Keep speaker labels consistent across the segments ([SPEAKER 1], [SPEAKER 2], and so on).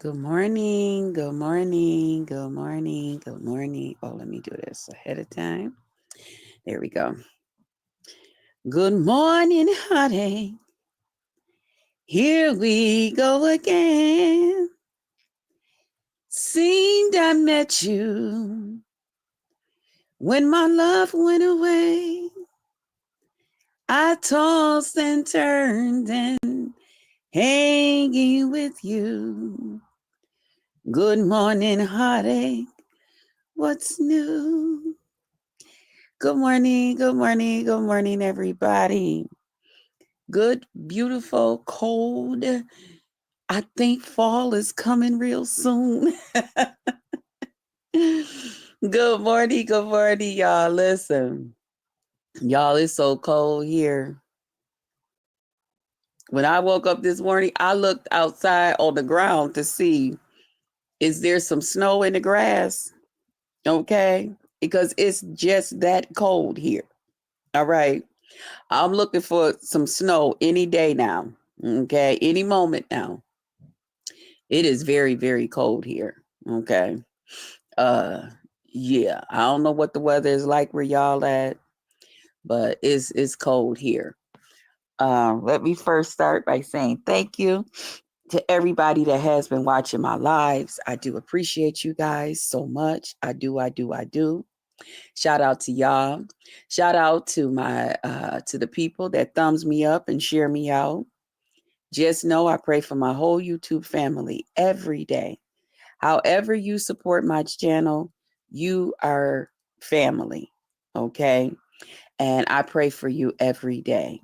[SPEAKER 1] Good morning, good morning, good morning, good morning. Oh, let me do this ahead of time. There we go. Good morning, honey. Here we go again. Seemed I met you when my love went away. I tossed and turned and hanging with you. Good morning, heartache. What's new? Good morning, good morning, good morning, everybody. Good, beautiful, cold. I think fall is coming real soon. Good morning, y'all. Listen, y'all, it's so cold here. When I woke up this morning, I looked outside on the ground to see, is there some snow in the grass? Okay, because it's just that cold here. All right. I'm looking for some snow any day now. Okay. Any moment now. It is very, very cold here. Okay. Uh yeah. I don't know what the weather is like where y'all at, but it's cold here. Let me first start by saying thank you to everybody that has been watching my lives. I do appreciate you guys so much. I do. Shout out to y'all. Shout out to my to the people that thumbs me up and share me out. Just know I pray for my whole YouTube family every day. However you support my channel, you are family. Okay? And I pray for you every day.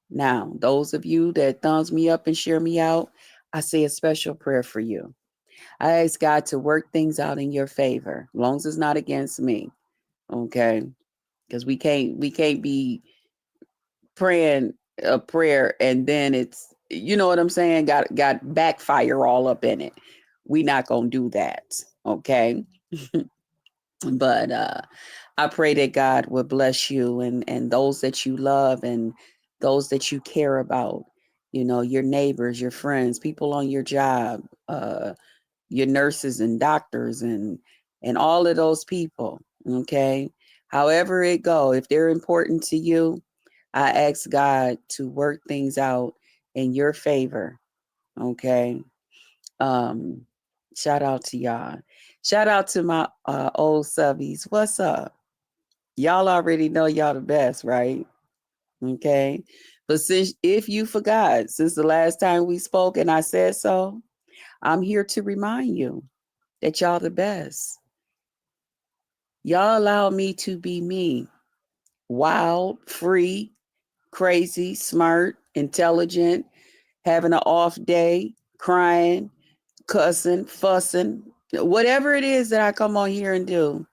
[SPEAKER 1] Now, those of you that thumbs me up and share me out, I say a special prayer for you. I ask God to work things out in your favor, as long as it's not against me. Okay? Because we can't be praying a prayer and then it's, you know what I'm saying, got backfire all up in it. We not gonna do that. Okay. But I pray that God will bless you and those that you love and those that you care about, you know, your neighbors, your friends, people on your job, your nurses and doctors and all of those people. Okay. However it go, if they're important to you, I ask God to work things out in your favor. Okay. Um, Shout out to y'all. Shout out to my old subbies. What's up? Y'all already know y'all the best, right? Okay. But since if you forgot, since the last time we spoke and I said so, I'm here to remind you that y'all the best. Y'all allow me to be me. Wild, free, crazy, smart, intelligent, having an off day, crying, cussing, fussing, whatever it is that I come on here and do,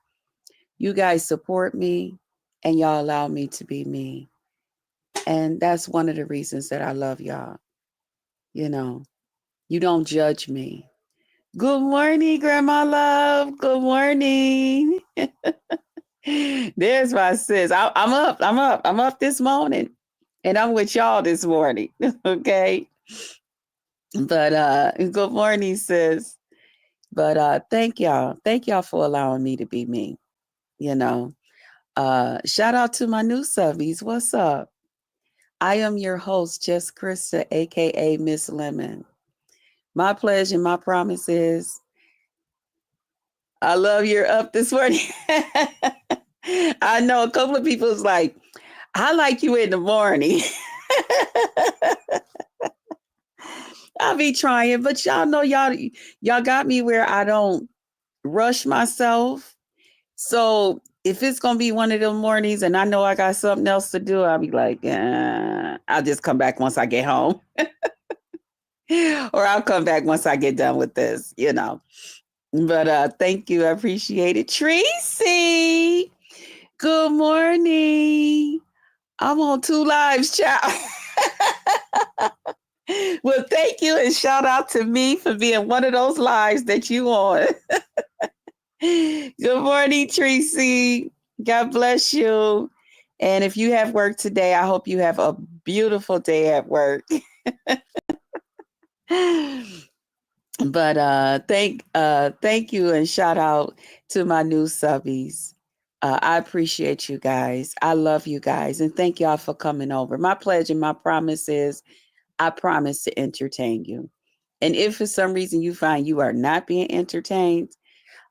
[SPEAKER 1] you guys support me and y'all allow me to be me. And that's one of the reasons that I love y'all. You know, you don't judge me. Good morning, Grandma Love. Good morning. There's my sis. I'm up this morning. And I'm with y'all this morning. Okay. But good morning, sis. But thank y'all. Thank y'all for allowing me to be me. You know. Shout out to my new subbies. What's up? I am your host, Jess Krista, aka Miss Lemon. My pledge and my promise is I love you're up this morning. I know a couple of people's like, I like you in the morning. I'll be trying, but y'all know y'all got me where I don't rush myself. So if it's gonna be one of them mornings and I know I got something else to do, I'll be like, I'll just come back once I get home. Or I'll come back once I get done with this, you know. But thank you. I appreciate it. TREECY, good morning. I'm on 2 lives, child. Well, thank you and shout out to me for being one of those lives that you on. Good morning, TREECY. God bless you. And if you have work today, I hope you have a beautiful day at work. But thank you and shout out to my new subbies. I appreciate you guys. I love you guys and thank y'all for coming over. My pledge and my promise is I promise to entertain you. And if for some reason you find you are not being entertained,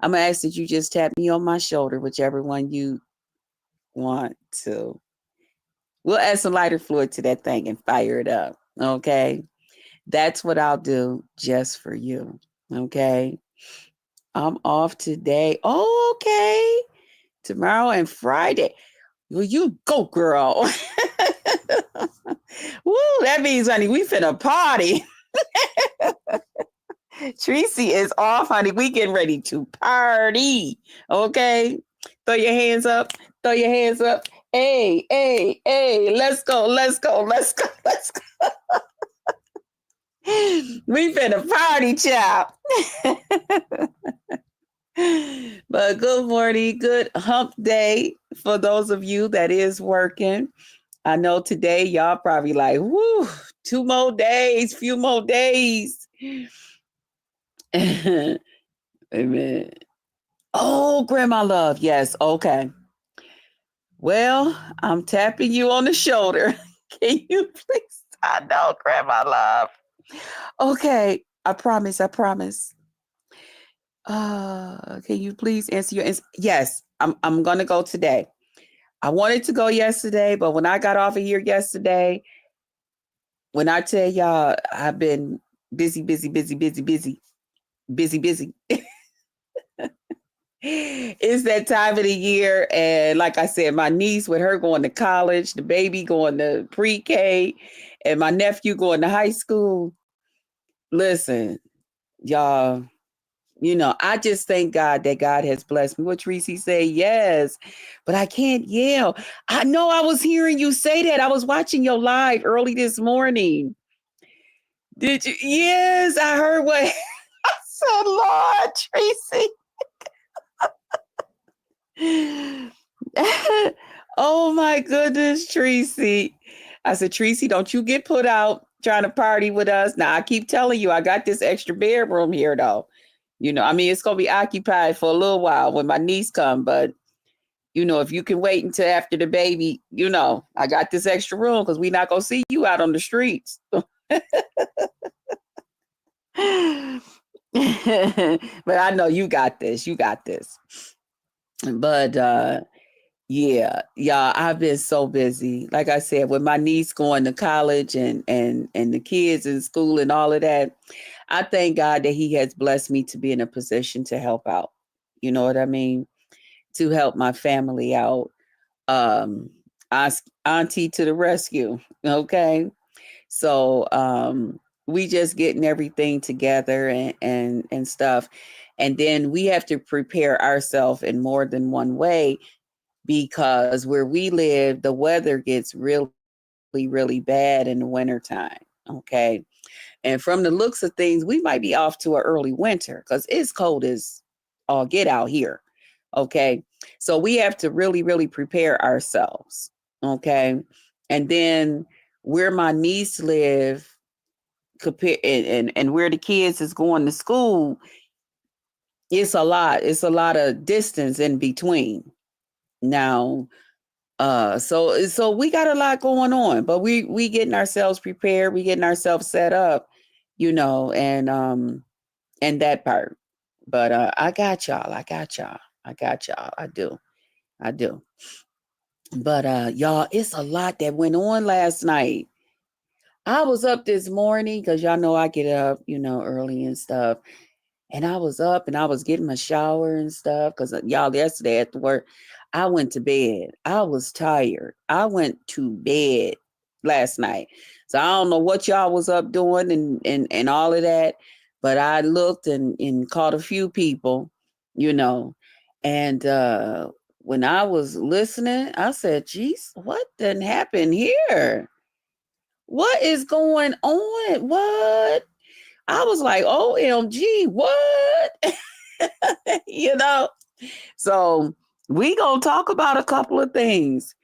[SPEAKER 1] I'm gonna ask that you just tap me on my shoulder, whichever one you want to. We'll add some lighter fluid to that thing and fire it up. Okay. That's what I'll do just for you. Okay. I'm off today. Oh, okay. Tomorrow and Friday. Well, you go, girl. Woo, that means, honey, we finna party. TREECY is off, honey. We getting ready to party. Okay. Throw your hands up. Throw your hands up. Hey, hey, hey. Let's go. Let's go. Let's go. Let's go. We finna party, child. But good morning, good hump day for those of you that is working. I know today y'all probably like, whoo, 2 more days, few more days. Amen. Oh, grandma love. Yes. Okay. Well, I'm tapping you on the shoulder. Can you please? I know, grandma love. Okay. I promise. I promise. Can you please answer your yes, I'm gonna go today. I wanted to go yesterday, but when I got off of here yesterday, when I tell y'all I've been busy, busy, busy, busy, busy, busy, busy. It's that time of the year. And like I said, my niece with her going to college, the baby going to pre-K, and my nephew going to high school. Listen, y'all, I just thank God that God has blessed me. What TREECY say? Yes, but I can't yell. I know I was hearing you say that. I was watching your live early this morning. Did you? Yes, I heard what I said, Lord, TREECY. Oh my goodness, TREECY. I said, TREECY, don't you get put out trying to party with us. Now, I keep telling you, I got this extra bedroom here, though. It's going to be occupied for a little while when my niece come, but if you can wait until after the baby, I got this extra room because we're not going to see you out on the streets. But I know you got this. You got this. But yeah, I've been so busy. Like I said, with my niece going to college and the kids in school and all of that, I thank God that He has blessed me to be in a position to help out. You know what I mean? To help my family out. Auntie to the rescue. Okay. So we just getting everything together and stuff. And then we have to prepare ourselves in more than one way because where we live, the weather gets really, really bad in the wintertime. Okay. And from the looks of things, we might be off to an early winter because it's cold as all get out here. Okay. So we have to really, really prepare ourselves. Okay. And then where my niece live, compare and where the kids is going to school, it's a lot. It's a lot of distance in between. Now, so we got a lot going on, but we getting ourselves prepared, we getting ourselves set up, and that part. But I got y'all. I got y'all. I got y'all. I do. I do. But y'all, it's a lot that went on last night. I was up this morning because y'all know I get up, early and stuff. And I was up and I was getting my shower and stuff because y'all yesterday at the work, I went to bed. I was tired. I went to bed last night. So I don't know what y'all was up doing and all of that. But I looked and caught a few people, and when I was listening, I said, geez, what done happened here? What is going on? What? I was like, OMG, what? So we gonna talk about a couple of things.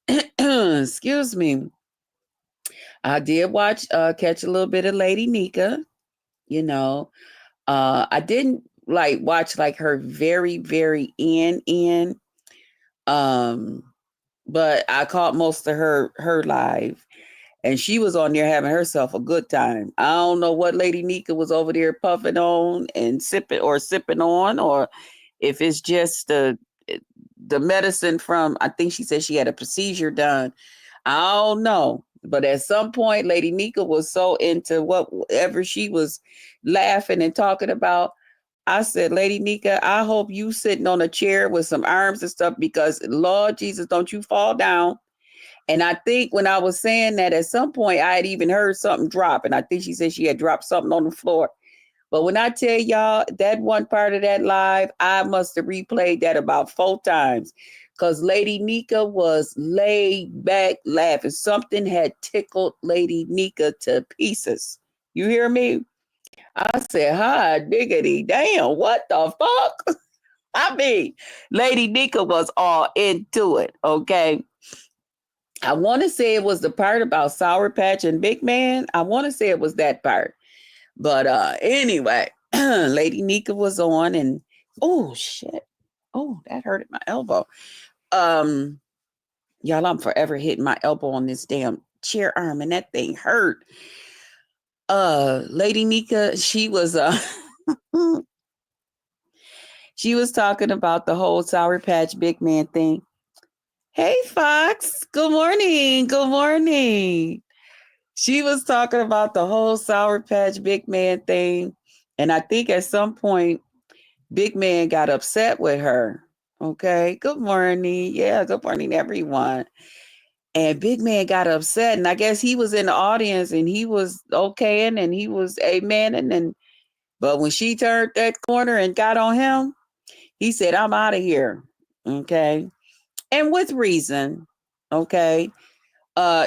[SPEAKER 1] Excuse me. I did catch a little bit of Lady NYCA, you know. I didn't like watch like her very, very end. Um, but I caught most of her live. And she was on there having herself a good time. I don't know what Lady NYCA was over there puffing on and sipping on, or if it's just the medicine from, I think she said she had a procedure done. I don't know. But at some point, Lady NYCA was so into whatever she was laughing and talking about. I said, Lady NYCA, I hope you sitting on a chair with some arms and stuff, because Lord Jesus, don't you fall down. And I think when I was saying that, at some point I had even heard something drop. And I think she said she had dropped something on the floor. But when I tell y'all that one part of that live, I must have replayed that about 4 times, because Lady NYCA was laid back laughing. Something had tickled Lady NYCA to pieces. You hear me? I said, hi, diggity, damn, what the fuck? I mean, Lady NYCA was all into it, okay? I want to say it was the part about Sour Patch and Big Man. I want to say it was that part. But anyway, Lady NYCA was on, and oh shit. Oh, that hurted my elbow. Um, y'all, I'm forever hitting my elbow on this damn chair arm, and that thing hurt. Lady NYCA, she was she was talking about the whole Sour Patch Big Man thing. Hey Fox, good morning. Good morning. She was talking about the whole Sour Patch Big Man thing. And I think at some point, Big Man got upset with her. Okay. Good morning. Yeah. Good morning, everyone. And Big Man got upset. And I guess he was in the audience and he was okaying and he was amening. But when she turned that corner and got on him, he said, I'm out of here. Okay. And with reason. Okay.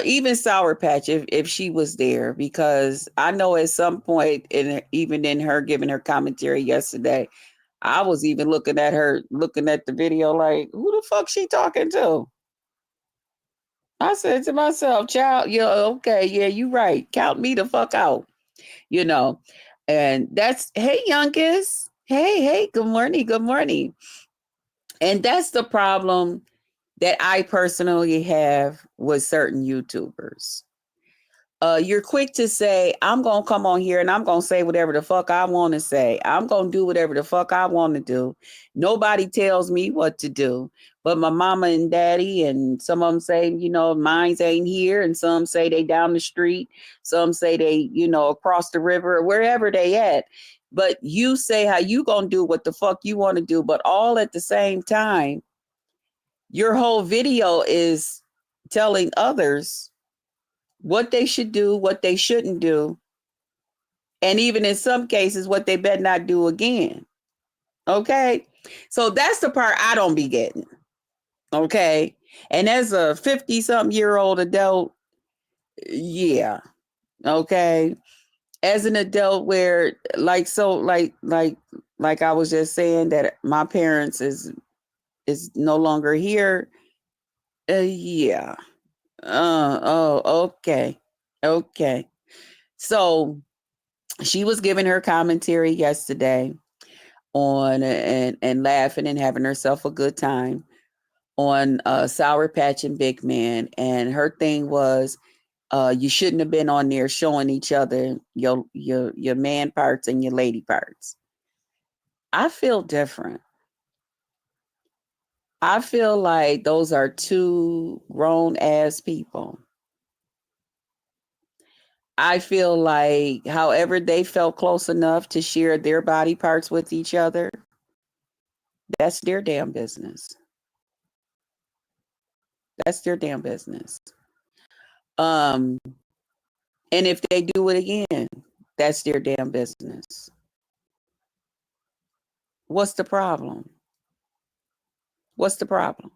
[SPEAKER 1] Even Sour Patch, if she was there, because I know at some point, even in her giving her commentary yesterday, I was even looking at her, looking at the video like, who the fuck she talking to? I said to myself, child, yeah, okay, yeah, you right. Count me the fuck out, you know. And that's, hey, youngest. Hey, good morning, good morning. And that's the problem that I personally have with certain YouTubers. You're quick to say, I'm going to come on here and I'm going to say whatever the fuck I want to say. I'm going to do whatever the fuck I want to do. Nobody tells me what to do, but my mama and daddy, and some of them say, mines ain't here. And some say they down the street. Some say they, across the river or wherever they at. But you say how you going to do what the fuck you want to do, but all at the same time, your whole video is telling others what they should do, what they shouldn't do, and even in some cases, what they better not do again. Okay? So that's the part I don't be getting. Okay? And as a 50-something-year-old adult, yeah. Okay? As an adult where like I was just saying that my parents is no longer here. Yeah. Okay. Okay. So she was giving her commentary yesterday on and laughing and having herself a good time on Sour Patch and Big Man. And her thing was, you shouldn't have been on there showing each other your man parts and your lady parts. I feel different. I feel like those are two grown ass people. I feel like however they felt close enough to share their body parts with each other, that's their damn business. That's their damn business. And if they do it again, that's their damn business. What's the problem? What's the problem?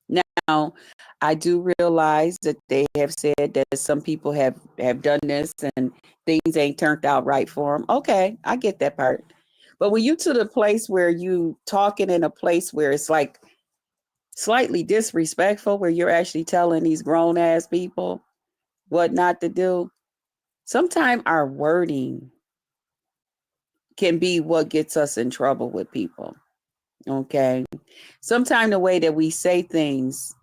[SPEAKER 1] Now, I do realize that they have said that some people have done this and things ain't turned out right for them. Okay, I get that part. But when you to the place where you talking in a place where it's like slightly disrespectful, where you're actually telling these grown ass people what not to do, sometimes our wording can be what gets us in trouble with people. Okay. Sometimes the way that we say things,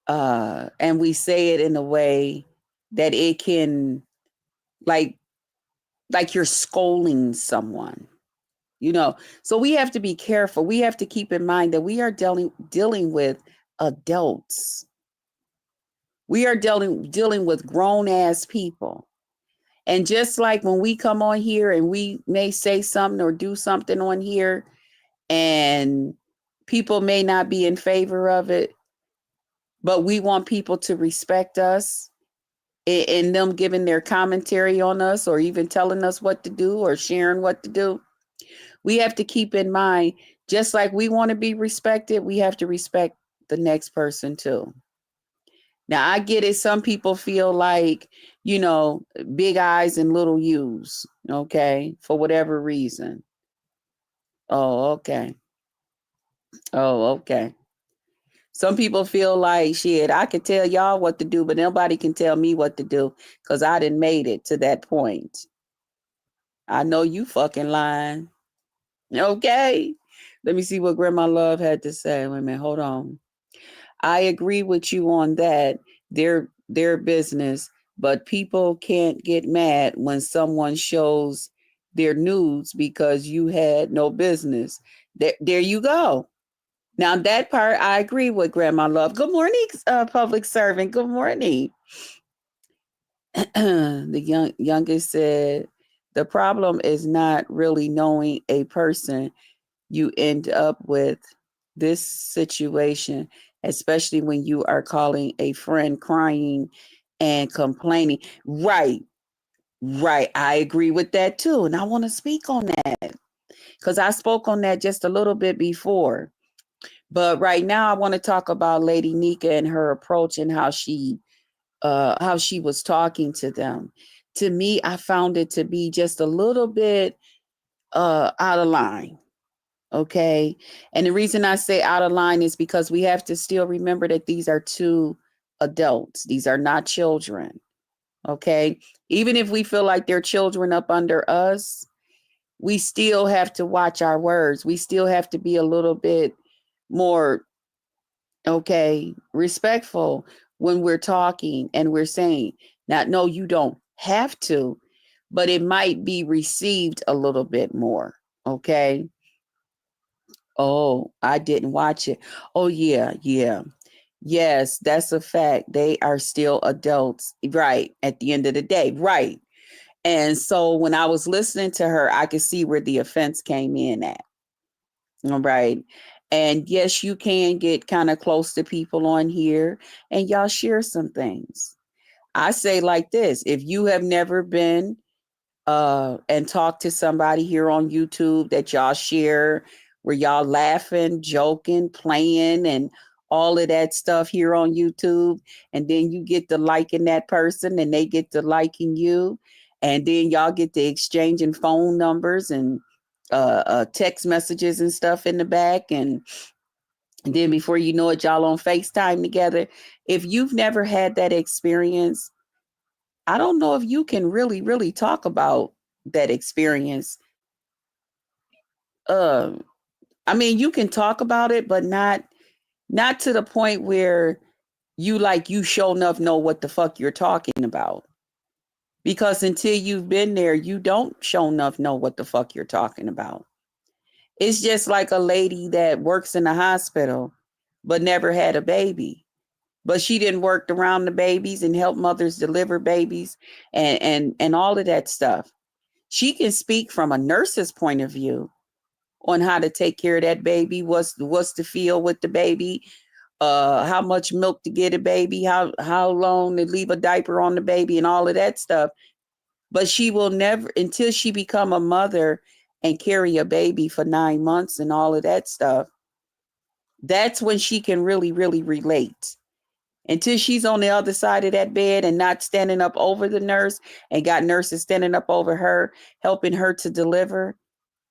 [SPEAKER 1] and we say it in a way that it can, like you're scolding someone, so we have to be careful. We have to keep in mind that we are dealing with adults. We are dealing with grown ass people. And just like when we come on here and we may say something or do something on here and people may not be in favor of it, but we want people to respect us in them giving their commentary on us or even telling us what to do or sharing what to do. We have to keep in mind, just like we want to be respected, we have to respect the next person too. Now, I get it. Some people feel like, big eyes and little U's, okay, for whatever reason. Oh, okay. Oh, okay. Some people feel like, shit, I can tell y'all what to do, but nobody can tell me what to do because I didn't made it to that point. I know you fucking lying. Okay. Let me see what Grandma Love had to say. Wait a minute. Hold on. I agree with you on that. Their business, but people can't get mad when someone shows their nudes because you had no business. There you go. Now that part I agree with Grandma Love. Good morning, public servant. Good morning. The youngest said, the problem is not really knowing a person. You end up with this situation, especially when you are calling a friend crying and complaining. Right. I agree with that too. And I want to speak on that because I spoke on that just a little bit before. But right now I want to talk about Lady NYCA and her approach and how she was talking to them. To me, I found it to be just a little bit out of line. Okay. And the reason I say out of line is because we have to still remember that these are two adults. These are not children. Okay. Even if we feel like they're children up under us, we still have to watch our words. We still have to be a little bit more, okay, respectful when we're talking and we're saying, now, no, you don't have to, but it might be received a little bit more. Okay. Oh, I didn't watch it. Oh, yeah. Yes, that's a fact. They are still adults, right? At the end of the day, right? And so when I was listening to her, I could see where the offense came in at. All right. And yes, you can get kind of close to people on here and y'all share some things. I say like this, if you have never been and talk to somebody here on YouTube that y'all share where y'all laughing, joking, playing, and all of that stuff here on YouTube. And then you get to liking that person and they get to liking you. And then y'all get to exchanging phone numbers and text messages and stuff in the back. And then before you know it, y'all on FaceTime together. If you've never had that experience, I don't know if you can really, really talk about that experience. Uh, I mean, you can talk about it, but not to the point where you sure enough know what the fuck you're talking about. Because until you've been there, you don't sure enough know what the fuck you're talking about. It's just like a lady that works in a hospital but never had a baby. But she didn't work around the babies and help mothers deliver babies and all of that stuff. She can speak from a nurse's point of view on how to take care of that baby, what's to feel with the baby, how much milk to get a baby, how long to leave a diaper on the baby and all of that stuff. But she will never, until she become a mother and carry a baby for 9 months and all of that stuff, that's when she can really, really relate. Until she's on the other side of that bed and not standing up over the nurse and got nurses standing up over her, helping her to deliver,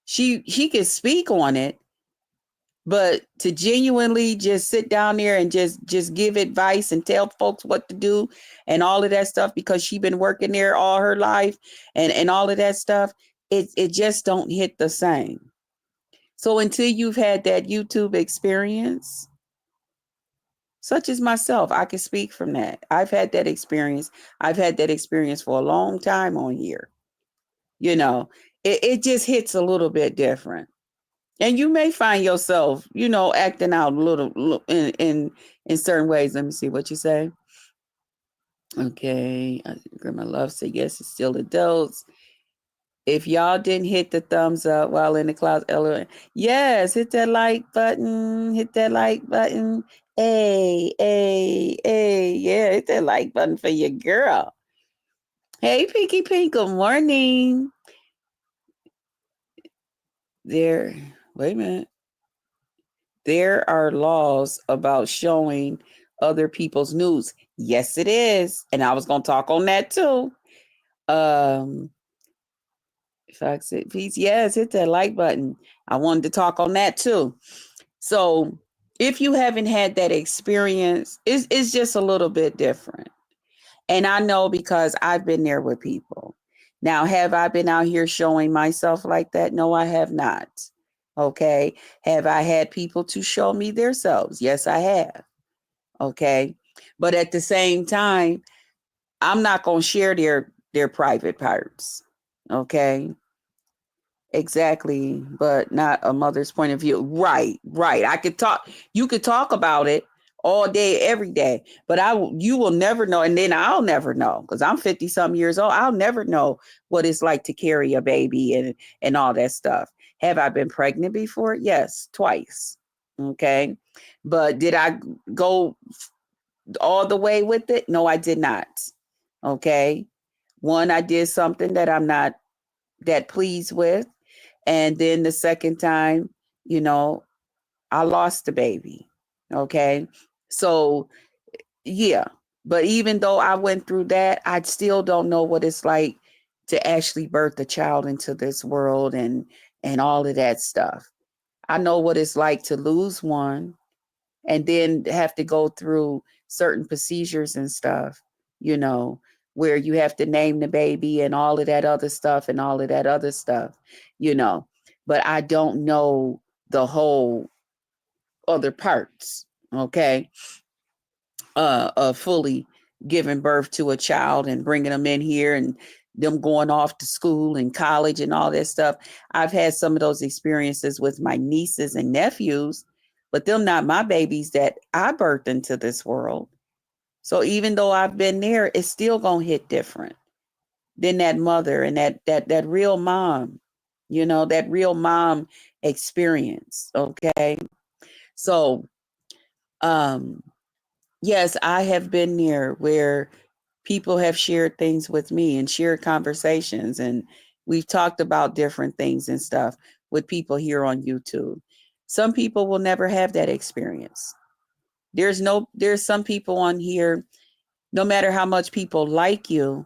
[SPEAKER 1] she can speak on it. But to genuinely just sit down there and just give advice and tell folks what to do and all of that stuff because she's been working there all her life and all of that stuff, it just don't hit the same. So until you've had that YouTube experience, such as myself, I can speak from that. I've had that experience. I've had that experience for a long time on here. You know, it just hits a little bit different. And you may find yourself, acting out a little in certain ways. Let me see what you say. Okay, Grandma Love said yes, it's still adults. If y'all didn't hit the thumbs up while in the closet, yes, hit that like button. Hit that like button. Hey, hey, hey, yeah, hit that like button for your girl. Hey, Pinky Pink, good morning. Wait a minute. There are laws about showing other people's news. Yes, it is. And I was going to talk on that too. Fox it, please. Yes, hit that like button. I wanted to talk on that too. So if you haven't had that experience, it's just a little bit different. And I know because I've been there with people. Now, have I been out here showing myself like that? No, I have not. Okay. Have I had people to show me themselves? Yes, I have. Okay. But at the same time, I'm not going to share their private parts. Okay. Exactly. But not a mother's point of view. Right. You could talk about it all day, every day, but you will never know. And then I'll never know because I'm 50 some years old. I'll never know what it's like to carry a baby and all that stuff. Have I been pregnant before? Yes, twice. Okay. But did I go all the way with it? No, I did not. Okay. One, I did something that I'm not that pleased with. And then the second time, I lost the baby. Okay. So, yeah. But even though I went through that, I still don't know what it's like to actually birth a child into this world and all of that stuff. I know what it's like to lose one and then have to go through certain procedures and stuff, you know, where you have to name the baby and all of that other stuff and all of that other stuff, you know. But I don't know the whole other parts, okay, of fully giving birth to a child and bringing them in here and them going off to school and college and all that stuff. I've had some of those experiences with my nieces and nephews, but them not my babies that I birthed into this world. So even though I've been there, it's still gonna hit different than that mother and that real mom, that real mom experience. Okay. So yes, I have been there where people have shared things with me and shared conversations, and we've talked about different things and stuff with people here on YouTube. Some people will never have that experience. There's some people on here, no matter how much people like you,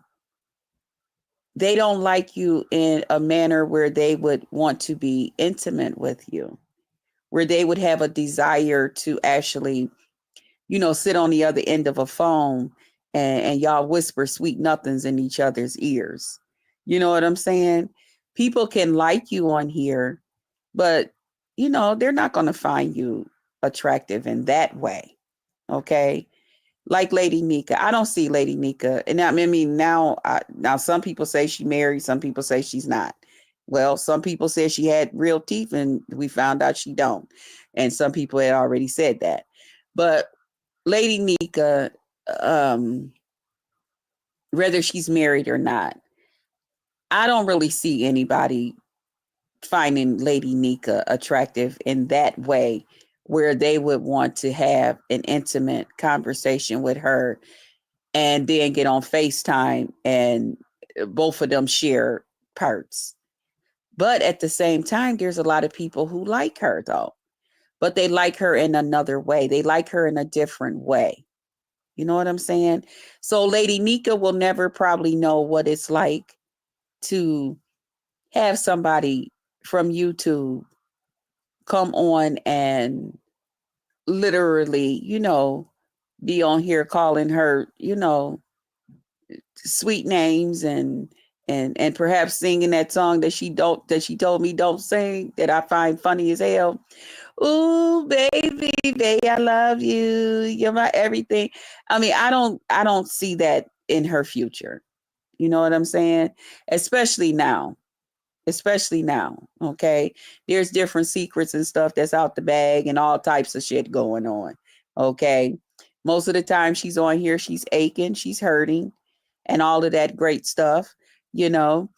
[SPEAKER 1] they don't like you in a manner where they would want to be intimate with you, where they would have a desire to actually sit on the other end of a phone and y'all whisper sweet nothings in each other's ears. You know what I'm saying? People can like you on here, but they're not going to find you attractive in that way. Okay. Like Lady Nika. I don't see Lady Nika. And I mean, now some people say she married. Some people say she's not. Well, some people said she had real teeth and we found out she don't. And some people had already said that. But Lady Nika, whether she's married or not, I don't really see anybody finding Lady Nika attractive in that way where they would want to have an intimate conversation with her and then get on FaceTime and both of them share parts. But at the same time, there's a lot of people who like her though, but they like her in another way. They like her in a different way. You know what I'm saying? So Lady Nika will never probably know what it's like to have somebody from YouTube come on and literally, be on here calling her, sweet names and and perhaps singing that song that she told me don't sing, that I find funny as hell. Ooh, baby, I love you. You're my everything. I mean, I don't see that in her future. You know what I'm saying? Especially now. Especially now. Okay. There's different secrets and stuff that's out the bag and all types of shit going on. Okay. Most of the time she's on here, she's aching, she's hurting, and all of that great stuff, you know.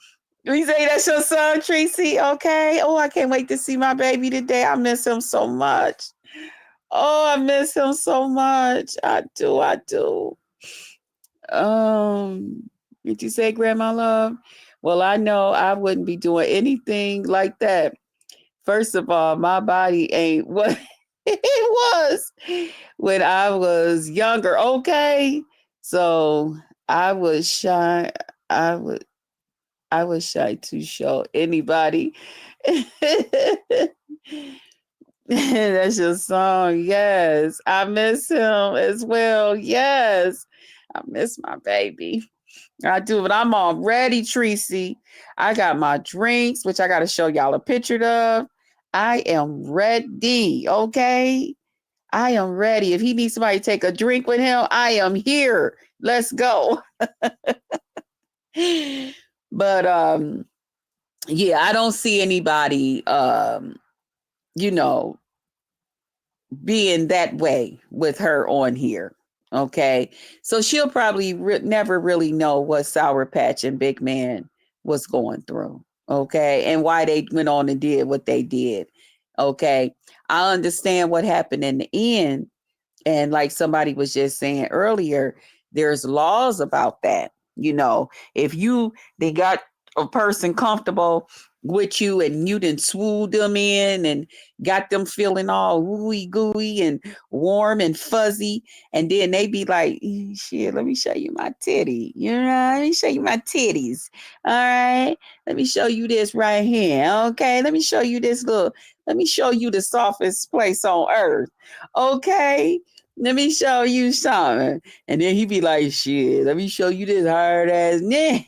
[SPEAKER 1] We say that's your son, TREECY. Okay. Oh, I can't wait to see my baby today. I miss him so much. Oh, I miss him so much. I do. I do. Did you say Grandma Love? Well, I know I wouldn't be doing anything like that. First of all, my body ain't what it was when I was younger. Okay. So I was shy. I would I was shy to show anybody. That's your song. Yes. I miss him as well. Yes. I miss my baby. I do, but I'm all ready, TREECY. I got my drinks, which I got to show y'all a picture of. I am ready. Okay. I am ready. If he needs somebody to take a drink with him, I am here. Let's go. But yeah, I don't see anybody you know, being that way with her on here. Okay. So she'll probably never really know what Sour Patch and Big Man was going through. Okay. And why they went on and did what they did. Okay. I understand what happened in the end. And like somebody was just saying earlier, there's laws about that. You know, if they got a person comfortable with you and you didn't swoon them in and got them feeling all ooey gooey and warm and fuzzy, and then they be like, shit, let me show you my titty. You know, let me show you my titties. All right. Let me show you this right here. Okay. Let me show you the softest place on earth. Okay. Let me show you something. And then he be like, shit, let me show you this hard ass. Nah.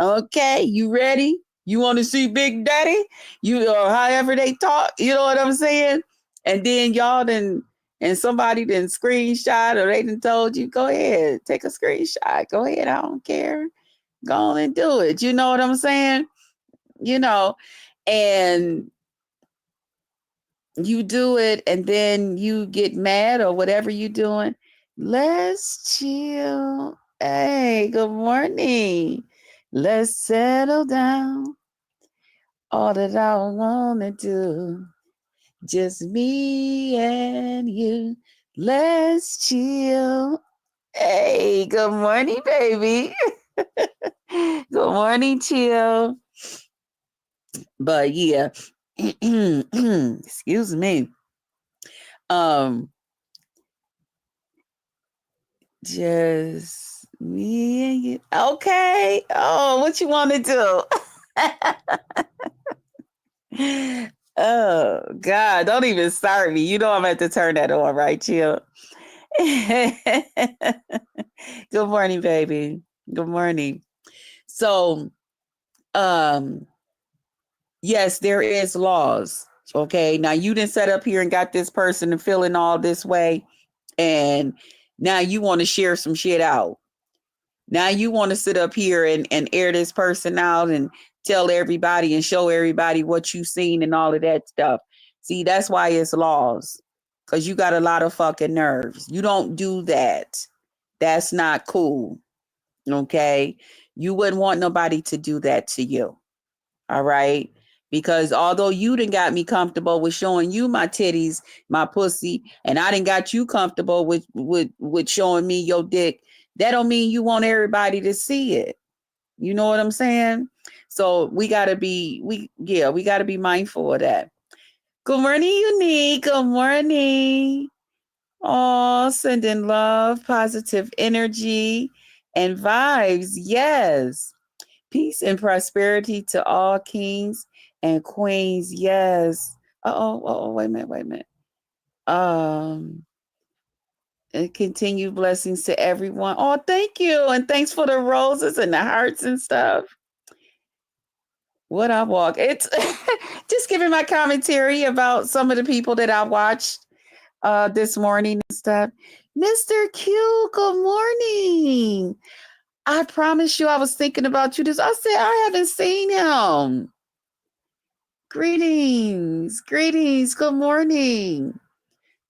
[SPEAKER 1] Okay, you ready? You want to see Big Daddy? You or however they talk, you know what I'm saying? And then and somebody didn't screenshot or they done told you, go ahead, take a screenshot. Go ahead, I don't care. Go on and do it. You know what I'm saying? You know, and you do it and then you get mad or whatever you're doing. Let's chill. Hey, good morning. Let's settle down. All that I want to do, just me and you. Let's chill. Hey, good morning, baby. Good morning, chill. But yeah, excuse me. Just me and you. Okay. Oh, what you want to do? Oh, God. Don't even start me. You know I'm going to turn that on, right, Chill? Good morning, baby. Good morning. So, yes, there is laws. Okay. Now, you didn't set up here and got this person and feeling all this way. And now you want to share some shit out. Now you want to sit up here and air this person out and tell everybody and show everybody what you've seen and all of that stuff. See, that's why it's laws. Because you got a lot of fucking nerves. You don't do that. That's not cool. Okay. You wouldn't want nobody to do that to you. All right. Because although you done got me comfortable with showing you my titties, my pussy, and I done got you comfortable with showing me your dick, that don't mean you want everybody to see it. You know what I'm saying? So we gotta be mindful of that. Good morning, Unique. Good morning. Oh, sending love, positive energy, and vibes. Yes. Peace and prosperity to all kings and queens. Yes. Wait a minute. And continued blessings to everyone. Oh, thank you. And thanks for the roses and the hearts and stuff. What I walk. It's just giving my commentary about some of the people that I watched this morning and stuff. Mr. Q, good morning. I promise you I was thinking about you. I said I haven't seen him. Greetings. Greetings. Good morning.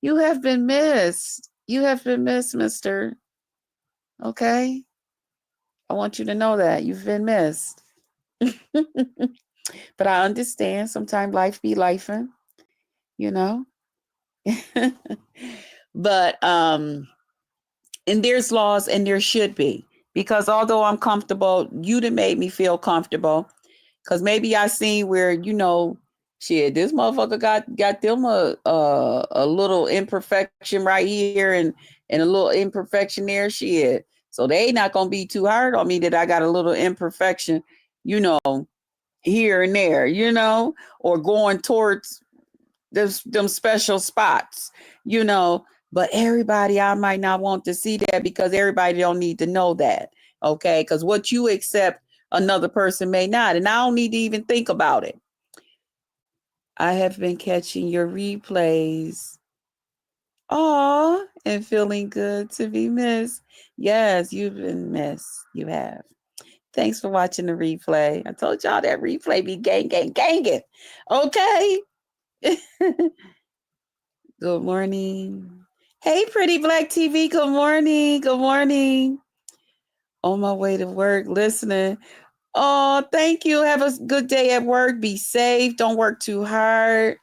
[SPEAKER 1] You have been missed. You have been missed, mister. Okay? I want you to know that you've been missed. But I understand sometimes life be lifing, you know. But and there's laws and there should be, because although I'm comfortable, you done made me feel comfortable, because maybe I seen where, shit, this motherfucker got them a little imperfection right here and a little imperfection there, shit. So they not gonna be too hard on me that I got a little imperfection, you know, here and there, or going towards them special spots, but everybody, I might not want to see that, because everybody don't need to know that. Okay. Because what you accept, another person may not. And I don't need to even think about it. I have been catching your replays. Aw, and feeling good to be missed. Yes, you've been missed. You have. Thanks for watching the replay. I told y'all that replay be ganging. Okay. Good morning. Hey, Pretty Black TV. Good morning. Good morning. On my way to work, listening. Oh, thank you. Have a good day at work. Be safe. Don't work too hard.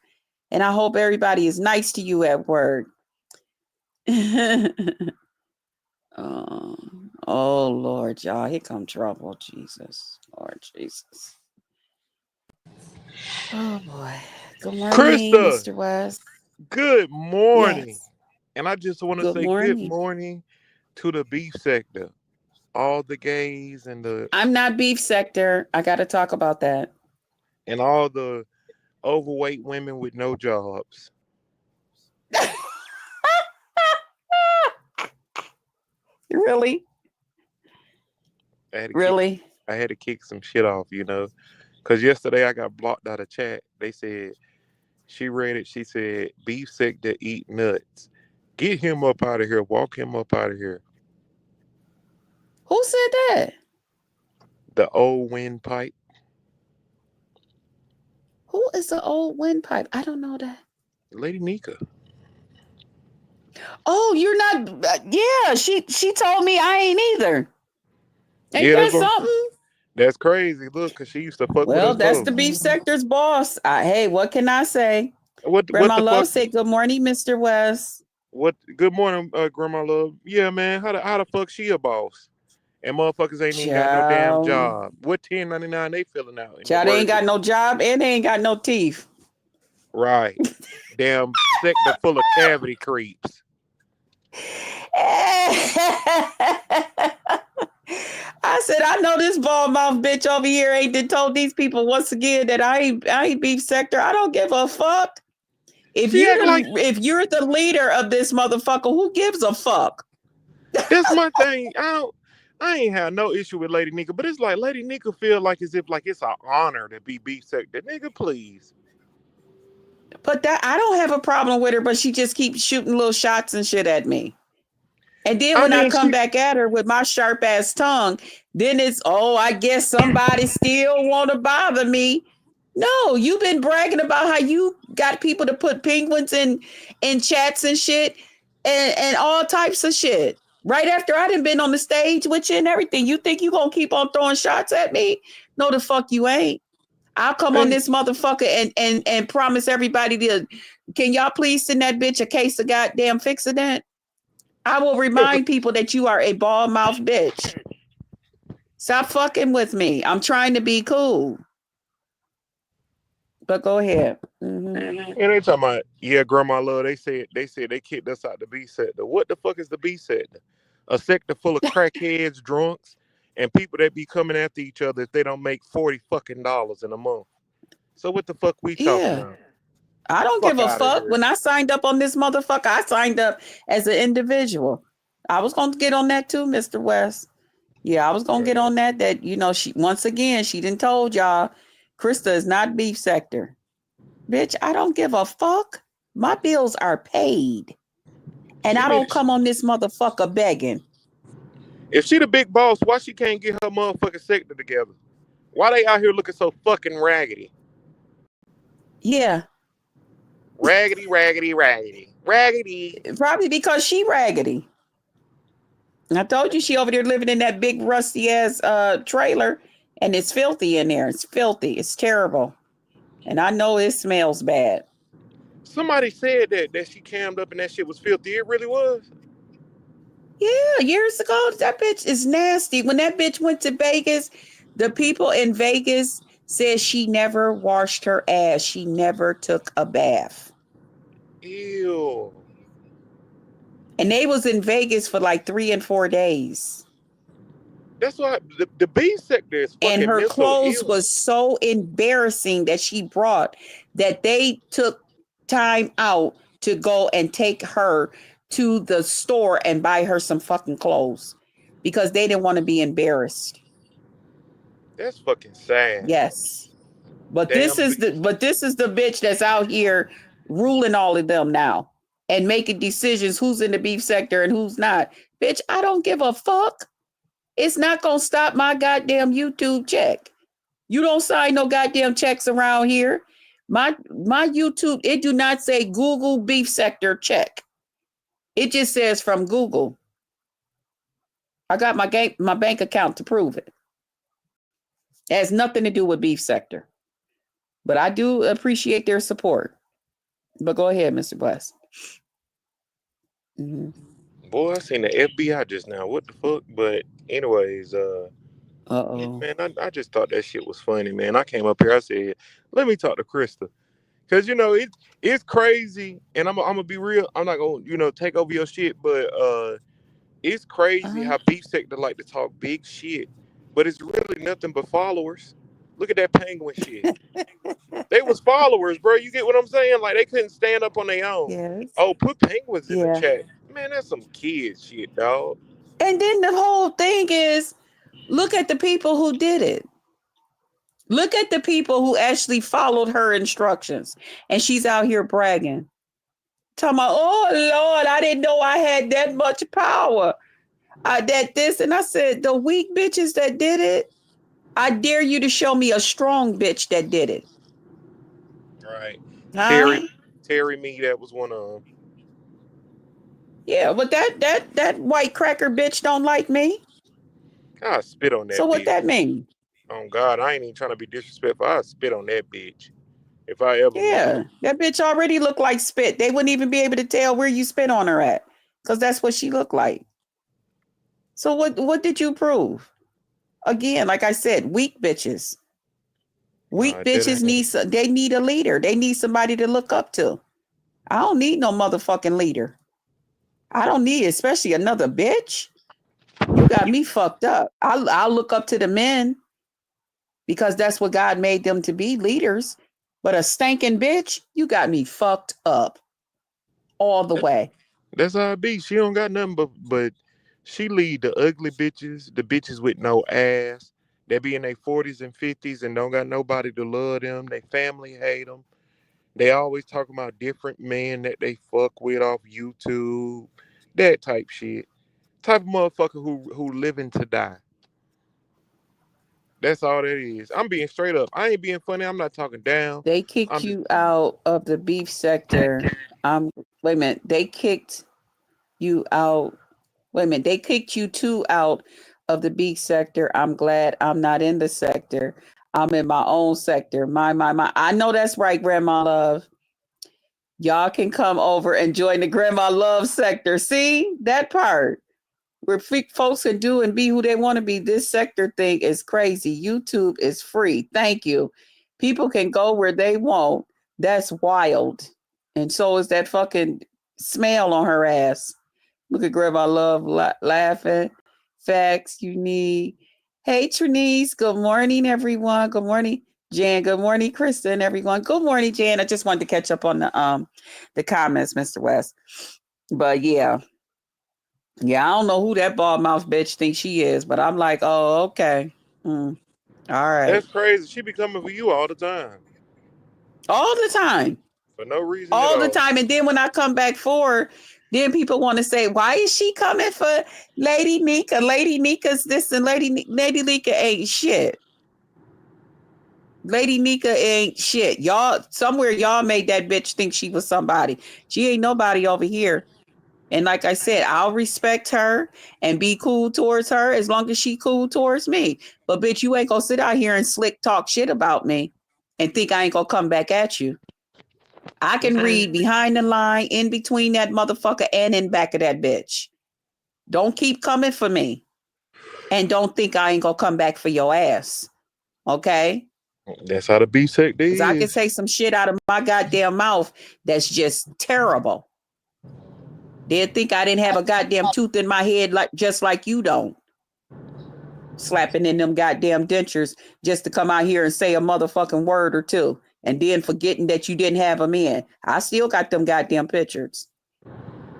[SPEAKER 1] And I hope everybody is nice to you at work. Oh, Lord, y'all. Here come trouble. Jesus. Lord Jesus. Oh, boy. Good morning,
[SPEAKER 2] Krista,
[SPEAKER 1] Mr. West.
[SPEAKER 2] good morning.
[SPEAKER 1] Yes.
[SPEAKER 2] And I just want to
[SPEAKER 1] Good
[SPEAKER 2] say
[SPEAKER 1] morning.
[SPEAKER 2] good morning to the beef sector. All the gays and
[SPEAKER 1] I'm not beef sector. I got to talk about that.
[SPEAKER 2] all the overweight women with no jobs.
[SPEAKER 1] Really? Really?
[SPEAKER 2] I had to kick some shit off, because yesterday I got blocked out of chat. They said, she read it. She said, beef sector eat nuts. Get him up out of here. Walk him up out of here.
[SPEAKER 1] Who said that?
[SPEAKER 2] The old windpipe.
[SPEAKER 1] Who is the old windpipe? I don't know that.
[SPEAKER 2] Lady NYCA.
[SPEAKER 1] Oh, you're not. Yeah, she told me I ain't either. Ain't that something?
[SPEAKER 2] That's crazy. Look, because she used to fuck with
[SPEAKER 1] Well,
[SPEAKER 2] us
[SPEAKER 1] that's
[SPEAKER 2] both.
[SPEAKER 1] the beef sector's boss. Hey, what can I say?
[SPEAKER 2] What
[SPEAKER 1] Grandma
[SPEAKER 2] the
[SPEAKER 1] Love
[SPEAKER 2] fuck?
[SPEAKER 1] said, good morning, Mr. West.
[SPEAKER 2] What? Good morning, Grandma Love. Yeah, man. How the fuck she a boss? And motherfuckers ain't even got no damn job. What 1099 they filling out?
[SPEAKER 1] Child, they ain't got no job and they ain't got no teeth.
[SPEAKER 2] Right. Damn sector full of cavity creeps.
[SPEAKER 1] I said, I know this bald mouth bitch over here ain't told these people once again that I ain't beef sector. I don't give a fuck. If you're the leader of this motherfucker, who gives a fuck?
[SPEAKER 2] That's my thing. I ain't have no issue with Lady NYCA, but it's like Lady NYCA feel like as if like it's an honor to be beef sector. Nigga, please.
[SPEAKER 1] But that I don't have a problem with her, but she just keeps shooting little shots and shit at me. And then when I come back at her with my sharp ass tongue, then it's, I guess somebody still want to bother me. No, you've been bragging about how you got people to put penguins in chats and shit and all types of shit. Right after I done been on the stage with you and everything. You think you gonna keep on throwing shots at me? No, the fuck you ain't. I'll come on this motherfucker and promise everybody can y'all please send that bitch a case of goddamn Fixodent? I will remind people that you are a bald mouth bitch. Stop fucking with me. I'm trying to be cool. But go ahead.
[SPEAKER 2] Mm-hmm. And they talking about, yeah, Grandma Love, they said they kicked us out the B sector. What the fuck is the B sector? A sector full of crackheads, drunks, and people that be coming after each other if they don't make $40 fucking in a month. So what the fuck we talking about?
[SPEAKER 1] I don't give a fuck. When I signed up on this motherfucker, I signed up as an individual. I was going to get on that too, Mr. West. Yeah, I was going to get on that, she, once again, she didn't told y'all, Krista is not beef sector. Bitch, I don't give a fuck. My bills are paid. And I don't come on this motherfucker begging.
[SPEAKER 2] If she the big boss, why she can't get her motherfucking sector together? Why they out here looking so fucking raggedy?
[SPEAKER 1] Yeah.
[SPEAKER 2] Raggedy, raggedy, raggedy. Raggedy.
[SPEAKER 1] Probably because she raggedy. I told you she over there living in that big rusty ass trailer, and it's filthy in there. It's filthy. It's terrible. And I know it smells bad.
[SPEAKER 2] Somebody said that she cammed up and that shit was filthy. It really was.
[SPEAKER 1] Yeah, years ago, that bitch is nasty. When that bitch went to Vegas, the people in Vegas said she never washed her ass. She never took a bath.
[SPEAKER 2] Ew.
[SPEAKER 1] And they was in Vegas for like 3 and 4 days.
[SPEAKER 2] That's why the B sector is fucking
[SPEAKER 1] And her
[SPEAKER 2] mental
[SPEAKER 1] clothes
[SPEAKER 2] ill.
[SPEAKER 1] was so embarrassing that she brought that they took time out to go and take her to the store and buy her some fucking clothes because they didn't want to be embarrassed.
[SPEAKER 2] That's fucking sad.
[SPEAKER 1] Yes. But
[SPEAKER 2] Damn
[SPEAKER 1] this is the bitch that's out here ruling all of them now and making decisions who's in the beef sector and who's not. Bitch, I don't give a fuck. It's not gonna stop my goddamn YouTube check. You don't sign no goddamn checks around here. My YouTube, it do not say Google beef sector check. It just says from Google. I got my bank account to prove it. It has nothing to do with beef sector. But I do appreciate their support. But go ahead, Mr. Bless. Mm-hmm.
[SPEAKER 2] Boy, I seen the FBI just now. What the fuck? But anyways,
[SPEAKER 1] Uh-oh.
[SPEAKER 2] man, I just thought that shit was funny, man. I came up here, I said, let me talk to Krista. Cause it's crazy, and I'm gonna be real. I'm not gonna take over your shit, but it's crazy how beef sector like to talk big shit, but it's really nothing but followers. Look at that penguin shit. They was followers, bro. You get what I'm saying? Like they couldn't stand up on their own.
[SPEAKER 1] Yes.
[SPEAKER 2] Oh, put penguins in the
[SPEAKER 1] Yeah.
[SPEAKER 2] chat. Man, that's some kid shit, dog.
[SPEAKER 1] And then the whole thing is, look at the people who did it. Look at the people who actually followed her instructions. And she's out here bragging. Talking about, oh, Lord, I didn't know I had that much power. And I said, the weak bitches that did it, I dare you to show me a strong bitch that did it.
[SPEAKER 2] Right.
[SPEAKER 1] Huh?
[SPEAKER 2] Terry me, that was one of them.
[SPEAKER 1] Yeah, but that white cracker bitch don't like me.
[SPEAKER 2] I spit on that
[SPEAKER 1] So
[SPEAKER 2] bitch.
[SPEAKER 1] what that mean?
[SPEAKER 2] Oh, God, I ain't even trying to be disrespectful. I spit on that bitch. If I ever
[SPEAKER 1] Yeah, that bitch already looked like spit. They wouldn't even be able to tell where you spit on her at because that's what she looked like. So what did you prove? Again, like I said, weak bitches. Weak bitches need a leader. They need somebody to look up to. I don't need no motherfucking leader. I don't need, especially another bitch. You got me fucked up. I'll look up to the men because that's what God made them to be, leaders. But a stinking bitch, you got me fucked up all the way.
[SPEAKER 2] That's how it be. She don't got nothing but she lead the ugly bitches, the bitches with no ass. They be in their 40s and 50s and don't got nobody to love them. They family hate them. They always talking about different men that they fuck with off YouTube. That type shit. Type of motherfucker who living to die. That's all that is. I'm being straight up. I ain't being funny. I'm not talking down.
[SPEAKER 1] They kicked you out of the beef sector. Wait a minute. They kicked you out. Wait a minute. They kicked you two out of the beef sector. I'm glad I'm not in the sector. I'm in my own sector. My. I know that's right, Grandma Love. Y'all can come over and join the Grandma Love sector. See that part? Where folks can do and be who they want to be. This sector thing is crazy. YouTube is free. Thank you. People can go where they want. That's wild. And so is that fucking smell on her ass. Look at Grandma Love laughing. Facts you need. Hey, Trinice. Good morning, everyone. Good morning, Jan. Good morning, Kristen, everyone. Good morning, Jan. I just wanted to catch up on the comments, Mr. West. But yeah, I don't know who that bald mouth bitch thinks she is, but I'm like, oh, okay. All right.
[SPEAKER 2] That's crazy. She be coming for you all the time
[SPEAKER 1] All the time.
[SPEAKER 2] for no reason at
[SPEAKER 1] All the
[SPEAKER 2] all.
[SPEAKER 1] time. And then when I come back for her, then people want to say, why is she coming for Lady Nika? Lady Nika's this and Lady Nika ain't shit. Lady Nika ain't shit. Y'all, somewhere y'all made that bitch think she was somebody. She ain't nobody over here. And like I said, I'll respect her and be cool towards her as long as she cool towards me. But bitch, you ain't gonna sit out here and slick talk shit about me and think I ain't gonna come back at you. I can read behind the line, in between that motherfucker, and in back of that bitch. Don't keep coming for me. And don't think I ain't gonna come back for your ass. Okay?
[SPEAKER 2] That's how the B sector
[SPEAKER 1] Because I can
[SPEAKER 2] is.
[SPEAKER 1] say some shit out of my goddamn mouth that's just terrible. They'd think I didn't have a goddamn tooth in my head like just like you don't. Slapping in them goddamn dentures just to come out here and say a motherfucking word or two. And then forgetting that you didn't have them in. I still got them goddamn pictures.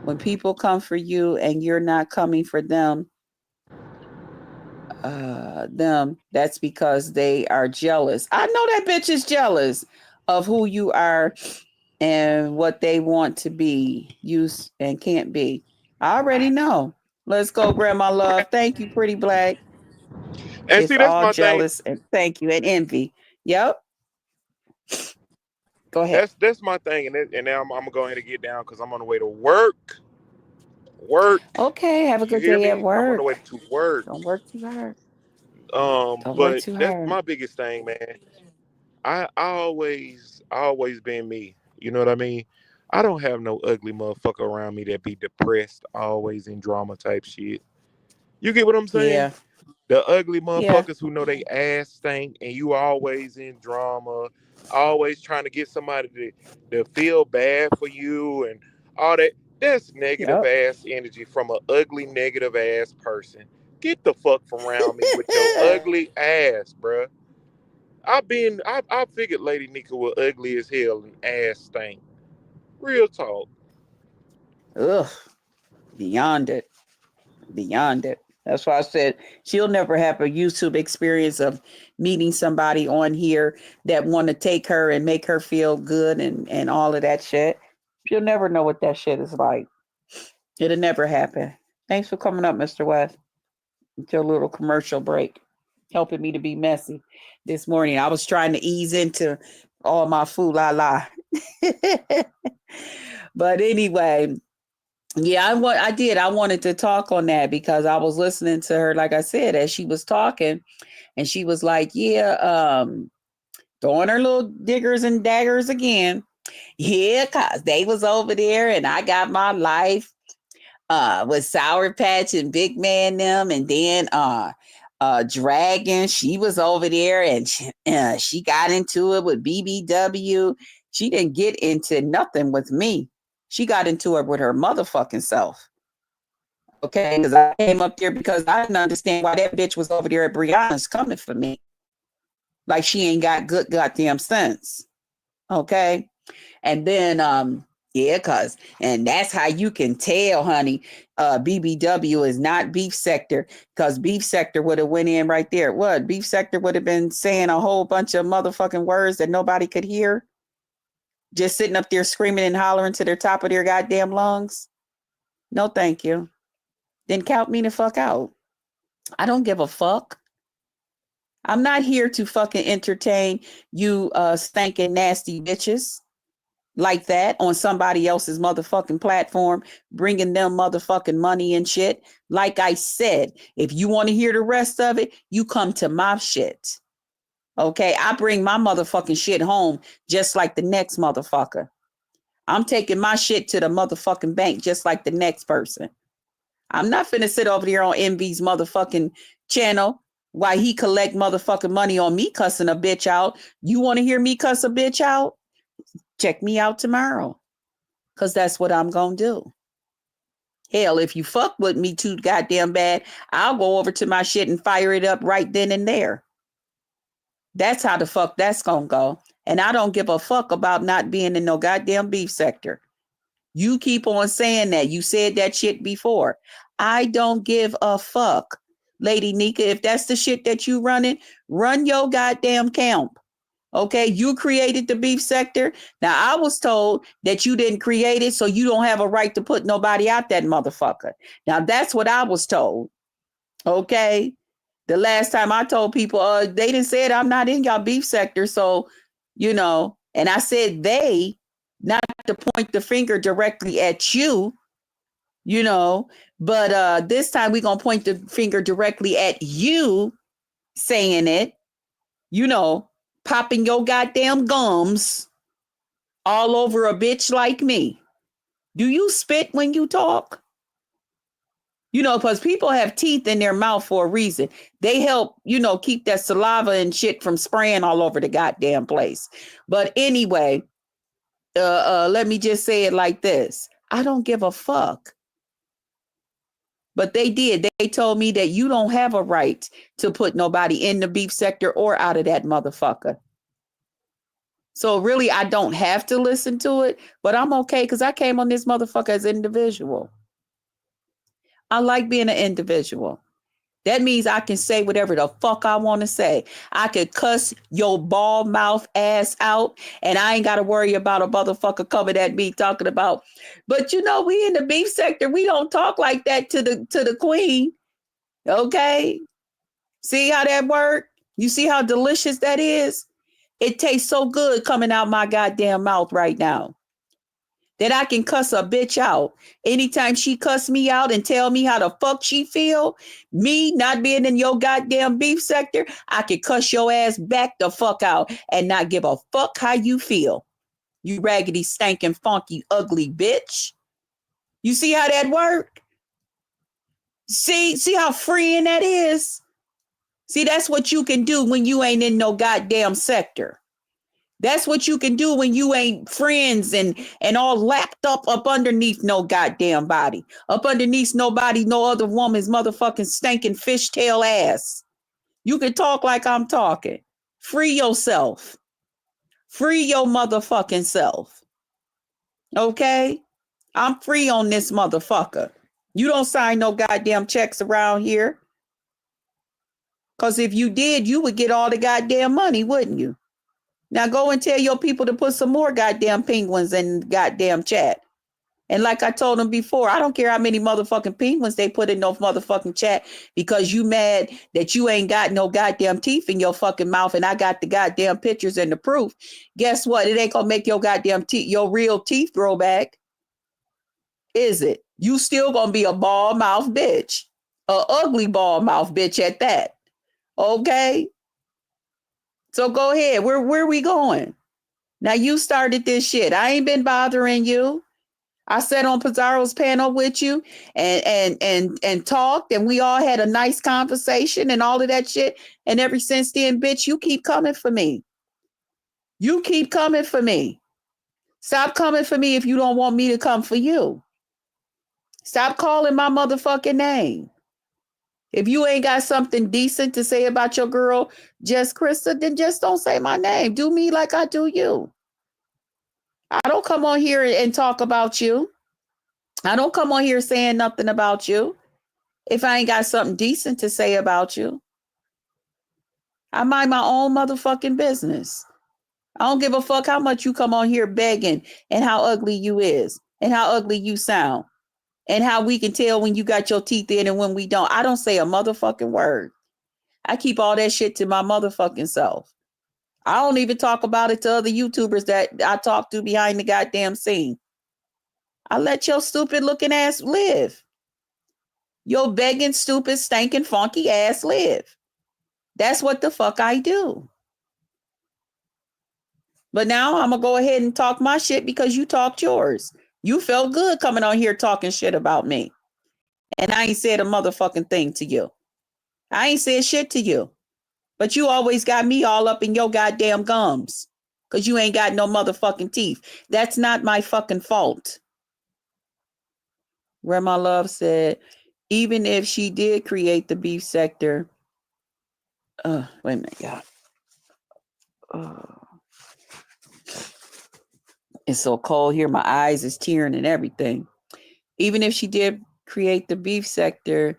[SPEAKER 1] When people come for you and you're not coming for them, that's because they are jealous. I know that bitch is jealous of who you are and what they want to be, use and can't be. I already know. Let's go, Grandma Love. Thank you, Pretty Black.
[SPEAKER 2] And
[SPEAKER 1] It's
[SPEAKER 2] see, that's
[SPEAKER 1] all
[SPEAKER 2] my thing.
[SPEAKER 1] jealous and thank you and envy. Yep. Go ahead.
[SPEAKER 2] That's my thing. And now I'm gonna go ahead and get down because I'm on the way to work. Work.
[SPEAKER 1] Okay. Have a
[SPEAKER 2] You
[SPEAKER 1] good
[SPEAKER 2] hear
[SPEAKER 1] day at
[SPEAKER 2] me? I'm on the way
[SPEAKER 1] work.
[SPEAKER 2] to work.
[SPEAKER 1] Don't work too hard. Don't work
[SPEAKER 2] But
[SPEAKER 1] too
[SPEAKER 2] that's
[SPEAKER 1] hard.
[SPEAKER 2] my biggest thing, man. I always been me. You know what I mean? I don't have no ugly motherfucker around me that be depressed, always in drama type shit. You get what I'm saying?
[SPEAKER 1] Yeah.
[SPEAKER 2] The ugly
[SPEAKER 1] Yeah.
[SPEAKER 2] motherfuckers who know they ass stink and you always in drama, always trying to get somebody to feel bad for you and all that. That's negative
[SPEAKER 1] Yep.
[SPEAKER 2] ass energy from a ugly negative ass person. Get the fuck from around me with your ugly ass, bruh. I figured Lady Nika was ugly as hell and ass stank. Real talk.
[SPEAKER 1] Ugh. Beyond it. Beyond it. That's why I said she'll never have a YouTube experience of meeting somebody on here that want to take her and make her feel good and all of that shit. She'll never know what that shit is like. It'll never happen. Thanks for coming up, Mr. West. It's your little commercial break, helping me to be messy this morning. I was trying to ease into all my food la la. But anyway, yeah, I did. I wanted to talk on that because I was listening to her, like I said, as she was talking, and she was like, yeah, throwing her little diggers and daggers again. Yeah, cause they was over there and I got my life with Sour Patch and Big Man them, and then Dragon, she was over there and she got into it with BBW. She didn't get into nothing with me. She got into it with her motherfucking self. Okay, because I came up there because I didn't understand why that bitch was over there at Brianna's coming for me. Like she ain't got good goddamn sense. Okay. And then yeah, and that's how you can tell, honey, BBW is not beef sector, because beef sector would have went in right there. What? Beef sector would have been saying a whole bunch of motherfucking words that nobody could hear, just sitting up there screaming and hollering to the top of their goddamn lungs. No, thank you. Then count me the fuck out. I don't give a fuck. I'm not here to fucking entertain you stinking nasty bitches like that on somebody else's motherfucking platform, bringing them motherfucking money and shit. Like I said, if you want to hear the rest of it, you come to my shit. Okay, I bring my motherfucking shit home just like the next motherfucker. I'm taking my shit to the motherfucking bank just like the next person. I'm not finna sit over there on Envy's motherfucking channel while he collect motherfucking money on me cussing a bitch out. You want to hear me cuss a bitch out? Check me out tomorrow, because that's what I'm going to do. Hell, if you fuck with me too goddamn bad, I'll go over to my shit and fire it up right then and there. That's how the fuck that's going to go. And I don't give a fuck about not being in no goddamn beef sector. You keep on saying that. You said that shit before. I don't give a fuck. Lady NYCA. If that's the shit that you running, run your goddamn camp. Okay, you created the beef sector. Now, I was told that you didn't create it, so you don't have a right to put nobody out that motherfucker. Now, that's what I was told. Okay. The last time I told people, they didn't say it, I'm not in y'all beef sector. So, and I said they, not to point the finger directly at you, but this time we're going to point the finger directly at you saying it, popping your goddamn gums all over a bitch like me. Do you spit when you talk? Because people have teeth in their mouth for a reason. They help, keep that saliva and shit from spraying all over the goddamn place. But anyway, let me just say it like this. I don't give a fuck. But they did. They told me that you don't have a right to put nobody in the beef sector or out of that motherfucker. So really, I don't have to listen to it, but I'm okay because I came on this motherfucker as an individual. I like being an individual. That means I can say whatever the fuck I want to say. I could cuss your bald mouth ass out, and I ain't got to worry about a motherfucker coming at me talking about. But we in the beef sector, we don't talk like that to the queen. Okay, see how that worked? You see how delicious that is? It tastes so good coming out my goddamn mouth right now that I can cuss a bitch out. Anytime she cuss me out and tell me how the fuck she feel, me not being in your goddamn beef sector, I can cuss your ass back the fuck out and not give a fuck how you feel. You raggedy, stinking, funky, ugly bitch. You see how that work? See how freeing that is? See, that's what you can do when you ain't in no goddamn sector. That's what you can do when you ain't friends and all lapped up underneath no goddamn body. Up underneath nobody, no other woman's motherfucking stinking fishtail ass. You can talk like I'm talking. Free yourself. Free your motherfucking self. Okay? I'm free on this motherfucker. You don't sign no goddamn checks around here. Because if you did, you would get all the goddamn money, wouldn't you? Now go and tell your people to put some more goddamn penguins in goddamn chat. And like I told them before, I don't care how many motherfucking penguins they put in no motherfucking chat because you mad that you ain't got no goddamn teeth in your fucking mouth and I got the goddamn pictures and the proof. Guess what? It ain't gonna make your goddamn teeth, your real teeth grow back. Is it? You still gonna be a bald mouth bitch. A ugly bald mouth bitch at that. Okay? So go ahead. Where we going? Now you started this shit. I ain't been bothering you. I sat on Pizarro's panel with you and talked, and we all had a nice conversation and all of that shit. And ever since then, bitch, you keep coming for me. You keep coming for me. Stop coming for me if you don't want me to come for you. Stop calling my motherfucking name. If you ain't got something decent to say about your girl, Just Krista, then just don't say my name. Do me like I do you. I don't come on here and talk about you. I don't come on here saying nothing about you if I ain't got something decent to say about you. I mind my own motherfucking business. I don't give a fuck how much you come on here begging and how ugly you is and how ugly you sound and how we can tell when you got your teeth in and when we don't. I don't say a motherfucking word. I keep all that shit to my motherfucking self. I don't even talk about it to other YouTubers that I talk to behind the goddamn scene. I let your stupid looking ass live. Your begging, stupid, stinking, funky ass live. That's what the fuck I do. But now I'm going to go ahead and talk my shit because you talked yours. You felt good coming on here talking shit about me. And I ain't said a motherfucking thing to you. I ain't said shit to you. But you always got me all up in your goddamn gums. Because you ain't got no motherfucking teeth. That's not my fucking fault. Where my love said, even if she did create the beef sector. Wait a minute, y'all. It's so cold here. My eyes is tearing and everything. Even if she did create the beef sector,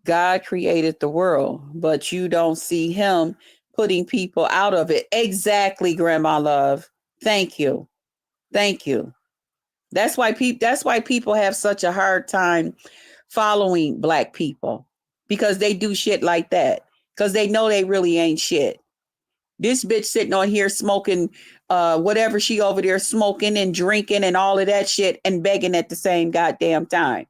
[SPEAKER 1] God created the world, but you don't see him putting people out of it. Exactly, Grandma Love. Thank you. Thank you. That's why people have such a hard time following Black people, because they do shit like that, because they know they really ain't shit. This bitch sitting on here smoking whatever she over there smoking and drinking and all of that shit and begging at the same goddamn time.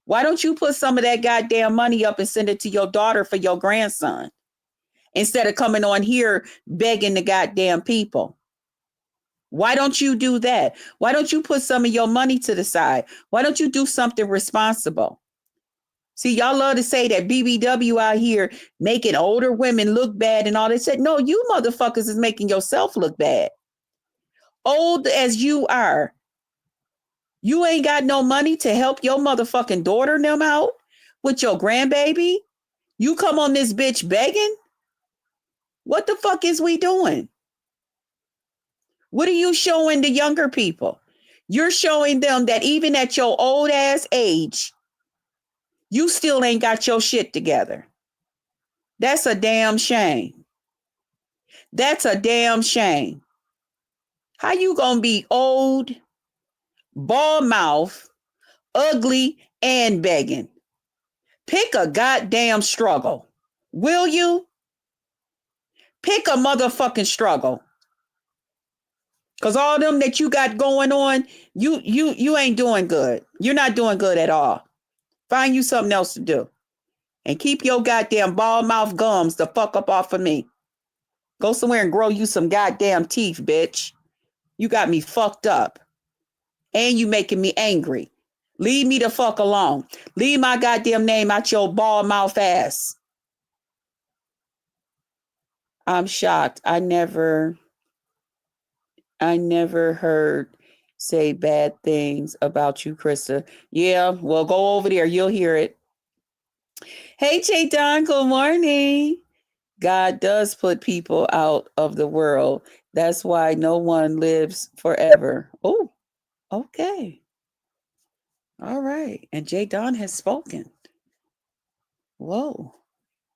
[SPEAKER 1] Why don't you put some of that goddamn money up and send it to your daughter for your grandson, instead of coming on here begging the goddamn people? Why don't you do that? Why don't you put some of your money to the side? Why don't you do something responsible? See, y'all love to say that BBW out here making older women look bad and all that. Said, no, you motherfuckers is making yourself look bad. Old as you are, you ain't got no money to help your motherfucking daughter and them out with your grandbaby. You come on this bitch begging? What the fuck is we doing? What are you showing the younger people? You're showing them that even at your old ass age, you still ain't got your shit together. That's a damn shame. That's a damn shame. How you gonna be old, bald mouth, ugly, and begging? Pick a goddamn struggle. Will you? Pick a motherfucking struggle. Cause all them that you got going on, you ain't doing good. You're not doing good at all. Find you something else to do. And keep your goddamn bald mouth gums the fuck up off of me. Go somewhere and grow you some goddamn teeth, bitch. You got me fucked up. And you making me angry. Leave me the fuck alone. Leave my goddamn name out your bald mouth ass. I'm shocked. I never heard say bad things about you, Krista. Yeah, well, go over there. You'll hear it. Hey, J. Don, good morning. God does put people out of the world. That's why no one lives forever. Oh, okay. All right. And J. Don has spoken. Whoa.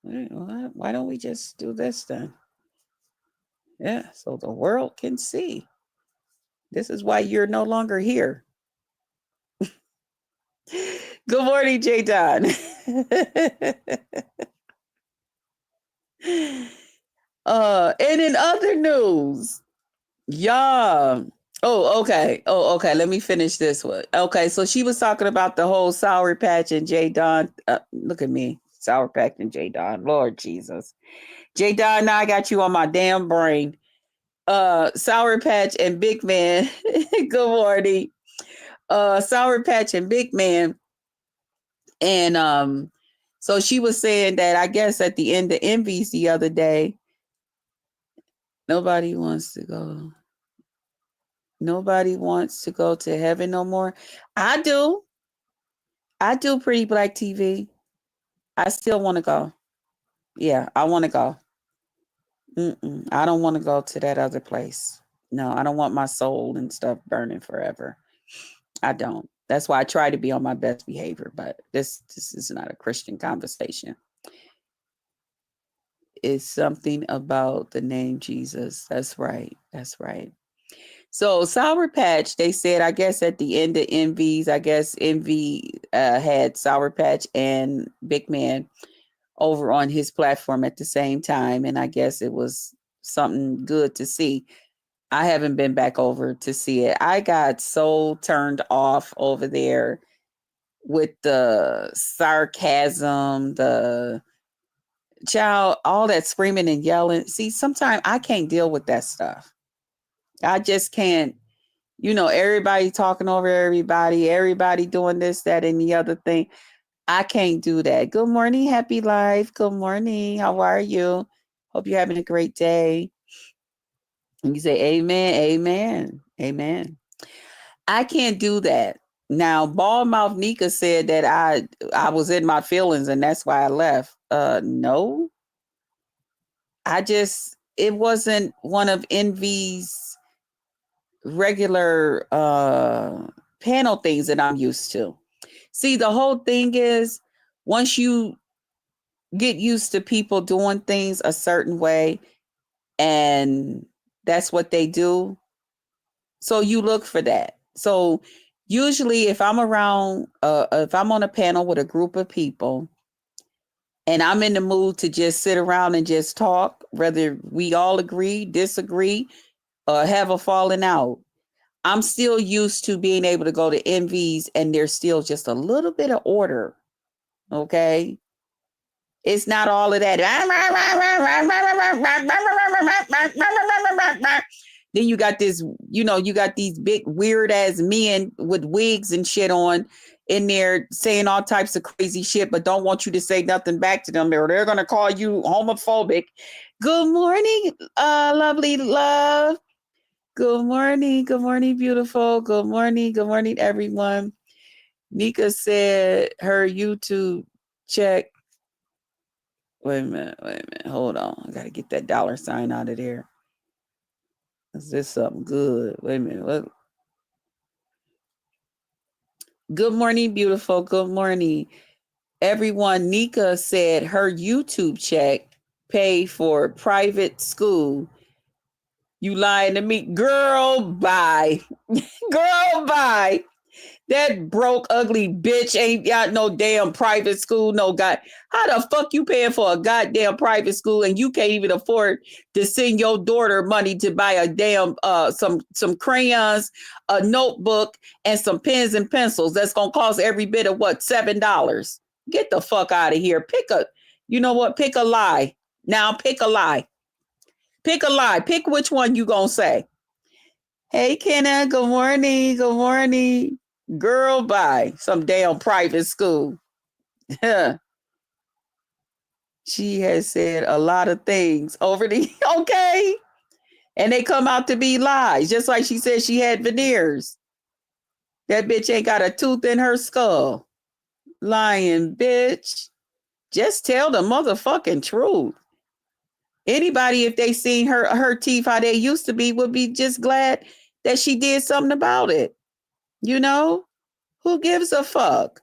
[SPEAKER 1] Why don't we just do this then? Yeah, so the world can see. This is why you're no longer here. Good morning, J. Don. And in other news, yeah. Oh, okay. Let me finish this one. Okay, so she was talking about the whole Sour Patch and J. Don. Look at me, Sour Patch and J. Don. Lord Jesus, J. Don. Now I got you on my damn brain. Sour Patch and Big Man. Good morning. Sour Patch and Big Man. And so she was saying that I guess at the end of Envy's the other day, nobody wants to go. Nobody wants to go to heaven no more. I do. I do Pretty Black TV. I still want to go. Yeah, I want to go. I don't want to go to that other place. No, I don't want my soul and stuff burning forever. I don't. That's why I try to be on my best behavior, but this is not a Christian conversation. It's something about the name Jesus. That's right. That's right. So Sour Patch, they said, I guess at the end of Envy's, I guess Envy had Sour Patch and Big Man over on his platform at the same time. And I guess it was something good to see. I haven't been back over to see it. I got so turned off over there with the sarcasm, the child, all that screaming and yelling. See, sometimes I can't deal with that stuff. I just can't, everybody talking over everybody doing this, that, and the other thing. I can't do that. Good morning, happy life. Good morning. How are you? Hope you're having a great day. And you say, amen, amen, amen. I can't do that. Now, Bald Mouth Nika said that I was in my feelings and that's why I left. No. It wasn't one of Envy's regular panel things that I'm used to. See, the whole thing is once you get used to people doing things a certain way and that's what they do, so you look for that. So usually if I'm around, if I'm on a panel with a group of people and I'm in the mood to just sit around and just talk, whether we all agree, disagree, or have a falling out, I'm still used to being able to go to MVs and there's still just a little bit of order. Okay. It's not all of that. Then you got this, you got these big weird ass men with wigs and shit on in there saying all types of crazy shit, but don't want you to say nothing back to them or they're going to call you homophobic. Good morning, lovely love. Good morning, beautiful. Good morning, everyone. Nika said her YouTube check. Wait a minute. Hold on. I got to get that $sign out of there. Is this something good? Wait a minute. What? Good morning, beautiful. Good morning, everyone. Nika said her YouTube check paid for private school. You lying to me? Girl, bye. Girl, bye. That broke, ugly bitch ain't got no damn private school. No God. How the fuck you paying for a goddamn private school and you can't even afford to send your daughter money to buy a damn some crayons, a notebook, and some pens and pencils? That's gonna cost every bit of what, $7? Get the fuck out of here. You know what? Pick a lie. Now pick a lie. Pick a lie. Pick which one you gonna say. Hey, Kenna. Good morning. Good morning. Girl, bye. Some damn private school. She has said a lot of things over the okay. And they come out to be lies. Just like she said she had veneers. That bitch ain't got a tooth in her skull. Lying bitch. Just tell the motherfucking truth. Anybody, if they seen her teeth how they used to be, would be just glad that she did something about it. You know? Who gives a fuck?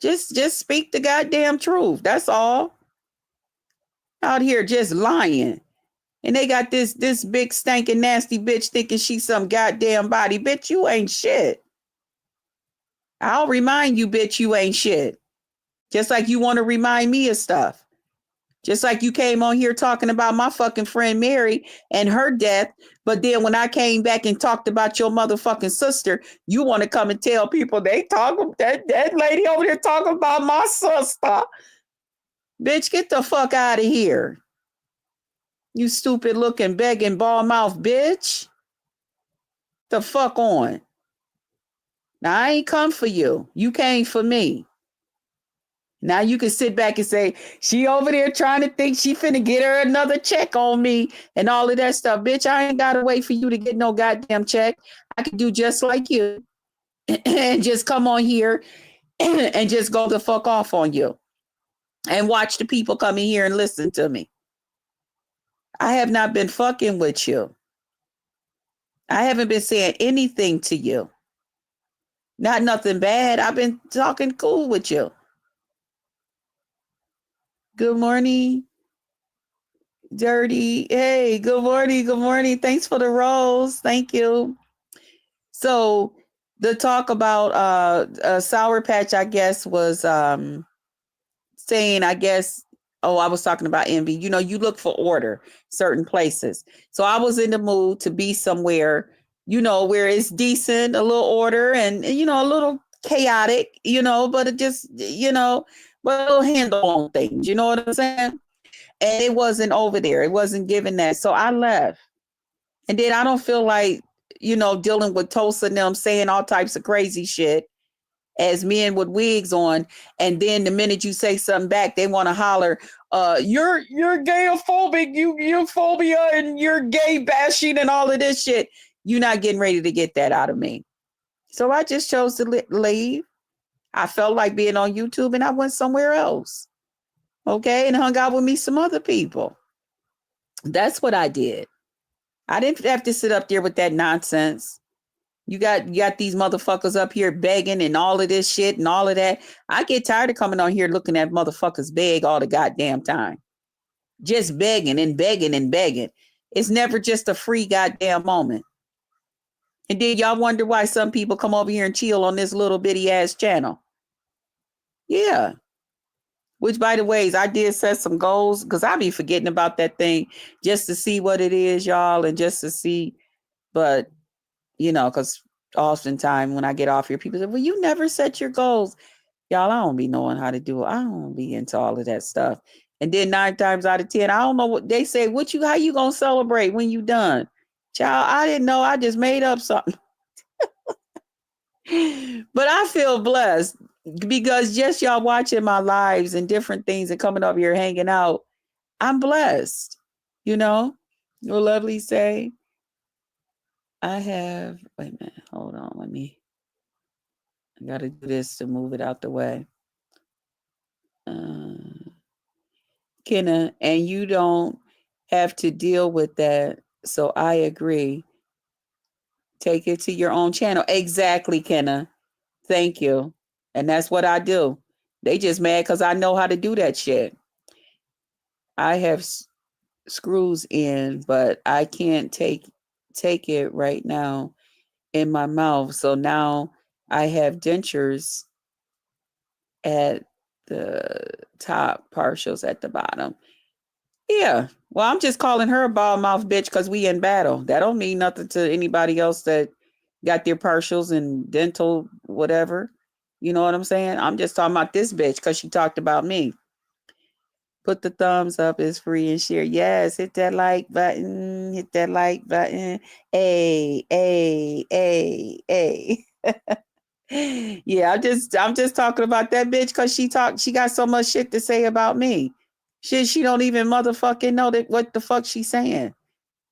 [SPEAKER 1] Just speak the goddamn truth. That's all. Out here just lying. And they got this big stinking nasty bitch thinking she's some goddamn body. Bitch, you ain't shit. I'll remind you, bitch, you ain't shit. Just like you want to remind me of stuff. Just like you came on here talking about my fucking friend Mary and her death. But then when I came back and talked about your motherfucking sister, you want to come and tell people that lady over there talking about my sister. Bitch, get the fuck out of here. You stupid looking begging ball mouth bitch. The fuck on. Now I ain't come for you. You came for me. Now you can sit back and say, she over there trying to think she finna get her another check on me and all of that stuff. Bitch, I ain't got to wait for you to get no goddamn check. I can do just like you and just come on here and just go the fuck off on you and watch the people come in here and listen to me. I have not been fucking with you. I haven't been saying anything to you. Not nothing bad. I've been talking cool with you. Good morning, Dirty. Hey, good morning. Good morning. Thanks for the rose. Thank you. So the talk about Sour Patch, I guess, was saying, I guess, I was talking about envy. You know, you look for order certain places. So I was in the mood to be somewhere, you know, where it's decent, a little order and you know, a little chaotic, you know, but it just, you know, but a little handle on things, you know what I'm saying? And it wasn't over there. It wasn't given that. So I left. And then I don't feel like, you know, dealing with Tulsa and them saying all types of crazy shit as men with wigs on. And then the minute you say something back, they want to holler, you're gayophobic, you're phobia and you're gay bashing and all of this shit. You're not getting ready to get that out of me. So I just chose to leave. I felt like being on YouTube and I went somewhere else. Okay. And hung out with me some other people. That's what I did. I didn't have to sit up there with that nonsense. You got these motherfuckers up here begging and all of this shit and all of that. I get tired of coming on here looking at motherfuckers beg all the goddamn time. Just begging and begging and begging. It's never just a free goddamn moment. And then y'all wonder why some people come over here and chill on this little bitty ass channel. Yeah. Which, by the way, I did set some goals because I be forgetting about that thing just to see what it is, y'all, and just to see. But, you know, because oftentimes when I get off here, people say, well, you never set your goals. Y'all, I don't be knowing how to do it. I don't be into all of that stuff. And then 9 times out of 10, I don't know what they say. How you going to celebrate when you done? Child, I didn't know. I just made up something. But I feel blessed because just y'all watching my lives and different things and coming up here hanging out, I'm blessed. You know, what Lovely say? I have, wait a minute, hold on, I got to do this to move it out the way. Kenna, and you don't have to deal with that. So I agree. Take it to your own channel. Exactly, Kenna. Thank you. And that's what I do. They just mad because I know how to do that shit. I have screws in, but I can't take it right now in my mouth. So now I have dentures at the top, partials at the bottom. Yeah. Well, I'm just calling her a bald mouth bitch because we in battle. That don't mean nothing to anybody else that got their partials and dental whatever. You know what I'm saying? I'm just talking about this bitch because she talked about me. Put the thumbs up, is free and share. Yes, hit that like button. Hit that like button. Hey. Yeah, I'm just talking about that bitch because she got so much shit to say about me. Shit, she don't even motherfucking know that what the fuck she's saying.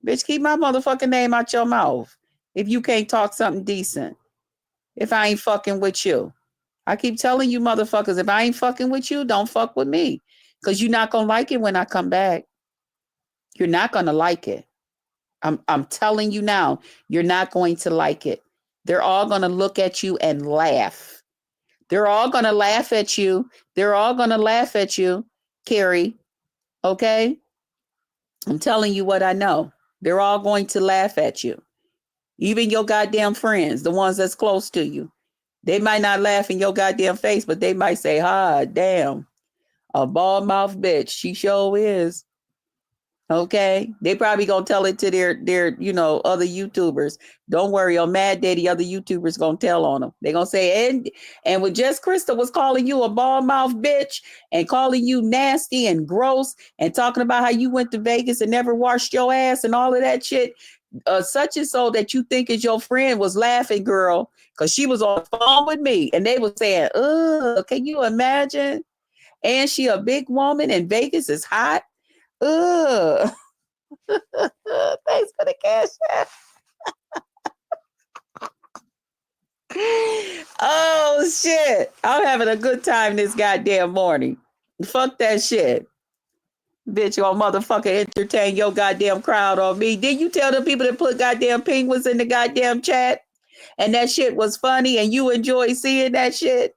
[SPEAKER 1] Bitch, keep my motherfucking name out your mouth if you can't talk something decent. If I ain't fucking with you. I keep telling you motherfuckers, if I ain't fucking with you, don't fuck with me. Because you're not gonna like it when I come back. You're not gonna like it. I'm telling you now, you're not going to like it. They're all gonna look at you and laugh. They're all gonna laugh at you. They're all gonna laugh at you, Carrie. Okay? I'm telling you what I know. They're all going to laugh at you. Even your goddamn friends, the ones that's close to you. They might not laugh in your goddamn face, but they might say, damn, a bald mouth bitch. She sure is. Okay. They probably gonna tell it to their other YouTubers. Don't worry, on Mad Daddy, other YouTubers gonna tell on them. They gonna say, and when Jess Krista was calling you a bald mouth bitch and calling you nasty and gross and talking about how you went to Vegas and never washed your ass and all of that shit, such and so that you think is your friend was laughing, girl, because she was on the phone with me and they were saying, can you imagine? And she a big woman and Vegas is hot. Thanks for the cash app. Oh shit. I'm having a good time this goddamn morning. Fuck that shit. Bitch, you all motherfucker entertain your goddamn crowd on me. Did you tell the people to put goddamn penguins in the goddamn chat? And that shit was funny and you enjoy seeing that shit?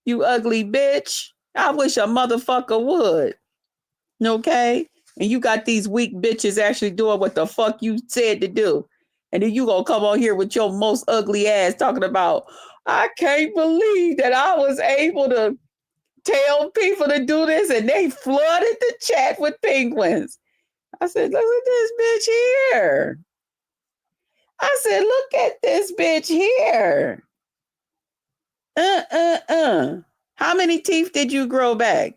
[SPEAKER 1] You ugly bitch. I wish a motherfucker would. Okay? And you got these weak bitches actually doing what the fuck you said to do. And then you gonna come on here with your most ugly ass talking about, I can't believe that I was able to tell people to do this and they flooded the chat with penguins. I said, look at this bitch here. I said, look at this bitch here. How many teeth did you grow back?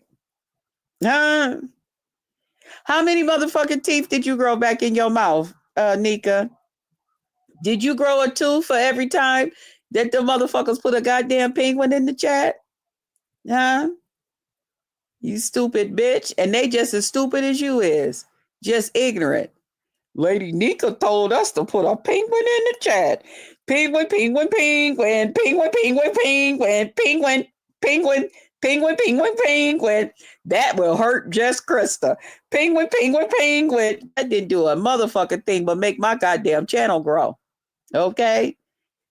[SPEAKER 1] Huh? How many motherfucking teeth did you grow back in your mouth, NYCA? Did you grow a tooth for every time that the motherfuckers put a goddamn penguin in the chat? Huh? You stupid bitch. And they just as stupid as you is. Just ignorant. Lady NYCA told us to put a penguin in the chat. Penguin, penguin, penguin, penguin, penguin, penguin, penguin, penguin, penguin, penguin, penguin. That will hurt Jess Krista. Penguin, penguin, penguin. That didn't do a motherfucking thing but make my goddamn channel grow. Okay?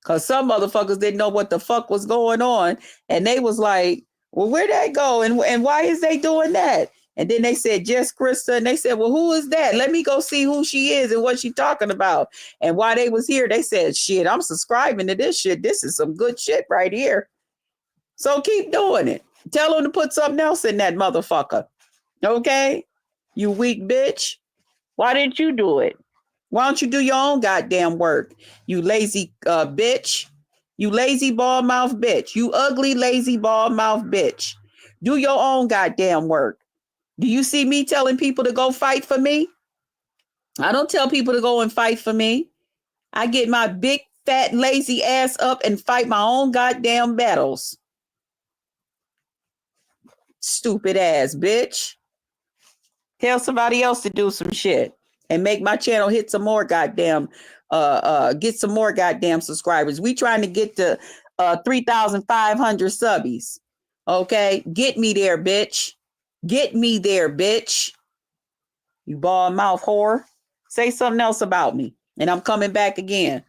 [SPEAKER 1] Because some motherfuckers didn't know what the fuck was going on. And they was like, well, where'd they go? And why is they doing that? And then they said, Jess Krista. And they said, well, who is that? Let me go see who she is and what she talking about. And while they was here, they said, shit, I'm subscribing to this shit. This is some good shit right here. So keep doing it. Tell them to put something else in that motherfucker. Okay? You weak bitch. Why didn't you do it? Why don't you do your own goddamn work? You lazy bitch. You lazy ball mouth bitch. You ugly, lazy ball mouth bitch. Do your own goddamn work. Do you see me telling people to go fight for me? I don't tell people to go and fight for me. I get my big, fat, lazy ass up and fight my own goddamn battles. Stupid ass bitch. Tell somebody else to do some shit and make my channel hit some more goddamn, get some more goddamn subscribers. We trying to get to 3,500 subbies. Okay, get me there, bitch. Get me there, bitch. You bald mouth whore. Say something else about me, and I'm coming back again.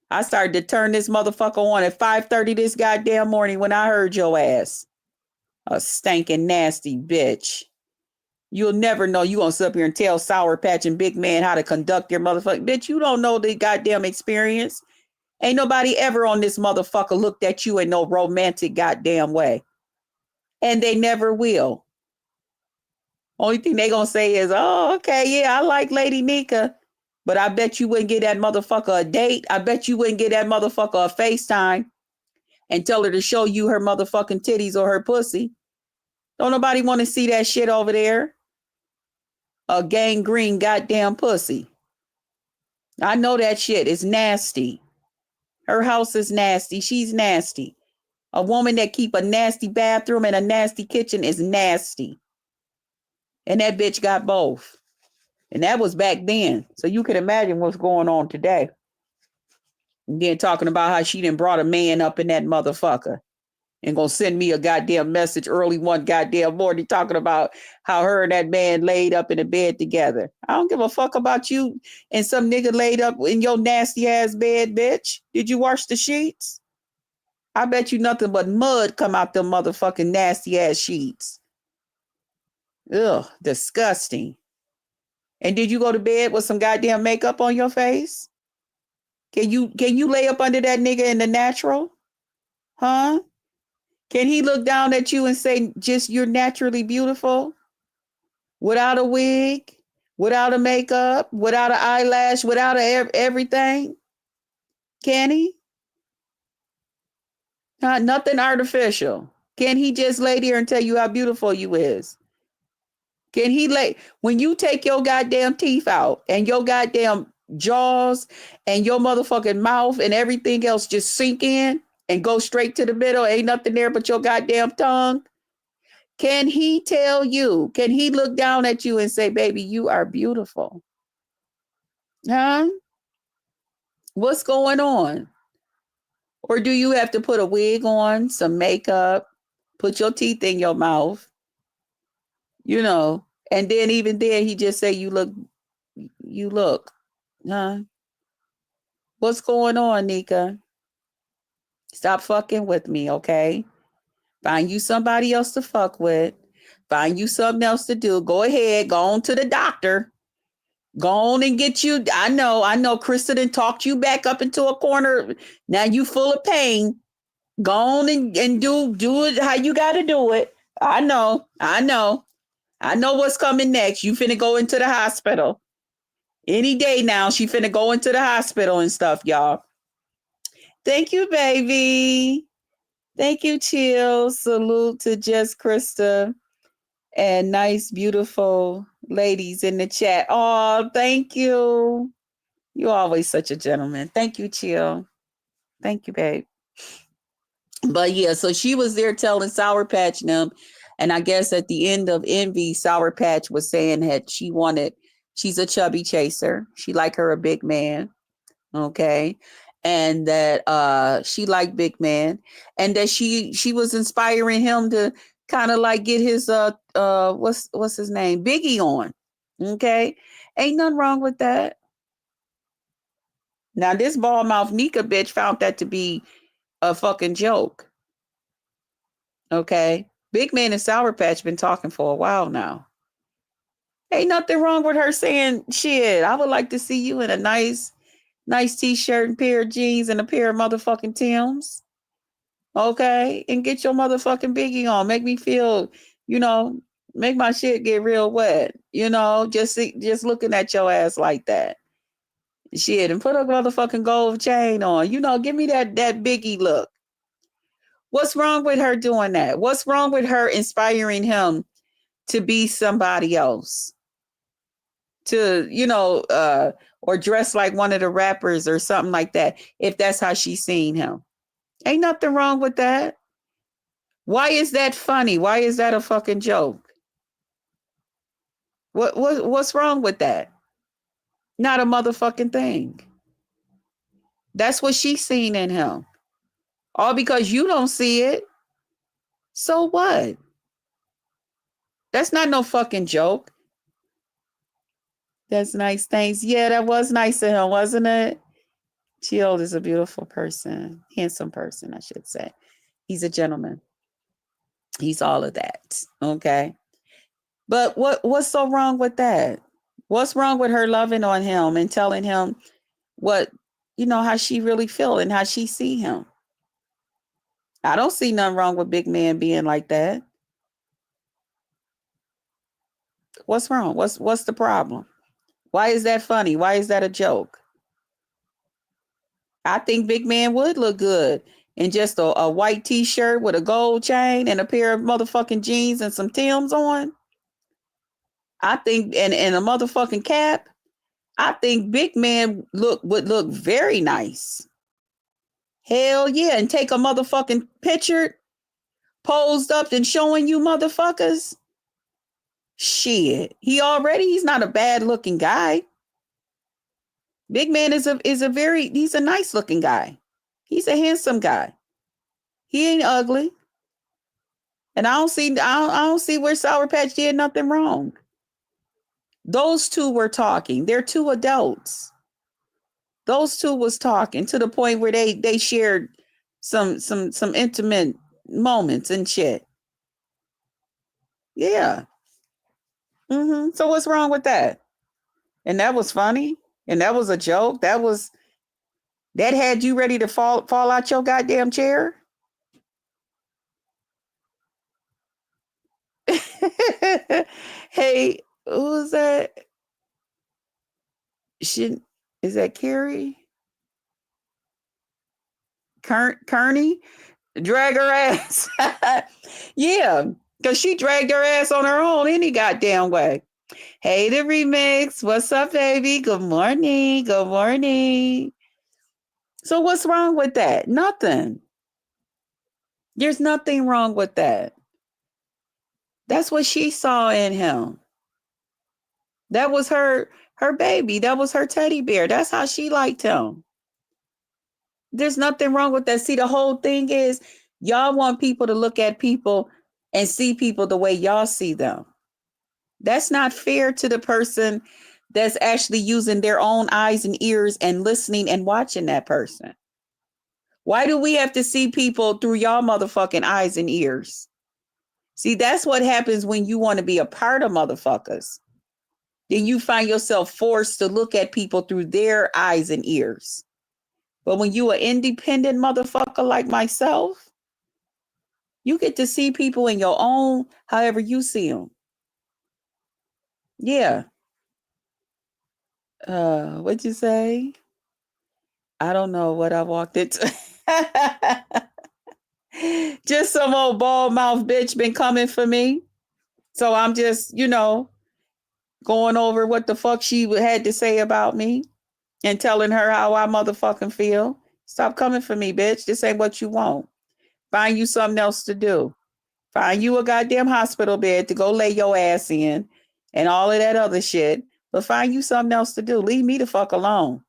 [SPEAKER 1] I started to turn this motherfucker on at 5:30 this goddamn morning when I heard your ass. A stinking nasty bitch. You'll never know. You gonna sit up here and tell Sour Patch and Big Man how to conduct your motherfucker. Bitch, you don't know the goddamn experience. Ain't nobody ever on this motherfucker looked at you in no romantic goddamn way. And they never will. Only thing they gonna say is, oh, okay, yeah, I like Lady NYCA. But I bet you wouldn't get that motherfucker a date. I bet you wouldn't get that motherfucker a FaceTime and tell her to show you her motherfucking titties or her pussy. Don't nobody want to see that shit over there. A gangrene goddamn pussy. I know that shit is nasty. Her house is nasty. She's nasty. A woman that keep a nasty bathroom and a nasty kitchen is nasty. And that bitch got both. And that was back then. So you can imagine what's going on today. And then talking about how she done brought a man up in that motherfucker. And gonna send me a goddamn message early one goddamn morning talking about how her and that man laid up in the bed together. I don't give a fuck about you and some nigga laid up in your nasty ass bed, bitch. Did you wash the sheets? I bet you nothing but mud come out them motherfucking nasty ass sheets. Ugh, disgusting. And did you go to bed with some goddamn makeup on your face? Can you lay up under that nigga in the natural? Huh? Can he look down at you and say, just you're naturally beautiful? Without a wig, without a makeup, without an eyelash, without everything? Can he? Nothing artificial. Can he just lay there and tell you how beautiful you is? Can he when you take your goddamn teeth out and your goddamn jaws and your motherfucking mouth and everything else just sink in and go straight to the middle, ain't nothing there but your goddamn tongue? Can he tell you? Can he look down at you and say, baby, you are beautiful? Huh? What's going on? Or do you have to put a wig on, some makeup, put your teeth in your mouth, and then even then he just say, you look, huh? What's going on, NYCA? Stop fucking with me, okay? Find you somebody else to fuck with. Find you something else to do. Go ahead, go on to the doctor. Go on and get you. I know Krista done talked you back up into a corner. Now you full of pain. Go on and do it how you got to do it. I know what's coming next. You finna go into the hospital. Any day now, she finna go into the hospital and stuff, y'all. Thank you, baby. Thank you, Chill. Salute to Jess Krista and nice, beautiful ladies in the chat. Oh, thank you. You're always such a gentleman. Thank you, Chill. Thank you, babe. But yeah, so she was there telling Sour Patch them. And I guess at the end of Envy, Sour Patch was saying that she's a chubby chaser. She like her a big man. Okay. And that she liked big man. And that she was inspiring him to kind of like get his what's his name? Biggie on. Okay. Ain't nothing wrong with that. Now this ball mouth NYCA bitch found that to be a fucking joke. Okay. Big Man and Sour Patch been talking for a while now. Ain't nothing wrong with her saying, shit, I would like to see you in a nice t-shirt and pair of jeans and a pair of motherfucking Timbs. Okay. And get your motherfucking biggie on. Make me feel, make my shit get real wet. Just looking at your ass like that. Shit. And put a motherfucking gold chain on. Give me that biggie look. What's wrong with her doing that? What's wrong with her inspiring him to be somebody else? To, or dress like one of the rappers or something like that, if that's how she's seeing him. Ain't nothing wrong with that. Why is that funny? Why is that a fucking joke? What's wrong with that? Not a motherfucking thing. That's what she's seen in him. All because you don't see it. So what? That's not no fucking joke. That's nice. Thanks. Yeah, that was nice of him, wasn't it? Chill is a beautiful person. Handsome person, I should say. He's a gentleman. He's all of that. Okay. But what's so wrong with that? What's wrong with her loving on him and telling him how she really feel and how she see him? I don't see nothing wrong with Big Man being like that. What's wrong? What's the problem? Why is that funny? Why is that a joke? I think Big Man would look good in just a white t-shirt with a gold chain and a pair of motherfucking jeans and some Timbs on. I think, and a motherfucking cap. I think Big Man would look very nice. Hell yeah. And take a motherfucking picture posed up and showing you motherfuckers. Shit. He's not a bad looking guy. Big Man he's a nice looking guy. He's a handsome guy. He ain't ugly. And I don't see where Sour Patch did nothing wrong. Those two were talking. They're two adults. Those two was talking to the point where they shared some intimate moments and shit. Yeah. So what's wrong with that? And that was funny. And that was a joke. That had you ready to fall out your goddamn chair. Hey, who's that? Is that Carrie? Kearney? Drag her ass. Yeah, because she dragged her ass on her own any goddamn way. Hey, the remix. What's up, baby? Good morning. Good morning. So what's wrong with that? Nothing. There's nothing wrong with that. That's what she saw in him. That was her baby. That was her teddy bear. That's how she liked him. There's nothing wrong with that. See, the whole thing is y'all want people to look at people and see people the way y'all see them. That's not fair to the person that's actually using their own eyes and ears and listening and watching that person. Why do we have to see people through y'all motherfucking eyes and ears? See, that's what happens when you want to be a part of motherfuckers. Then you find yourself forced to look at people through their eyes and ears. But when you an independent motherfucker like myself, you get to see people in your own, however you see them. Yeah. What'd you say? I don't know what I walked into. Just some old bald mouth bitch been coming for me. So I'm just, going over what the fuck she had to say about me and telling her how I motherfucking feel. Stop coming for me, bitch. This ain't what you want. Find you something else to do. Find you a goddamn hospital bed to go lay your ass in and all of that other shit. But find you something else to do. Leave me the fuck alone.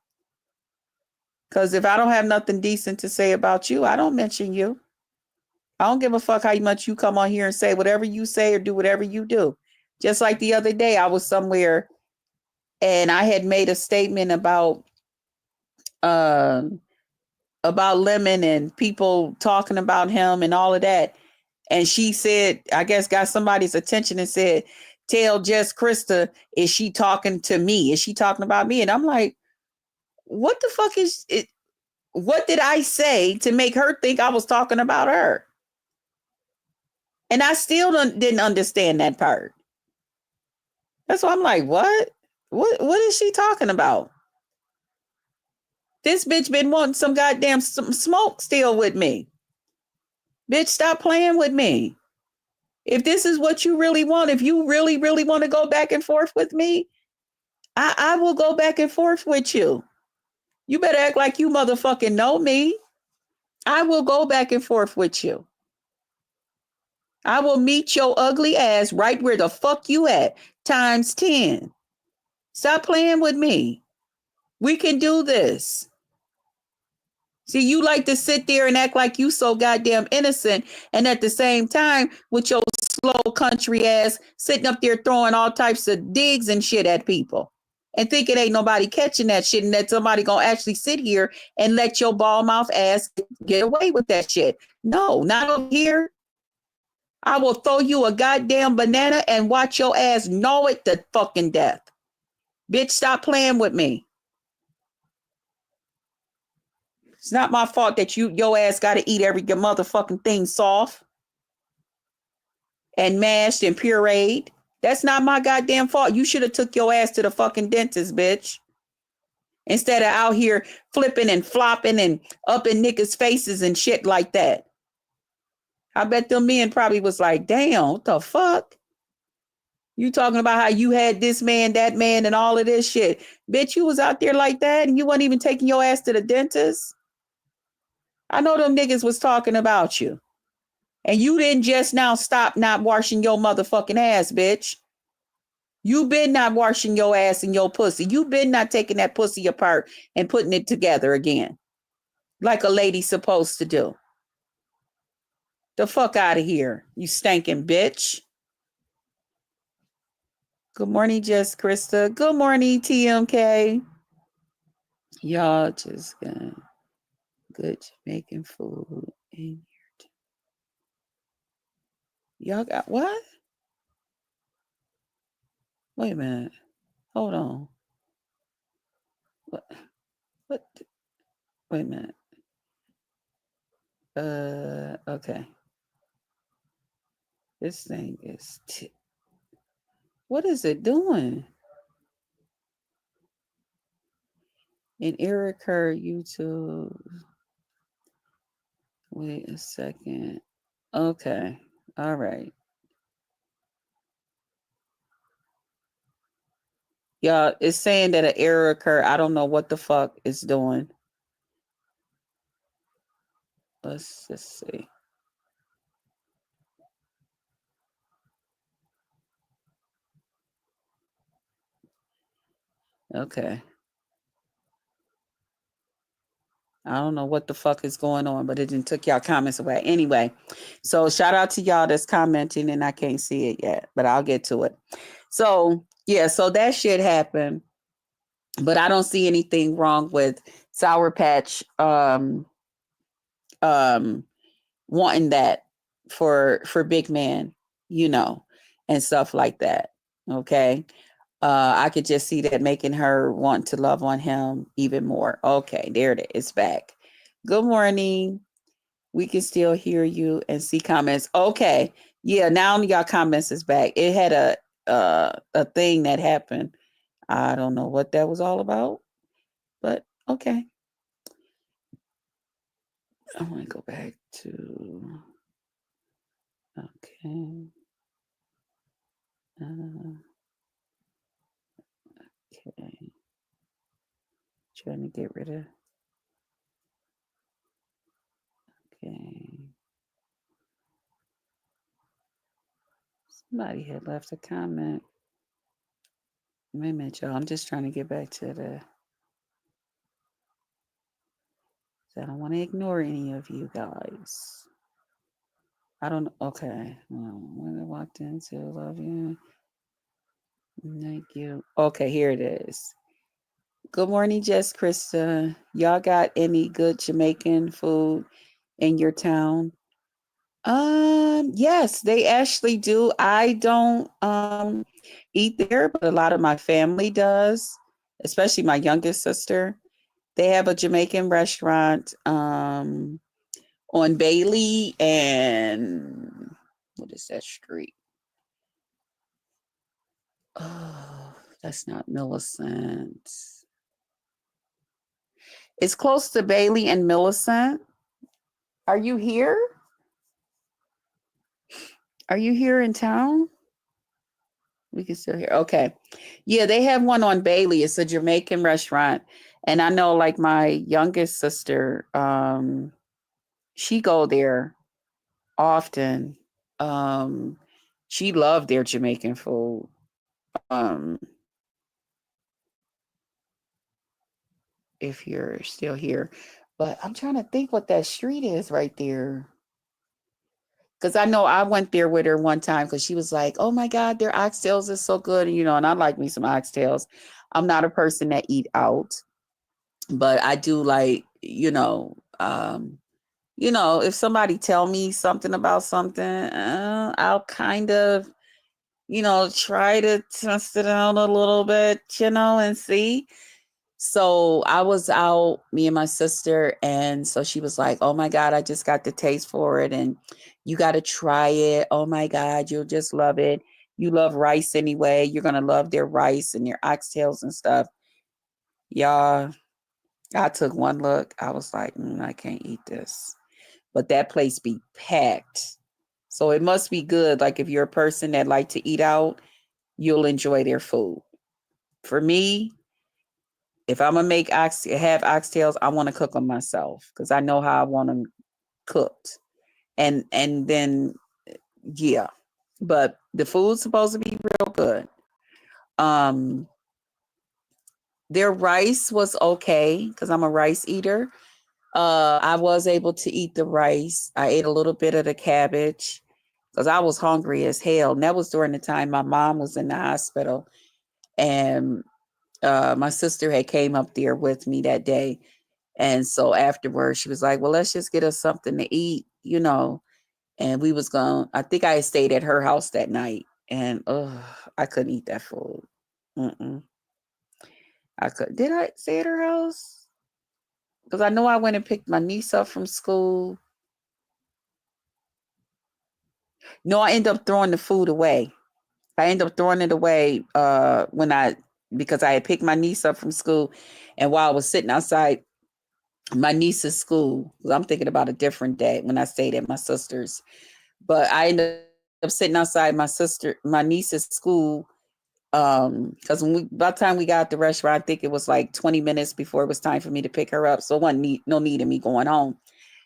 [SPEAKER 1] Because if I don't have nothing decent to say about you, I don't mention you. I don't give a fuck how much you come on here and say whatever you say or do whatever you do. Just like the other day, I was somewhere and I had made a statement about about Lemon and people talking about him and all of that. And she said, I guess got somebody's attention and said, tell Jess Krista, is she talking to me? Is she talking about me? And I'm like, what the fuck is it? What did I say to make her think I was talking about her? And I still didn't understand that part. That's why I'm like, what? What is she talking about? This bitch been wanting some goddamn smoke still with me. Bitch, stop playing with me. If this is what you really want, if you really, really want to go back and forth with me, I will go back and forth with you. You better act like you motherfucking know me. I will go back and forth with you. I will meet your ugly ass right where the fuck you at, times 10. Stop playing with me. We can do this. See, you like to sit there and act like you so goddamn innocent, and at the same time, with your slow country ass sitting up there throwing all types of digs and shit at people, and thinking ain't nobody catching that shit, and that somebody gonna actually sit here and let your ball mouth ass get away with that shit. No, not over here. I will throw you a goddamn banana and watch your ass know it to fucking death. Bitch, stop playing with me. It's not my fault that your ass got to eat every motherfucking thing soft and mashed and pureed. That's not my goddamn fault. You should have took your ass to the fucking dentist, bitch. Instead of out here flipping and flopping and up in niggas' faces and shit like that. I bet them men probably was like, damn, what the fuck? You talking about how you had this man, that man, and all of this shit. Bitch, you was out there like that and you wasn't even taking your ass to the dentist? I know them niggas was talking about you. And you didn't just now stop not washing your motherfucking ass, bitch. You been not washing your ass and your pussy. You been not taking that pussy apart and putting it together again. Like a lady supposed to do. The fuck out of here, you stinking bitch. Good morning, Jess Krista. Good morning, TMK. Y'all just got good Jamaican food in here. Y'all got what? Wait a minute. Hold on. What? What? Wait a minute. Okay. This thing is what is it doing? In Erica YouTube. Wait a second. Okay. All right. Y'all, it's saying that an error occurred. I don't know what the fuck it's doing. Let's just see. Okay. I don't know what the fuck is going on, but it didn't took y'all comments away. Anyway, so shout out to y'all that's commenting and I can't see it yet, but I'll get to it. So yeah, so that shit happened, but I don't see anything wrong with Sour Patch wanting that for Big Man, you know, and stuff like that. Okay. I could just see that making her want to love on him even more. Okay, there it is. It's back. Good morning. We can still hear you and see comments. Okay. Yeah, now y'all comments is back. It had a thing that happened. I don't know what that was all about, but okay. I want to go back to okay. Okay. Trying to get rid of. Okay. Somebody had left a comment. Wait a minute, y'all. I'm just trying to get back to the. I don't want to ignore any of you guys. I don't. Okay. When I walked into love you. Thank you. Okay, here it is. Good morning, Jess Krista. Y'all got any good Jamaican food in your town? Yes, they actually do. I don't eat there, but a lot of my family does, especially my youngest sister. They have a Jamaican restaurant on Bailey and what is that street? Oh, that's not Millicent. It's close to Bailey and Millicent. Are you here? Are you here in town? We can still hear. Okay. Yeah, they have one on Bailey. It's a Jamaican restaurant. And I know like my youngest sister, she go there often. She loved their Jamaican food. Um, if you're still here. But I'm trying to think what that street is right there. Because I know I went there with her one time because she was like, oh my God, their oxtails is so good. And, and I like me some oxtails. I'm not a person that eat out, but I do like, if somebody tell me something about something, I'll kind of, try to test it out a little bit, and see. So I was out, me and my sister, and so she was like, oh my God, I just got the taste for it, and you got to try it. Oh my God, you'll just love it. You love rice anyway. You're going to love their rice and their oxtails and stuff. Y'all, I took one look. I was like, I can't eat this. But that place be packed. So it must be good. Like if you're a person that like to eat out, you'll enjoy their food. For me, if I'm gonna have oxtails, I want to cook them myself because I know how I want them cooked. And then yeah, but the food's supposed to be real good. Um, their rice was okay because I'm a rice eater. I was able to eat the rice. I ate a little bit of the cabbage because I was hungry as hell. And that was during the time my mom was in the hospital, and my sister had came up there with me that day. And so afterwards, she was like, well, let's just get us something to eat, And we was going, I think I had stayed at her house that night. And I couldn't eat that food. Mm-mm. Did I stay at her house? Because I know I went and picked my niece up from school. No, I ended up throwing the food away. I ended up throwing it away because I had picked my niece up from school. And while I was sitting outside my niece's school, I'm thinking about a different day when I stayed at my sister's. But I ended up sitting outside my niece's school. Because by the time we got at the restaurant, I think it was like 20 minutes before it was time for me to pick her up. So it wasn't no need of me going home.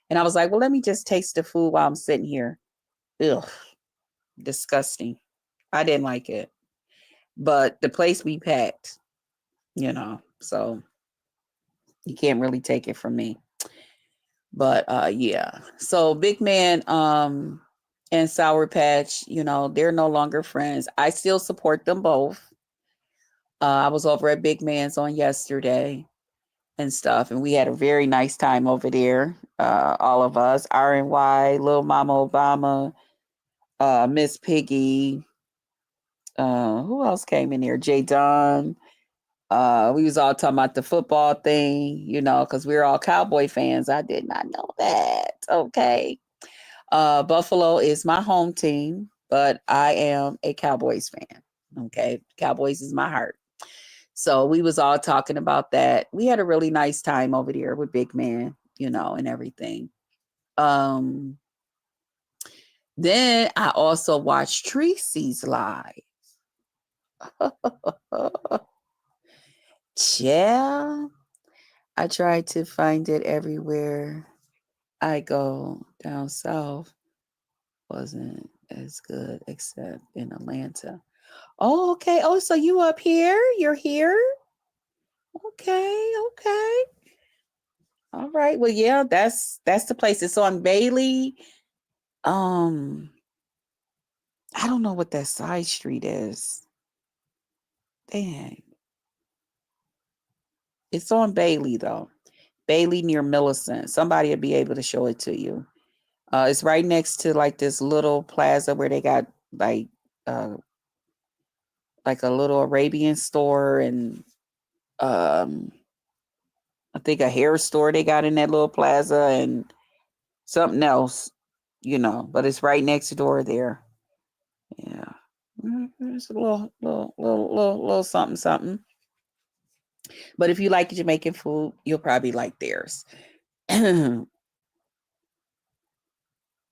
[SPEAKER 1] And I was like, well, let me just taste the food while I'm sitting here. Ugh, disgusting. I didn't like it. But the place we packed, so you can't really take it from me. But yeah. So Big Man and Sour Patch, they're no longer friends. I still support them both. I was over at Big Man's on yesterday and stuff, and we had a very nice time over there. All of us, RNY, Lil Mama Obama, Miss Piggy. Who else came in here? Jay Dunn. We was all talking about the football thing, because we we're all Cowboy fans. I did not know that. Okay. Buffalo is my home team, but I am a Cowboys fan. Okay. Cowboys is my heart. So we was all talking about that. We had a really nice time over there with Big Man, and everything. Then I also watched TREECY's live. Yeah. I tried to find it everywhere I go down south. Wasn't as good except in Atlanta. Oh, okay. Oh, so you up here? You're here? Okay, okay. All right. Well, yeah, that's the place. It's on Bailey. Um, I don't know what that side street is. Dang. It's on Bailey though. Bailey near Millicent. Somebody will be able to show it to you. It's right next to like this little plaza where they got uh like a little Arabian store and um I think a hair store they got in that little plaza and something else, but it's right next door there. Yeah. It's a little something, something. But if you like Jamaican food, you'll probably like theirs. Okay,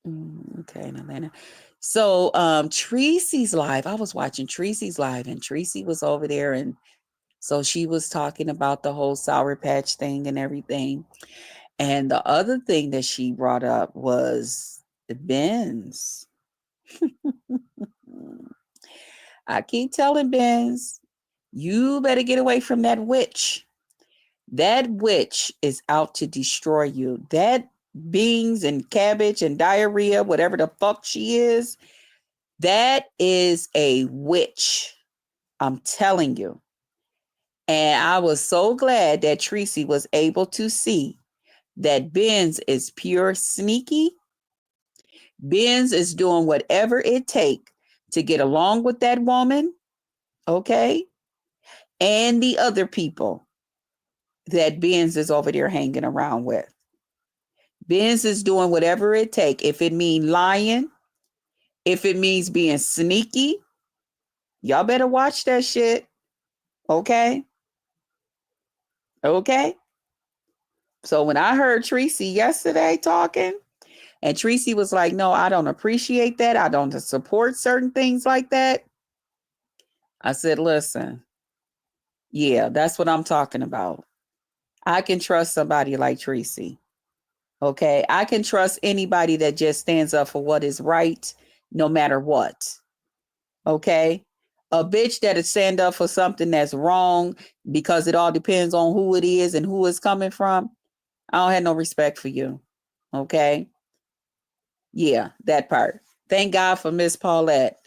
[SPEAKER 1] in Atlanta. So TREECY's live. I was watching TREECY's live and TREECY was over there and so she was talking about the whole Sour Patch thing and everything. And the other thing that she brought up was the BENZ. I keep telling BENZ, you better get away from that witch. That witch is out to destroy you. That beans and cabbage and diarrhea, whatever the fuck she is, that is a witch. I'm telling you. And I was so glad that TREECY was able to see that BENZ is pure sneaky. BENZ is doing whatever it takes to get along with that woman, okay? And the other people that BENZ is over there hanging around with. BENZ is doing whatever it takes. If it means lying, if it means being sneaky, y'all better watch that shit, okay? Okay? So when I heard TREECY yesterday talking, and TREECY was like, no, I don't appreciate that. I don't support certain things like that. I said, listen, yeah, that's what I'm talking about. I can trust somebody like TREECY. Okay. I can trust anybody that just stands up for what is right, no matter what. Okay. A bitch that'll stand up for something that's wrong because it all depends on who it is and who it's coming from. I don't have no respect for you. Okay. Yeah, that part. Thank God for Miss Paulette.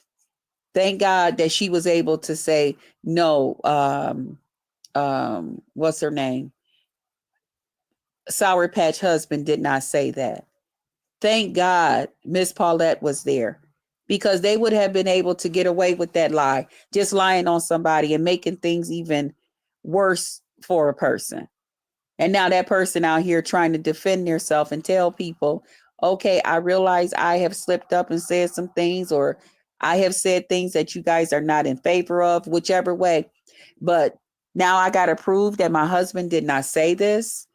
[SPEAKER 1] Thank God that she was able to say, no, what's her name? Sour Patch husband did not say that. Thank God Miss Paulette was there because they would have been able to get away with that lie, just lying on somebody and making things even worse for a person. And now that person out here trying to defend themselves and tell people, okay, I realize I have slipped up and said some things, or I have said things that you guys are not in favor of, whichever way. But now I got to prove that my husband did not say this.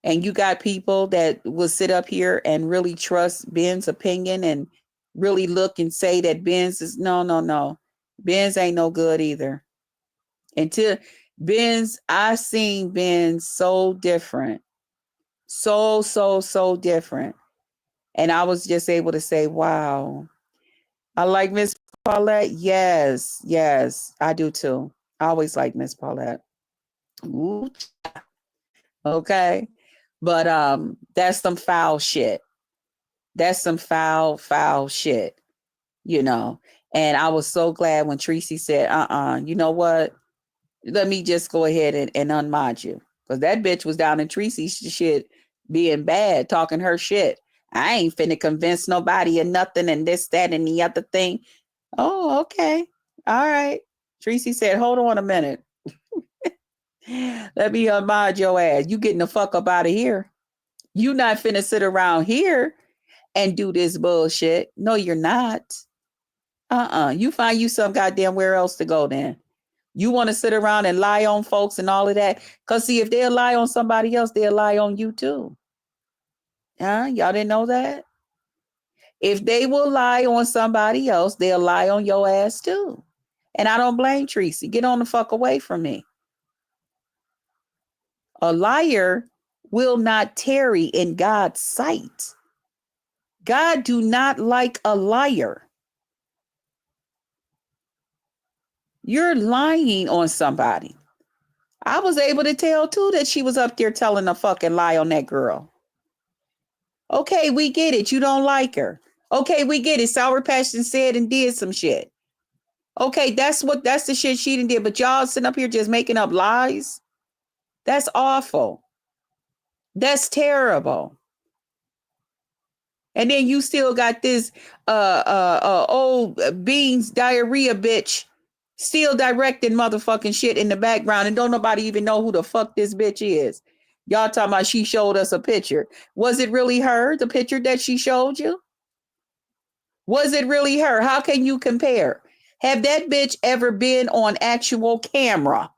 [SPEAKER 1] And you got people that will sit up here and really trust BENZ's opinion and really look and say that BENZ is no. BENZ ain't no good either. Until BENZ, I seen BENZ so different. So different. And I was just able to say, wow. I like Miss Paulette. Yes, I do too. I always like Miss Paulette. Ooh, okay. But that's some foul shit. That's some foul shit, And I was so glad when TREECY said, you know what? Let me just go ahead and unmod you. Because that bitch was down in TREECY's shit being bad, talking her shit. I ain't finna convince nobody of nothing and this, that, and the other thing. Oh, okay. All right. TREECY said, hold on a minute. Let me unmod your ass. You getting the fuck up out of here. You not finna sit around here and do this bullshit. No, you're not. You find you some goddamn where else to go then. You want to sit around and lie on folks and all of that? Because see, if they'll lie on somebody else, they'll lie on you too. Y'all didn't know that? If they will lie on somebody else, they'll lie on your ass too. And I don't blame TREECY. Get on the fuck away from me. A liar will not tarry in God's sight. God do not like a liar. You're lying on somebody. I was able to tell too that she was up there telling a fucking lie on that girl. Okay, we get it. You don't like her. Okay, we get it. Sour Patch said and did some shit. Okay, that's the shit she done did. But y'all sitting up here just making up lies. That's awful. That's terrible. And then you still got this old beans diarrhea bitch still directing motherfucking shit in the background, and don't nobody even know who the fuck this bitch is. Y'all talking about she showed us a picture. Was it really her, the picture that she showed you? Was it really her? How can you compare? Have that bitch ever been on actual camera?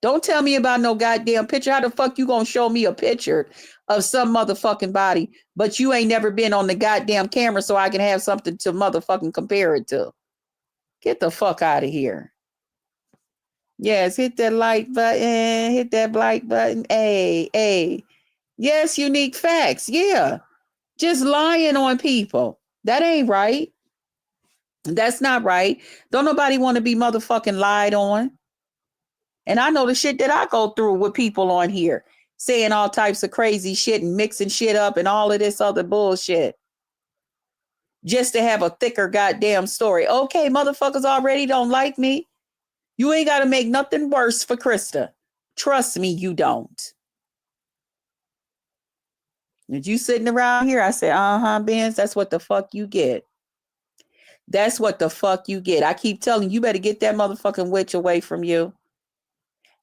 [SPEAKER 1] Don't tell me about no goddamn picture. How the fuck you gonna show me a picture of some motherfucking body, but you ain't never been on the goddamn camera so I can have something to motherfucking compare it to? Get the fuck out of here. Yes, hit that like button, hit that like button. Hey. Yes, unique facts. Yeah. Just lying on people. That ain't right. That's not right. Don't nobody want to be motherfucking lied on. And I know the shit that I go through with people on here saying all types of crazy shit and mixing shit up and all of this other bullshit just to have a thicker goddamn story. Okay, motherfuckers already don't like me. You ain't got to make nothing worse for Krista. Trust me, you don't. If you sitting around here, I said, BENZ, that's what the fuck you get. That's what the fuck you get. I keep telling you, better get that motherfucking witch away from you.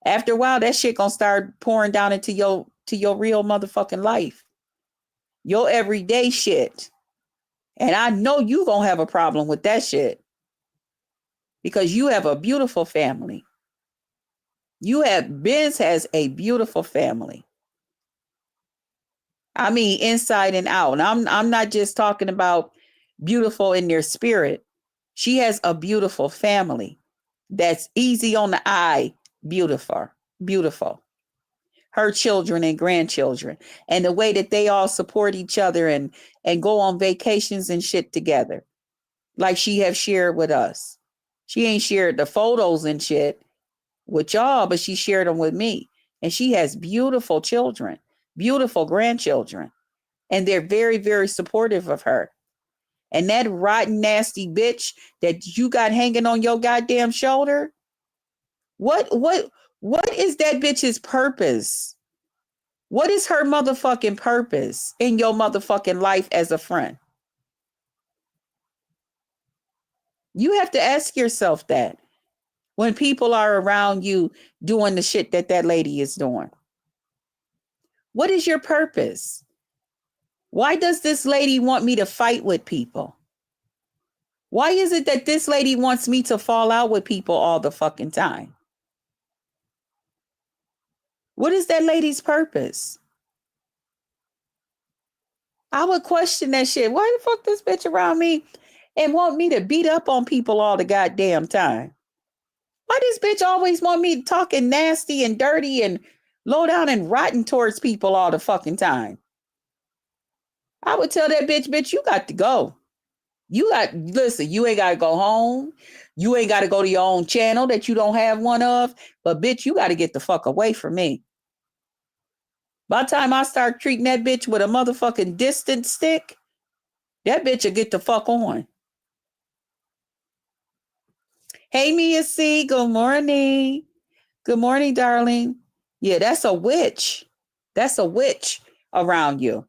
[SPEAKER 1] After a while, that shit gonna start pouring down into your real motherfucking life. Your everyday shit. And I know you gonna have a problem with that shit. Because you have a beautiful family. BENZ has a beautiful family. I mean, inside and out. And I'm not just talking about beautiful in their spirit. She has a beautiful family that's easy on the eye. Beautiful. Her children and grandchildren, and the way that they all support each other and go on vacations and shit together, like she have shared with us. She ain't shared the photos and shit with y'all, but she shared them with me. And she has beautiful children, beautiful grandchildren, and they're very, very supportive of her. And that rotten, nasty bitch that you got hanging on your goddamn shoulder, what is that bitch's purpose? What is her motherfucking purpose in your motherfucking life as a friend? You have to ask yourself that when people are around you doing the shit that lady is doing. What is your purpose? Why does this lady want me to fight with people? Why is it that this lady wants me to fall out with people all the fucking time? What is that lady's purpose? I would question that shit. Why the fuck this bitch around me and want me to beat up on people all the goddamn time? Why this bitch always want me talking nasty and dirty and low down and rotten towards people all the fucking time? I would tell that bitch, you got to go. Listen, you ain't got to go home. You ain't got to go to your own channel that you don't have one of. But bitch, you got to get the fuck away from me. By the time I start treating that bitch with a motherfucking distant stick, that bitch will get the fuck on. Hey, Mia C, good morning. Good morning, darling. Yeah, that's a witch. That's a witch around you.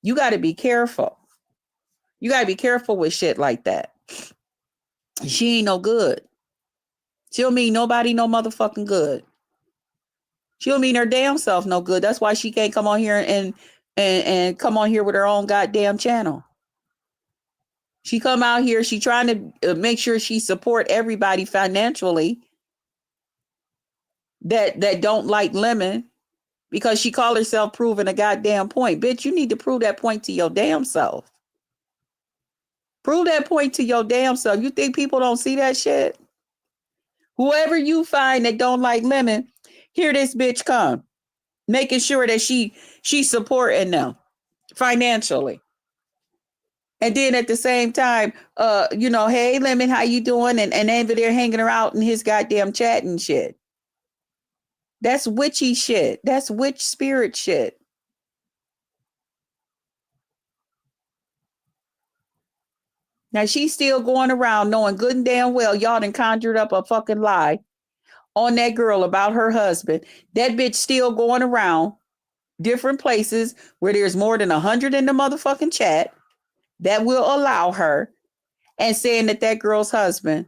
[SPEAKER 1] You got to be careful. You got to be careful with shit like that. She ain't no good. She'll mean nobody no motherfucking good. She'll mean her damn self no good. That's why she can't come on here and come on here with her own goddamn channel. She come out here, she trying to make sure she support everybody financially that don't like lemon, because she called herself proving a goddamn point. Bitch, you need to prove that point to your damn self. Prove that point to your damn self. You think people don't see that shit? Whoever you find that don't like lemon, here this bitch come, making sure that she's supporting them financially. And then at the same time, hey Lemon, how you doing? And over there hanging her out in his goddamn chat and shit. That's witchy shit. That's witch spirit shit. Now she's still going around knowing good and damn well y'all done conjured up a fucking lie on that girl about her husband. That bitch still going around different places where there's more than 100 in the motherfucking chat that will allow her, and saying that that girl's husband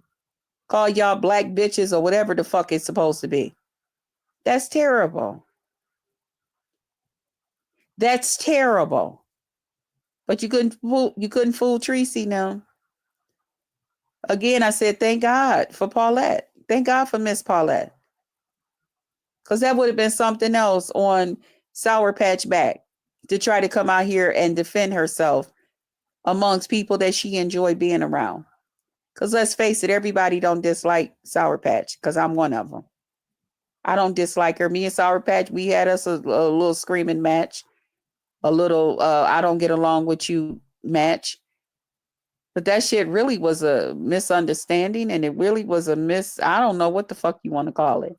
[SPEAKER 1] call y'all black bitches or whatever the fuck it's supposed to be. That's terrible. That's terrible. But you couldn't fool TREECY now. Again, I said, thank God for Paulette. Thank God for Miss Paulette. Because that would have been something else on Sour Patch Back to try to come out here and defend herself amongst people that she enjoyed being around. Because let's face it, everybody don't dislike Sour Patch, because I'm one of them. I don't dislike her. Me and Sour Patch, we had us a little screaming match, a little I don't get along with you match. But that shit really was a misunderstanding, and it really was I don't know what the fuck you want to call it.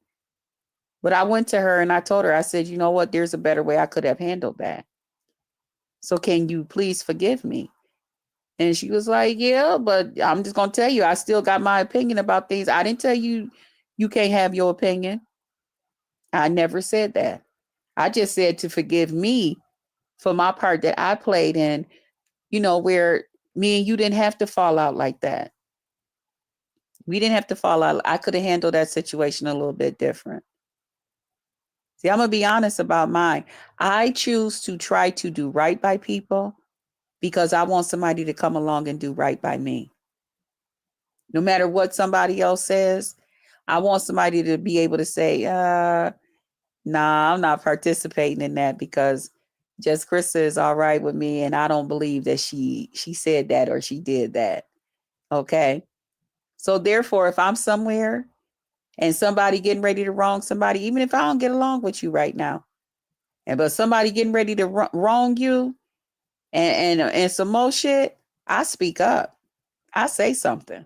[SPEAKER 1] But I went to her and I told her, I said, you know what? There's a better way I could have handled that. So can you please forgive me? And she was like, yeah, but I'm just going to tell you, I still got my opinion about things. I didn't tell you you can't have your opinion. I never said that. I just said to forgive me for my part that I played in, you know, where me and you didn't have to fall out like that. We didn't have to fall out. I could have handled that situation a little bit different. See, I'm going to be honest about mine. I choose to try to do right by people because I want somebody to come along and do right by me. No matter what somebody else says, I want somebody to be able to say, nah, I'm not participating in that because just Krista is all right with me, and I don't believe that she said that or she did that. Okay? So therefore, if I'm somewhere and somebody getting ready to wrong somebody, even if I don't get along with you right now, but somebody getting ready to wrong you and some more shit, I speak up. I say something.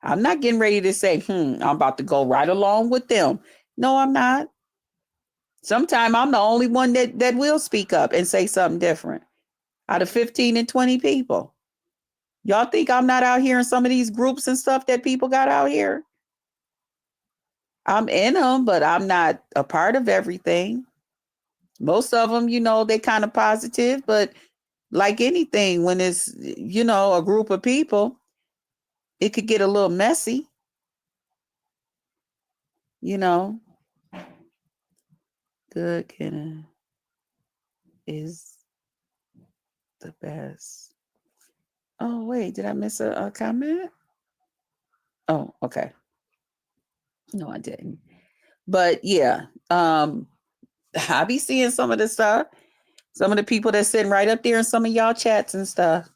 [SPEAKER 1] I'm not getting ready to say, I'm about to go right along with them. No, I'm not. Sometimes I'm the only one that will speak up and say something different out of 15 and 20 people. Y'all think I'm not out here in some of these groups and stuff that people got out here? I'm in them, but I'm not a part of everything. Most of them, you know, they kind of positive, but like anything, when it's, you know, a group of people, it could get a little messy. You know, good Kenna is the best. Oh, wait, did I miss a comment? Oh, okay. No, I didn't. But yeah, I be seeing some of the stuff. Some of the people that's sitting right up there in some of y'all chats and stuff.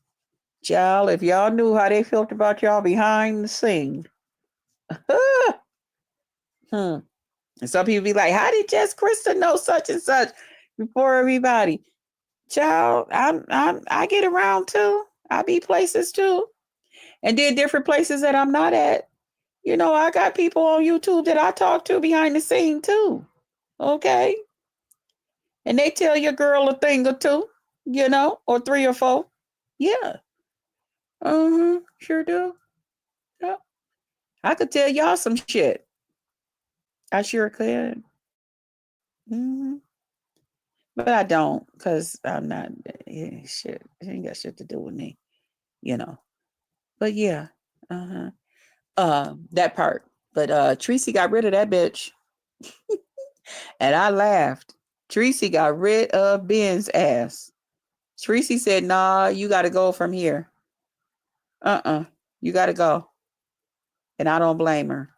[SPEAKER 1] Y'all, if y'all knew how they felt about y'all behind the scene. And some people be like, how did Jess Krista know such and such before everybody? Child, I get around too. I be places too. And then different places that I'm not at. You know, I got people on YouTube that I talk to behind the scene too. Okay. And they tell your girl a thing or two, you know, or 3 or 4. Yeah. Sure do. Yeah. I could tell y'all some shit. I sure could. But I don't, because I'm not, shit. It ain't got shit to do with me, you know. But yeah. That part. But TREECY got rid of that bitch. And I laughed. TREECY got rid of BENZ ass. TREECY said, nah, you got to go from here. You got to go. And I don't blame her.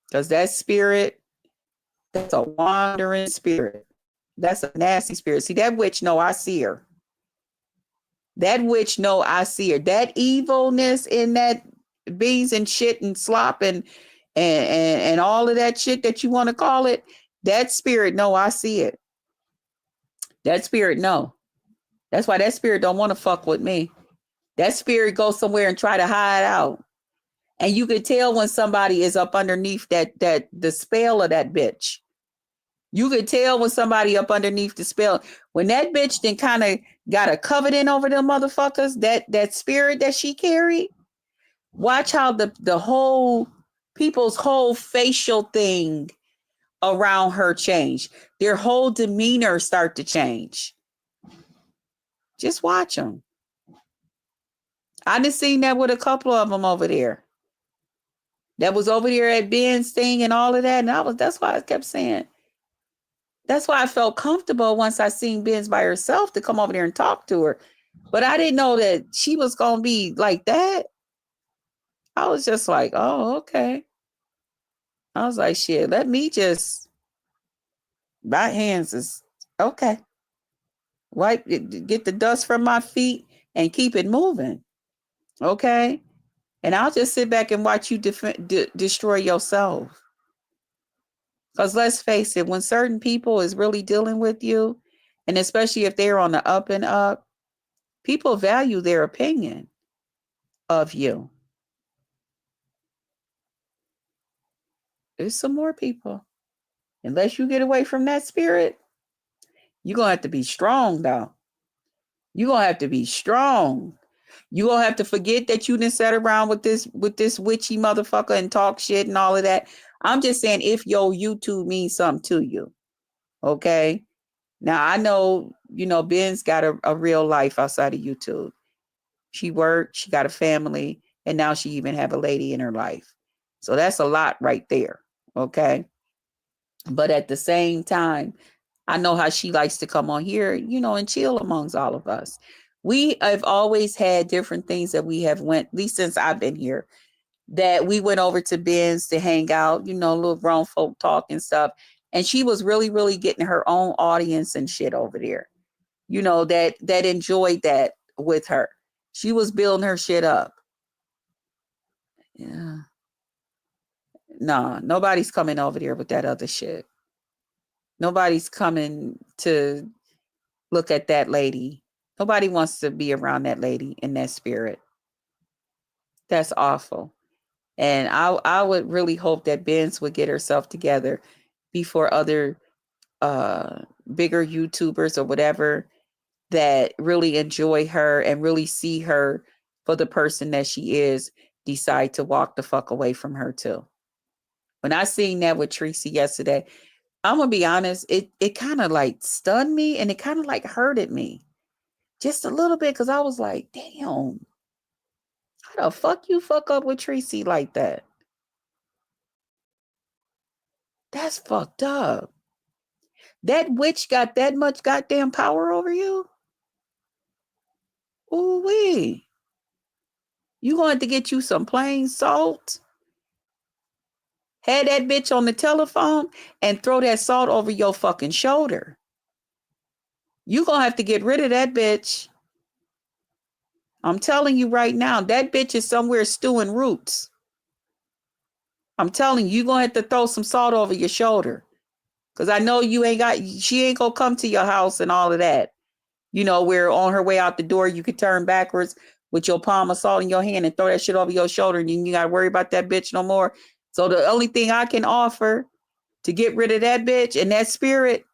[SPEAKER 1] Because that spirit, that's a wandering spirit. That's a nasty spirit. See, that witch, no, I see her. That witch, no, I see her. That evilness in that beans and shit and slop and all of that shit that you want to call it, that spirit, no, I see it. That spirit, no. That's why that spirit don't want to fuck with me. That spirit goes somewhere and try to hide out. And you can tell when somebody is up underneath that the spell of that bitch. You could tell when somebody up underneath the spell. When that bitch then kind of got a covenant over them motherfuckers, that spirit that she carried, watch how the whole people's whole facial thing around her changed. Their whole demeanor start to change. Just watch them. I done seen that with a couple of them over there. That was over there at BENZ thing and all of that. And that's why I kept saying, that's why I felt comfortable once I seen BENZ by herself to come over there and talk to her. But I didn't know that she was going to be like that. I was just like, oh, okay. I was like, shit, let me just, my hands is, okay. Wipe it, get the dust from my feet and keep it moving. Okay. And I'll just sit back and watch you destroy yourself. Because let's face it, when certain people is really dealing with you, and especially if they're on the up and up, people value their opinion of you. There's some more people. Unless you get away from that spirit, you're going to have to be strong, though. You're going to have to be strong. You're going to have to forget that you didn't sit around with this witchy motherfucker and talk shit and all of that. I'm just saying if your YouTube means something to you. Okay? Now, I know, BENZ got a real life outside of YouTube. She worked, she got a family, and now she even have a lady in her life. So that's a lot right there. Okay? But at the same time, I know how she likes to come on here, and chill amongst all of us. We have always had different things that we have went, at least since I've been here, that we went over to BENZ to hang out, little grown folk talk and stuff. And she was really, really getting her own audience and shit over there, that enjoyed that with her. She was building her shit up. Yeah. Nah, nobody's coming over there with that other shit. Nobody's coming to look at that lady. Nobody wants to be around that lady in that spirit. That's awful. And I would really hope that BENZ would get herself together before other bigger YouTubers or whatever that really enjoy her and really see her for the person that she is decide to walk the fuck away from her too. When I seen that with TREECY yesterday, I'm gonna be honest, it kind of like stunned me and it kind of like hurted me just a little bit because I was like, damn, how the fuck you fuck up with TREECY like that? That's fucked up. That witch got that much goddamn power over you? Ooh wee. You going to get you some plain salt? Had that bitch on the telephone and throw that salt over your fucking shoulder. You gonna have to get rid of that bitch. I'm telling you right now, that bitch is somewhere stewing roots. I'm telling you, gonna have to throw some salt over your shoulder. Cause I know she ain't gonna come to your house and all of that. Where on her way out the door, you could turn backwards with your palm of salt in your hand and throw that shit over your shoulder and you gotta worry about that bitch no more. So the only thing I can offer to get rid of that bitch and that spirit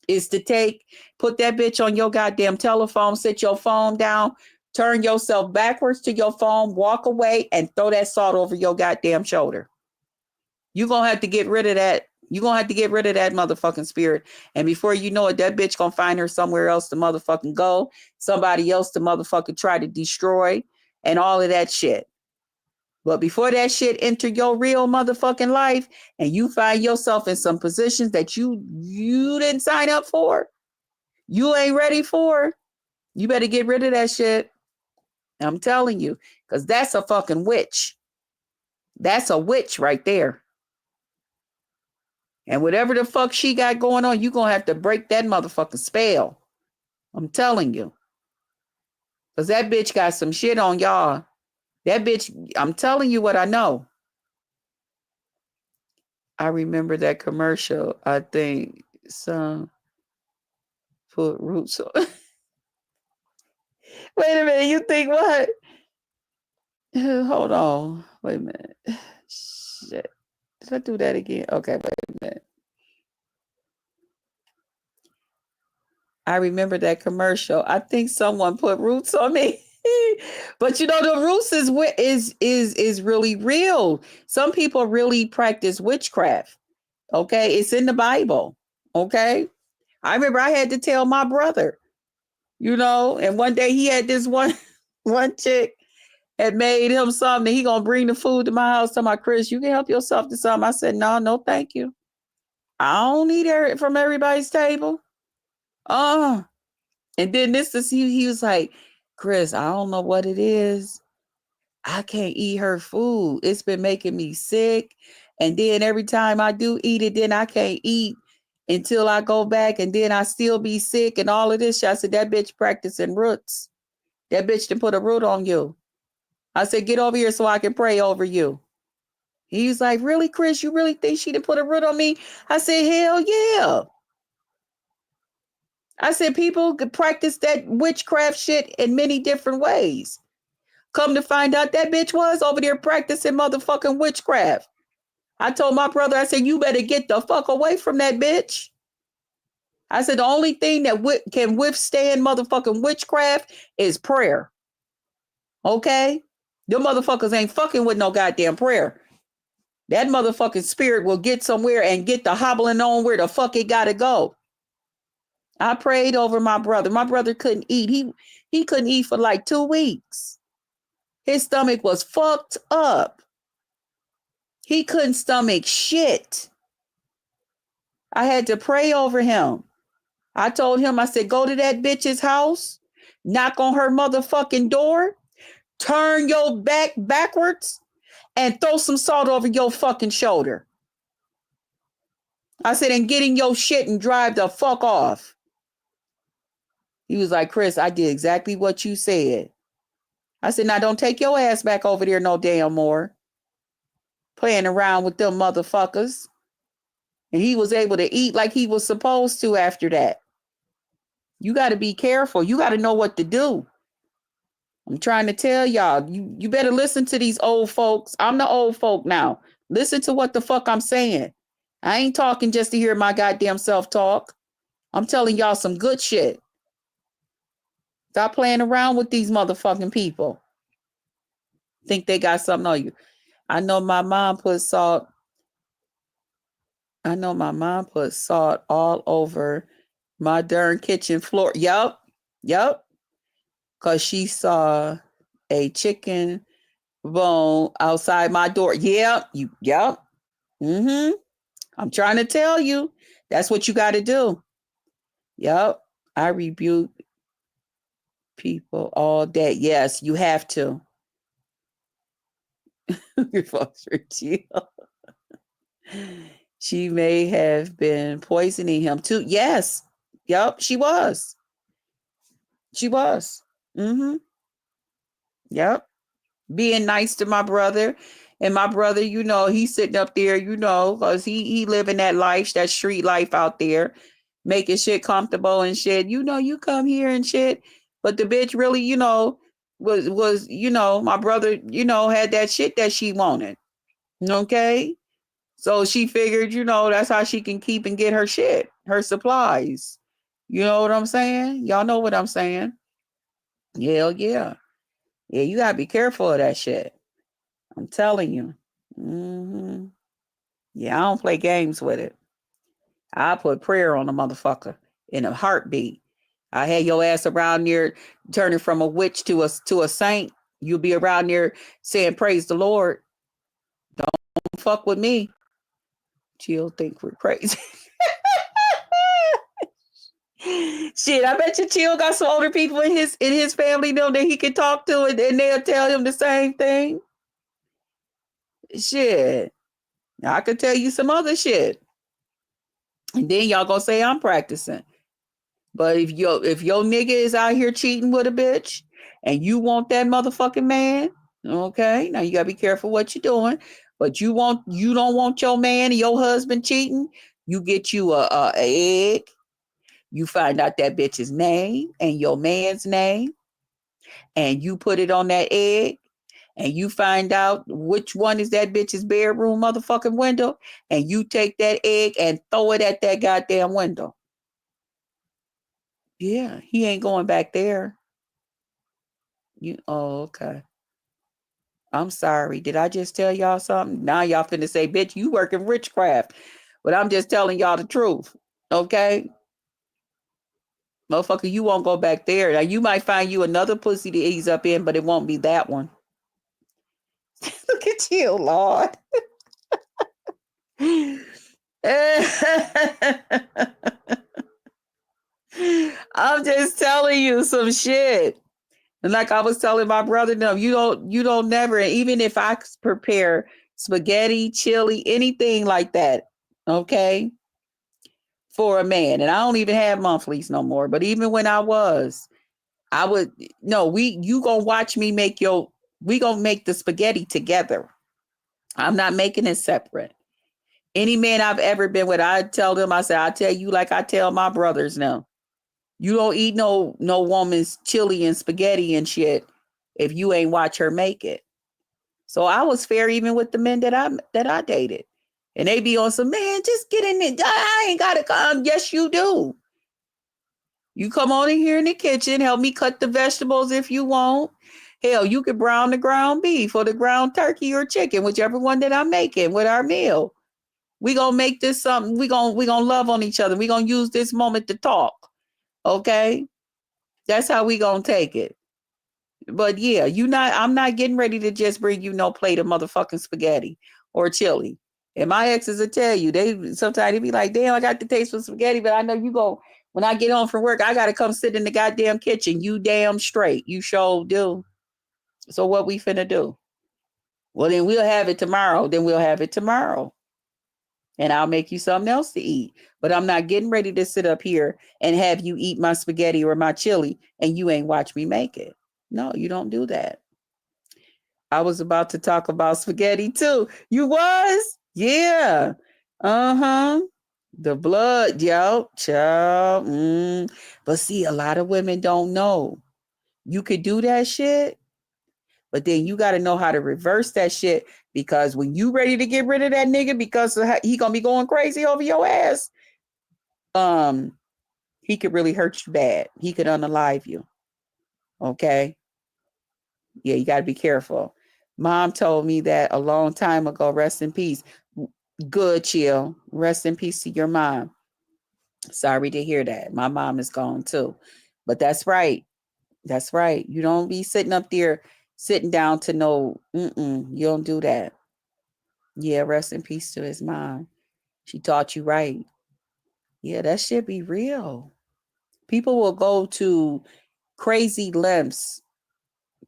[SPEAKER 1] is to put that bitch on your goddamn telephone, sit your phone down, turn yourself backwards to your phone, walk away, and throw that salt over your goddamn shoulder. You're going to have to get rid of that. You're going to have to get rid of that motherfucking spirit. And before you know it, that bitch going to find her somewhere else to motherfucking go, somebody else to motherfucking try to destroy, and all of that shit. But before that shit enter your real motherfucking life and you find yourself in some positions that you didn't sign up for, you ain't ready for, you better get rid of that shit. I'm telling you, because that's a fucking witch. That's a witch right there. And whatever the fuck she got going on, you're going to have to break that motherfucking spell. I'm telling you. Because that bitch got some shit on y'all. That bitch, I'm telling you what I know. I remember that commercial. I think some put roots on. Wait a minute. You think what? Hold on. Wait a minute. Shit. Did I do that again? Okay, wait a minute. I remember that commercial. I think someone put roots on me. But you know, the roots is really real. Some people really practice witchcraft. Okay, it's in the Bible. Okay, I remember I had to tell my brother. You know, and one day he had this one chick had made him something. He gonna bring the food to my house. Tell my Chris, you can help yourself to something. I said, no, thank you. I don't eat it from everybody's table. And then this is he was like, Chris, I don't know what it is. I can't eat her food. It's been making me sick. And then every time I do eat it, then I can't eat until I go back, and then I still be sick and all of this. I said, that bitch practicing roots. That bitch done put a root on you. I said, get over here so I can pray over you. He's like, really, Chris? You really think she done put a root on me? I said, hell yeah. I said, people could practice that witchcraft shit in many different ways. Come to find out, that bitch was over there practicing motherfucking witchcraft. I told my brother, I said, you better get the fuck away from that bitch. I said, the only thing that can withstand motherfucking witchcraft is prayer. Okay? Them motherfuckers ain't fucking with no goddamn prayer. That motherfucking spirit will get somewhere and get the hobbling on where the fuck it gotta go. I prayed over my brother. My brother couldn't eat. He couldn't eat for like 2 weeks. His stomach was fucked up. He couldn't stomach shit. I had to pray over him. I told him, I said, go to that bitch's house, knock on her motherfucking door, turn your back backwards, and throw some salt over your fucking shoulder. I said, and get in your shit and drive the fuck off. He was like, Chris, I did exactly what you said. I said, now don't take your ass back over there no damn more. Playing around with them motherfuckers. And he was able to eat like he was supposed to after that. You got to be careful. You got to know what to do. I'm trying to tell y'all, you better listen to these old folks. I'm the old folk now. Listen to what the fuck I'm saying. I ain't talking just to hear my goddamn self talk. I'm telling y'all some good shit. Stop playing around with these motherfucking people. Think they got something on you. I know my mom put salt. I know my mom put salt all over my darn kitchen floor. Yup. Because she saw a chicken bone outside my door. Yep. Mm-hmm. I'm trying to tell you. That's what you got to do. Yep. I rebuke people all day. Yes, you have to. Your folks were chill. She may have been poisoning him too. Yes. Yep, she was. Mm-hmm. Yep. Being nice to my brother. And my brother, you know, he's sitting up there, you know, because he living that life, that street life out there, making shit comfortable and shit. You know, you come here and shit. But the bitch really, you know, was, you know, my brother, you know, had that shit that she wanted. Okay? So she figured, you know, that's how she can keep and get her shit, her supplies. You know what I'm saying? Y'all know what I'm saying. Hell yeah. Yeah, you gotta be careful of that shit. I'm telling you. Mm-hmm. Yeah, I don't play games with it. I put prayer on a motherfucker in a heartbeat. I had your ass around there turning from a witch to a saint. You'll be around there saying praise the Lord. Don't fuck with me. She'll think we're crazy. Shit, I bet you Chill got some older people in his family know that he can talk to, and they'll tell him the same thing. Shit. I could tell you some other shit. And then y'all gonna say I'm practicing. But if your nigga is out here cheating with a bitch and you want that motherfucking man, okay, now you gotta be careful what you're doing. But you don't want your man and your husband cheating, you get you a egg. You find out that bitch's name and your man's name, and you put it on that egg, and you find out which one is that bitch's bedroom motherfucking window, and you take that egg and throw it at that goddamn window. Yeah, he ain't going back there. Oh, okay. I'm sorry. Did I just tell y'all something? Now y'all finna say, bitch, you working witchcraft. But I'm just telling y'all the truth. Okay? Motherfucker, you won't go back there. Now you might find you another pussy to ease up in, but it won't be that one. Look at you, Lord. I'm just telling you some shit. And like I was telling my brother, no, you don't never, and even if I prepare spaghetti, chili, anything like that, okay, for a man, and I don't even have monthlies no more, but even when I would, no, you gonna watch me we gonna make the spaghetti together. I'm not making it separate. Any man I've ever been with, I tell them, I say, I tell you like I tell my brothers now. You don't eat no woman's chili and spaghetti and shit if you ain't watch her make it. So I was fair even with the men that I dated. And they be on some, man, just get in it. I ain't gotta come. Yes, you do. You come on in here in the kitchen, help me cut the vegetables if you want. Hell, you could brown the ground beef or the ground turkey or chicken, whichever one that I'm making with our meal. We gonna make this something. We gonna love on each other. We gonna use this moment to talk. Okay, that's how we gonna take it. But yeah, I'm not getting ready to just bring you no plate of motherfucking spaghetti or chili. And my exes will tell you, sometimes they be like, damn, I got the taste for spaghetti, but I know you go, when I get home from work, I gotta come sit in the goddamn kitchen. You damn straight. You sure do. So what we finna do? Well, then we'll have it tomorrow. And I'll make you something else to eat. But I'm not getting ready to sit up here and have you eat my spaghetti or my chili and you ain't watch me make it. No, you don't do that. I was about to talk about spaghetti too. You was? Yeah. Uh-huh. The blood, yo, child. But see, a lot of women don't know. You could do that shit, but then you got to know how to reverse that shit because when you ready to get rid of that nigga because he gonna be going crazy over your ass, he could really hurt you bad. He could unalive you. Okay? Yeah, you got to be careful. Mom told me that a long time ago. Rest in peace. Good, chill. Rest in peace to your mom. Sorry to hear that. My mom is gone too. But that's right. That's right. You don't be sitting up there, sitting down to no, you don't do that. Yeah, rest in peace to his mom. She taught you right. Yeah, that should be real. People will go to crazy lengths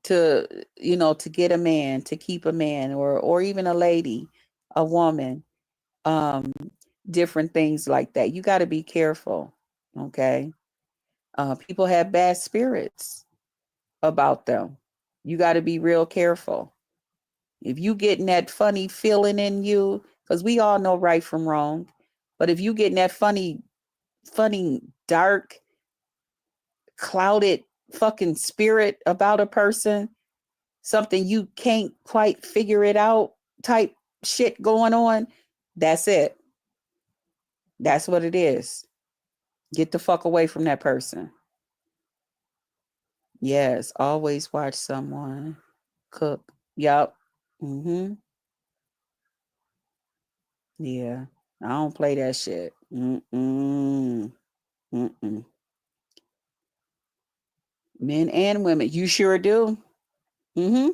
[SPEAKER 1] to, to get a man, to keep a man, or even a lady, a woman, um, different things like that. You got to be careful. Okay. People have bad spirits about them. You got to be real careful. If you getting that funny feeling in you, because we all know right from wrong, but if you getting that funny, dark, clouded fucking spirit about a person, something you can't quite figure it out type shit going on, that's it. That's what it is. Get the fuck away from that person. Yes, always watch someone cook. Yup. Mm-hmm. Yeah. I don't play that shit. Mm-mm. Mm-mm. Men and women. You sure do. Mm-hmm.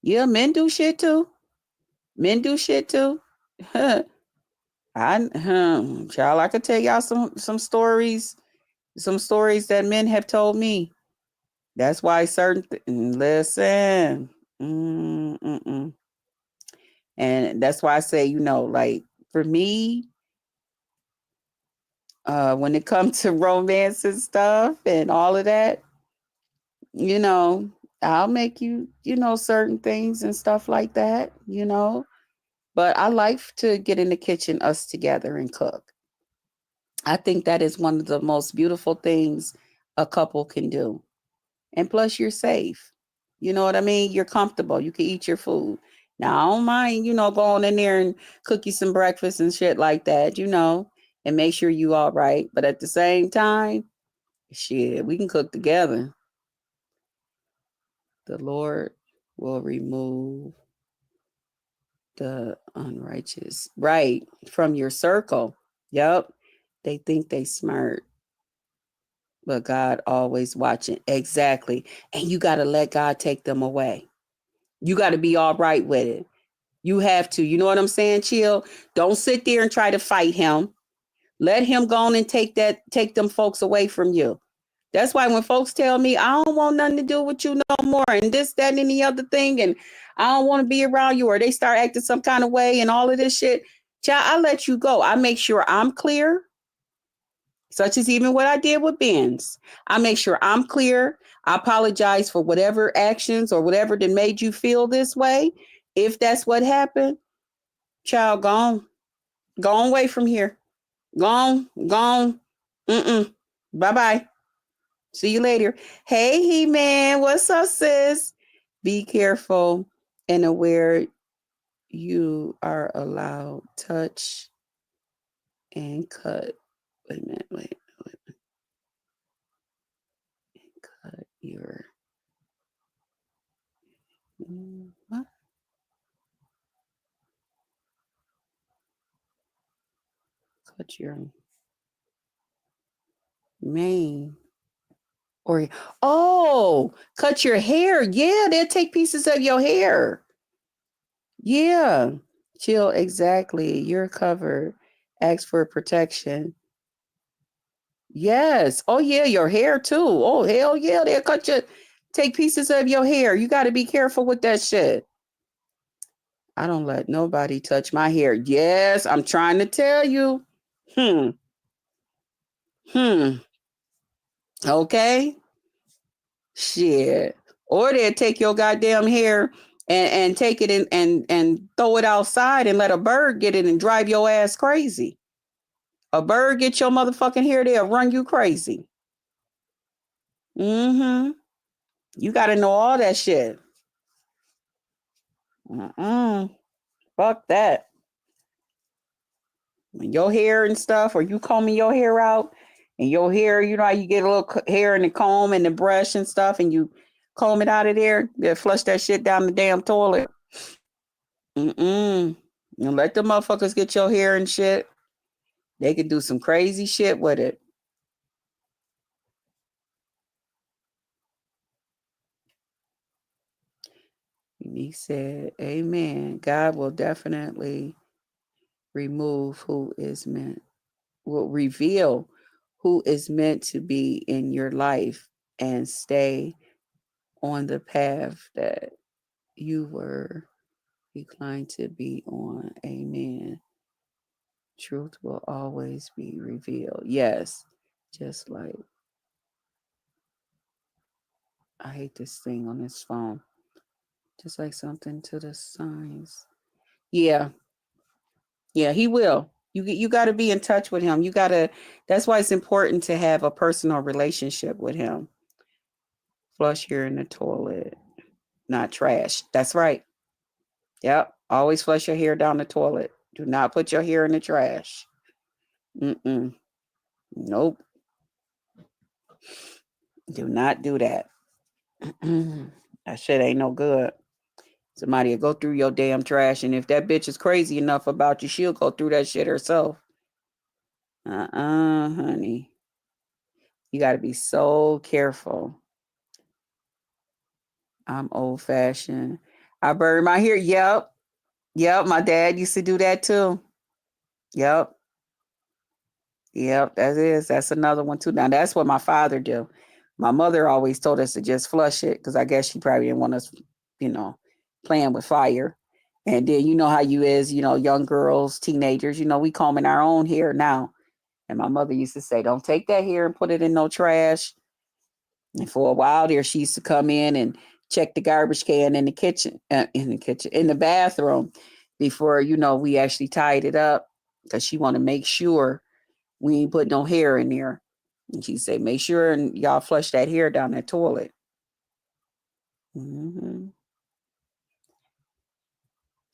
[SPEAKER 1] Yeah, men do shit too. Men do shit too. Child, I could tell y'all some stories, that men have told me. That's why listen, and that's why I say, like for me, when it comes to romance and stuff and all of that, you know, I'll make you, certain things and stuff like that, But I like to get in the kitchen, us together, and cook. I think that is one of the most beautiful things a couple can do. And plus, you're safe. You know what I mean? You're comfortable. You can eat your food. Now, I don't mind, going in there and cook you some breakfast and shit like that, and make sure you all right. But at the same time, shit, we can cook together. The Lord will remove the unrighteous. Right. From your circle. Yep. They think they smart, but God always watching. Exactly. And you got to let God take them away. You got to be all right with it. You have to. You know what I'm saying, Chill? Don't sit there and try to fight him. Let him go on and take them folks away from you. That's why when folks tell me I don't want nothing to do with you no more, and this, that, and any other thing, and I don't want to be around you, or they start acting some kind of way and all of this shit, child, I let you go. I make sure I'm clear, such as even what I did with BENZ. I make sure I'm clear. I apologize for whatever actions or whatever that made you feel this way. If that's what happened, child, gone. Go away from here. Gone. Bye-bye. See you later. Hey, He-Man. What's up, sis? Be careful and aware you are allowed touch and cut. Wait a minute. Wait. Cut your... What? Cut your mane. Or, oh, cut your hair. Yeah, they'll take pieces of your hair. Yeah. Chill, exactly. You're covered. Ask for protection. Yes. Oh, yeah, your hair too. Oh, hell yeah, they'll take pieces of your hair. You got to be careful with that shit. I don't let nobody touch my hair. Yes, I'm trying to tell you. Okay. Shit. Or they'll take your goddamn hair and take it in and throw it outside and let a bird get it and drive your ass crazy. A bird get your motherfucking hair, they'll run you crazy. Mm-hmm. You got to know all that shit. Fuck that. When your hair and stuff, or you combing your hair out, and your hair, you know how you get a little hair in the comb and the brush and stuff, and you comb it out of there, they flush that shit down the damn toilet. And let the motherfuckers get your hair and shit. They could do some crazy shit with it. He said, amen. God will definitely will reveal who is meant to be in your life and stay on the path that you were inclined to be on. Amen. Truth will always be revealed. Yes. Just like, I hate this thing on this phone. Just like something to the signs. Yeah. Yeah, he will. You got to be in touch with him. That's why it's important to have a personal relationship with him. Flush here in the toilet, not trash. That's right. Yep. Always flush your hair down the toilet. Do not put your hair in the trash. Nope. Do not do that. That shit ain't no good. Somebody will go through your damn trash, and if that bitch is crazy enough about you, she'll go through that shit herself. Honey. You got to be so careful. I'm old fashioned. I bury my hair. Yep. My dad used to do that too. Yep. That's another one too. Now that's what my father do. My mother always told us to just flush it because I guess she probably didn't want us, playing with fire. And then you know how you is, young girls, teenagers, we combing our own hair now. And my mother used to say, don't take that hair and put it in no trash. And for a while there, she used to come in and check the garbage can in the kitchen, in the bathroom before, we actually tied it up because she want to make sure we ain't put no hair in there. And she said, make sure and y'all flush that hair down that toilet.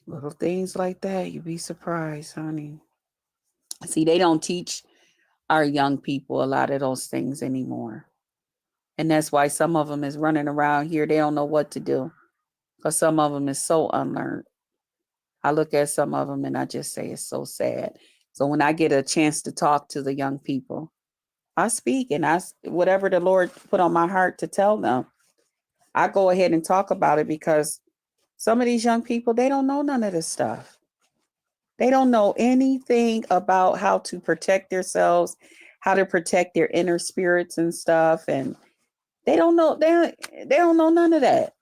[SPEAKER 1] Little things like that, you'd be surprised, honey. See, they don't teach our young people a lot of those things anymore. And that's why some of them is running around here. They don't know what to do. Because some of them is so unlearned. I look at some of them and I just say it's so sad. So when I get a chance to talk to the young people, I speak and whatever the Lord put on my heart to tell them, I go ahead and talk about it, because some of these young people, they don't know none of this stuff. They don't know anything about how to protect themselves, how to protect their inner spirits and stuff. And they don't know, they don't know none of that.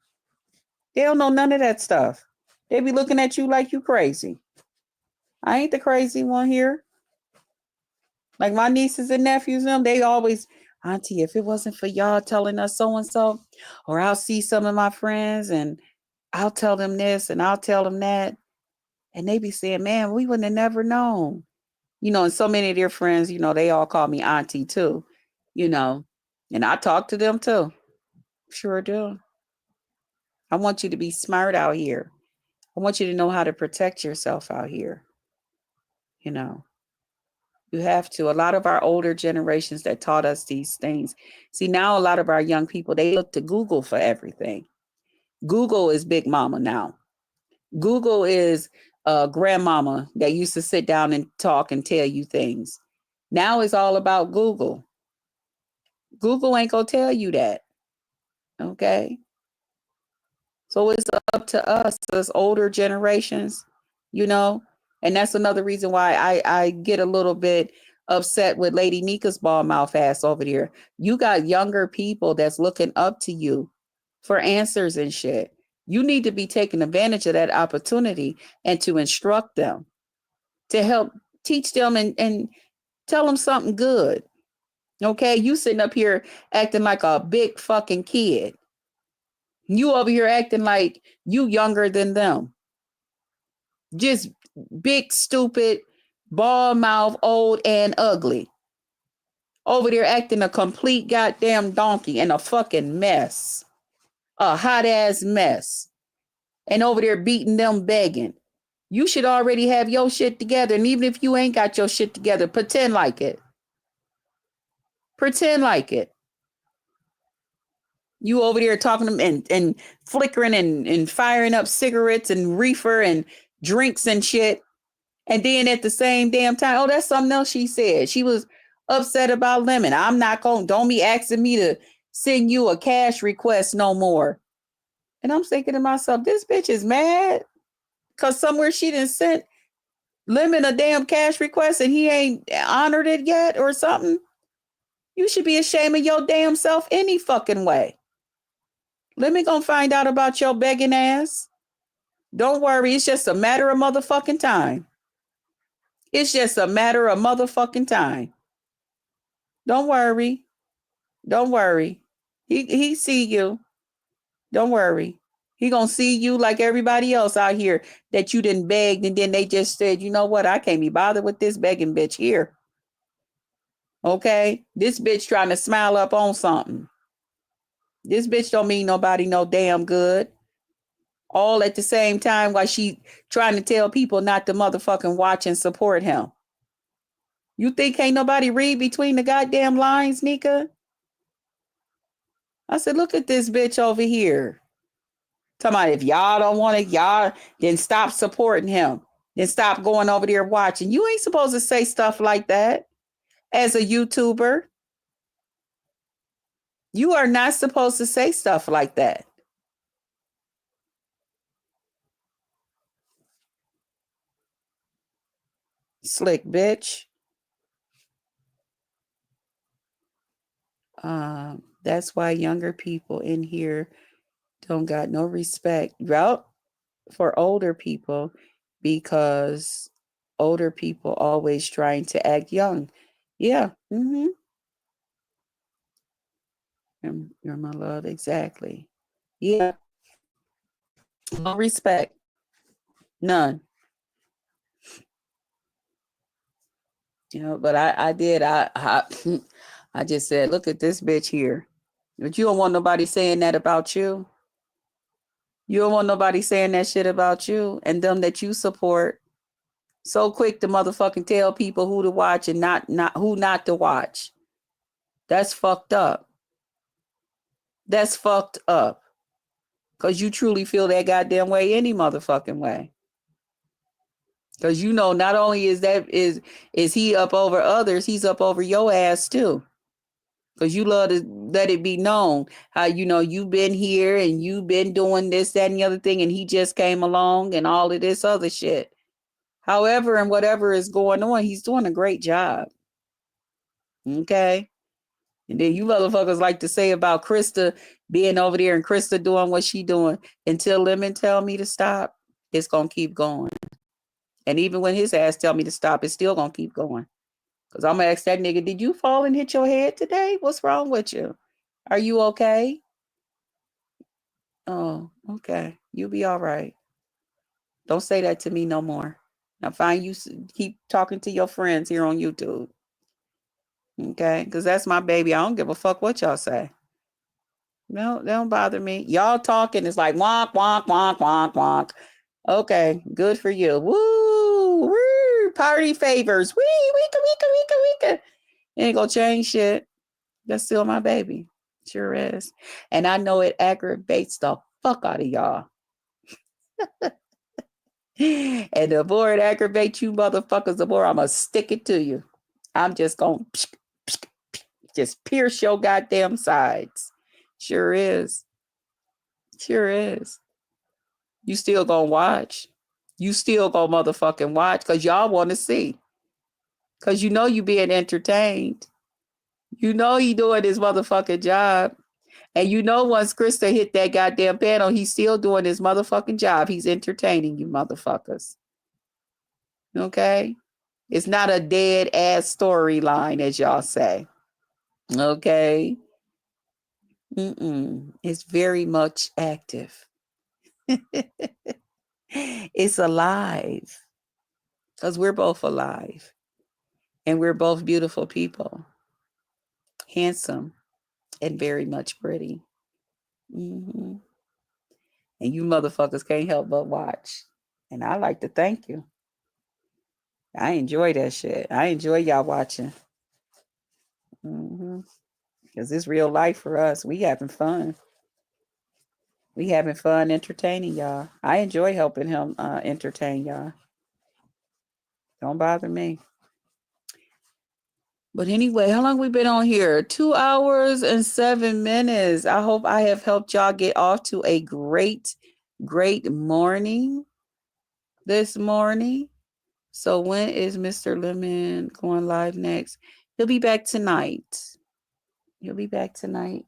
[SPEAKER 1] They don't know none of that stuff. They be looking at you like you crazy. I ain't the crazy one here. Like my nieces and nephews, they always, Auntie, if it wasn't for y'all telling us so and so, or I'll see some of my friends and I'll tell them this and I'll tell them that. And they be saying, man, we wouldn't have never known. And so many of their friends, they all call me Auntie too, and I talk to them too. Sure do. I want you to be smart out here. I want you to know how to protect yourself out here. You have to. A lot of our older generations that taught us these things. See, now a lot of our young people, they look to Google for everything. Google is big mama now. Google is grandmama that used to sit down and talk and tell you things. Now it's all about Google. Google ain't gonna tell you that. Okay. So it's up to us, as older generations, and that's another reason why I get a little bit upset with Lady Nika's ball mouth ass over there. You got younger people that's looking up to you for answers and shit. You need to be taking advantage of that opportunity and to instruct them, to help teach them and tell them something good. Okay, you sitting up here acting like a big fucking kid. You over here acting like you younger than them. Just big, stupid, ball mouth, old and ugly. Over there acting a complete goddamn donkey and a fucking mess. A hot ass mess. And over there beating them begging. You should already have your shit together. And even if you ain't got your shit together, pretend like it. Pretend like it. You over there talking to them and flickering and firing up cigarettes and reefer and drinks and shit. And then at the same damn time, oh, that's something else she said. She was upset about lemon. Don't be asking me to send you a cash request no more. And I'm thinking to myself, this bitch is mad because somewhere she didn't send Lemon a damn cash request and he ain't honored it yet or something. You should be ashamed of your damn self any fucking way. Lemon gonna find out about your begging ass. Don't worry, it's just a matter of motherfucking time. It's just a matter of motherfucking time. Don't worry. Don't worry. He see you. Don't worry. He gonna see you like everybody else out here that you didn't beg, and then they just said, you know what? I can't be bothered with this begging bitch here. Okay? This bitch trying to smile up on something. This bitch don't mean nobody no damn good. All at the same time while she trying to tell people not to motherfucking watch and support him. You think ain't nobody read between the goddamn lines, Nika? I said, look at this bitch over here. Talking about if y'all don't want it, y'all then stop supporting him. Then stop going over there watching. You ain't supposed to say stuff like that as a YouTuber. You are not supposed to say stuff like that. Slick bitch. That's why younger people in here don't got no respect. Well, for older people, because older people always trying to act young. Yeah. Mm-hmm. You're my love. Exactly. Yeah. No respect. None. But I did. I just said, look at this bitch here. But you don't want nobody saying that about you. You don't want nobody saying that shit about you and them that you support. So quick to motherfucking tell people who to watch and not who not to watch. That's fucked up. That's fucked up. Because you truly feel that goddamn way any motherfucking way. Because you know, not only is he up over others, he's up over your ass too. Because you love to let it be known how, you know, you've been here and you've been doing this, that, and the other thing, and he just came along and all of this other shit. However, and whatever is going on, he's doing a great job. Okay? And then you motherfuckers like to say about Krista being over there and Krista doing what she doing. Until Lemon tell me to stop, it's going to keep going. And even when his ass tell me to stop, it's still going to keep going. Because I'm going to ask that nigga, did you fall and hit your head today? What's wrong with you? Are you okay? Oh, okay. You'll be all right. Don't say that to me no more. Now find you, keep talking to your friends here on YouTube. Okay? Because that's my baby. I don't give a fuck what y'all say. No, they don't bother me. Y'all talking is like wonk, wonk, wonk, wonk, wonk. Okay, good for you. Woo, woo, party favors. Wee, weeka, weeka, weeka, weeka. Ain't gonna change shit. That's still my baby. Sure is. And I know it aggravates the fuck out of y'all. And the more it aggravates you motherfuckers, the more I'm gonna stick it to you. I'm just gonna just pierce your goddamn sides. Sure is. Sure is. You still gonna watch. You still gonna motherfucking watch because y'all want to see. Because you know you being entertained. You know he doing his motherfucking job. And you know once Krista hit that goddamn panel, he's still doing his motherfucking job. He's entertaining you motherfuckers. Okay? It's not a dead ass storyline, as y'all say. Okay? It's very much active. It's alive. Because we're both alive. And we're both beautiful people. Handsome and very much pretty. And you motherfuckers can't help but watch. And I like to thank you. I enjoy that shit. I enjoy y'all watching. Because it's real life for us. We having fun. We having fun entertaining y'all. I enjoy helping him entertain y'all. Don't bother me. But anyway, how long we been on here? 2 hours and 7 minutes. I hope I have helped y'all get off to a great, great morning this morning. So when is Mr. Lemon going live next? He'll be back tonight. He'll be back tonight.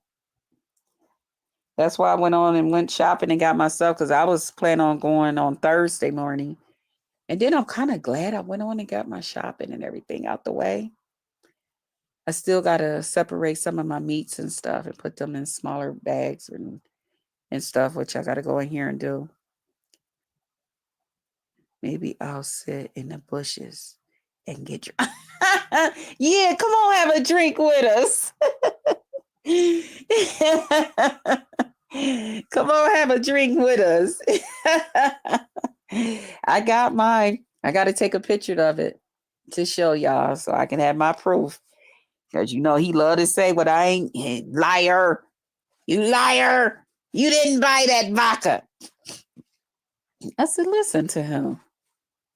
[SPEAKER 1] That's why I went on and went shopping and got myself, because I was planning on going on Thursday morning. And then I'm kind of glad I went on and got my shopping and everything out the way. I still got to separate some of my meats and stuff and put them in smaller bags and stuff, which I got to go in here and do. Maybe I'll sit in the bushes and get your... Yeah, come on, have a drink with us. Come on, have a drink with us. I got mine. I got to take a picture of it to show y'all so I can have my proof. Because you know he love to say what I ain't. Liar. You liar. You didn't buy that vodka. I said, listen to him.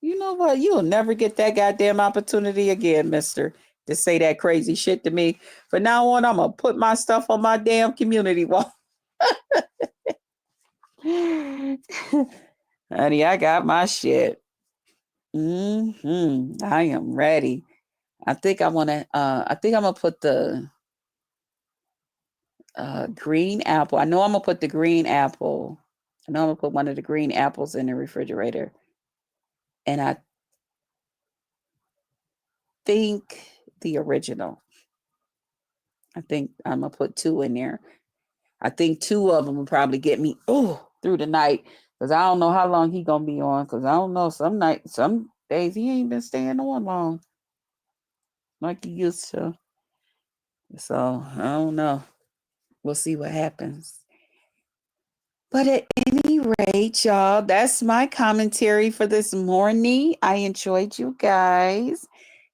[SPEAKER 1] You know what? You'll never get that goddamn opportunity again, mister, to say that crazy shit to me. From now on, I'm going to put my stuff on my damn community wall. Honey, I got my shit. I am ready. I think I'm gonna put the green apple. I know I'm gonna put the green apple. I know I'm gonna put one of the green apples in the refrigerator. And I think the original. I think I'm gonna put 2 in there. I think 2 of them will probably get me through the night. Because I don't know how long he gonna be on. Because I don't know. Some days he ain't been staying on long like he used to. So I don't know. We'll see what happens. But at any rate, y'all, that's my commentary for this morning. I enjoyed you guys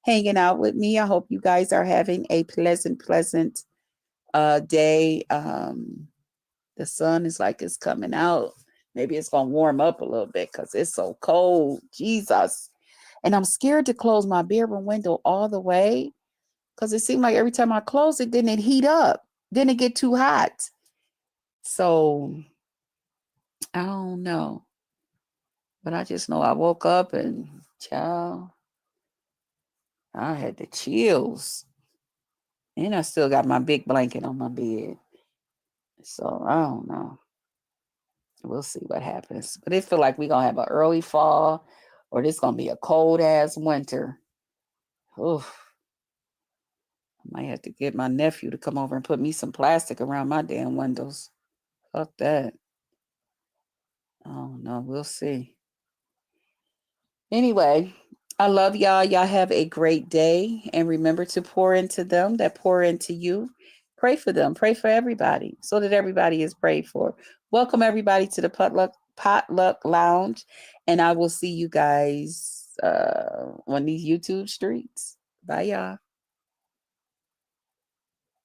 [SPEAKER 1] hanging out with me. I hope you guys are having a pleasant day. The sun is like it's coming out. Maybe it's gonna warm up a little bit because it's so cold. Jesus. And I'm scared to close my bedroom window all the way because it seemed like every time I close it, then it heat up. Then it get too hot. So I don't know. But I just know I woke up and child, I had the chills. And I still got my big blanket on my bed. So I don't know. We'll see what happens. But it feel like we're gonna have an early fall or this gonna be a cold ass winter. Oof. I might have to get my nephew to come over and put me some plastic around my damn windows. Fuck that. Oh no, we'll see. Anyway, I love y'all. Y'all have a great day. And remember to pour into them that pour into you. Pray for them. Pray for everybody so that everybody is prayed for. Welcome everybody to the Potluck Lounge. And I will see you guys on these YouTube streets. Bye, y'all.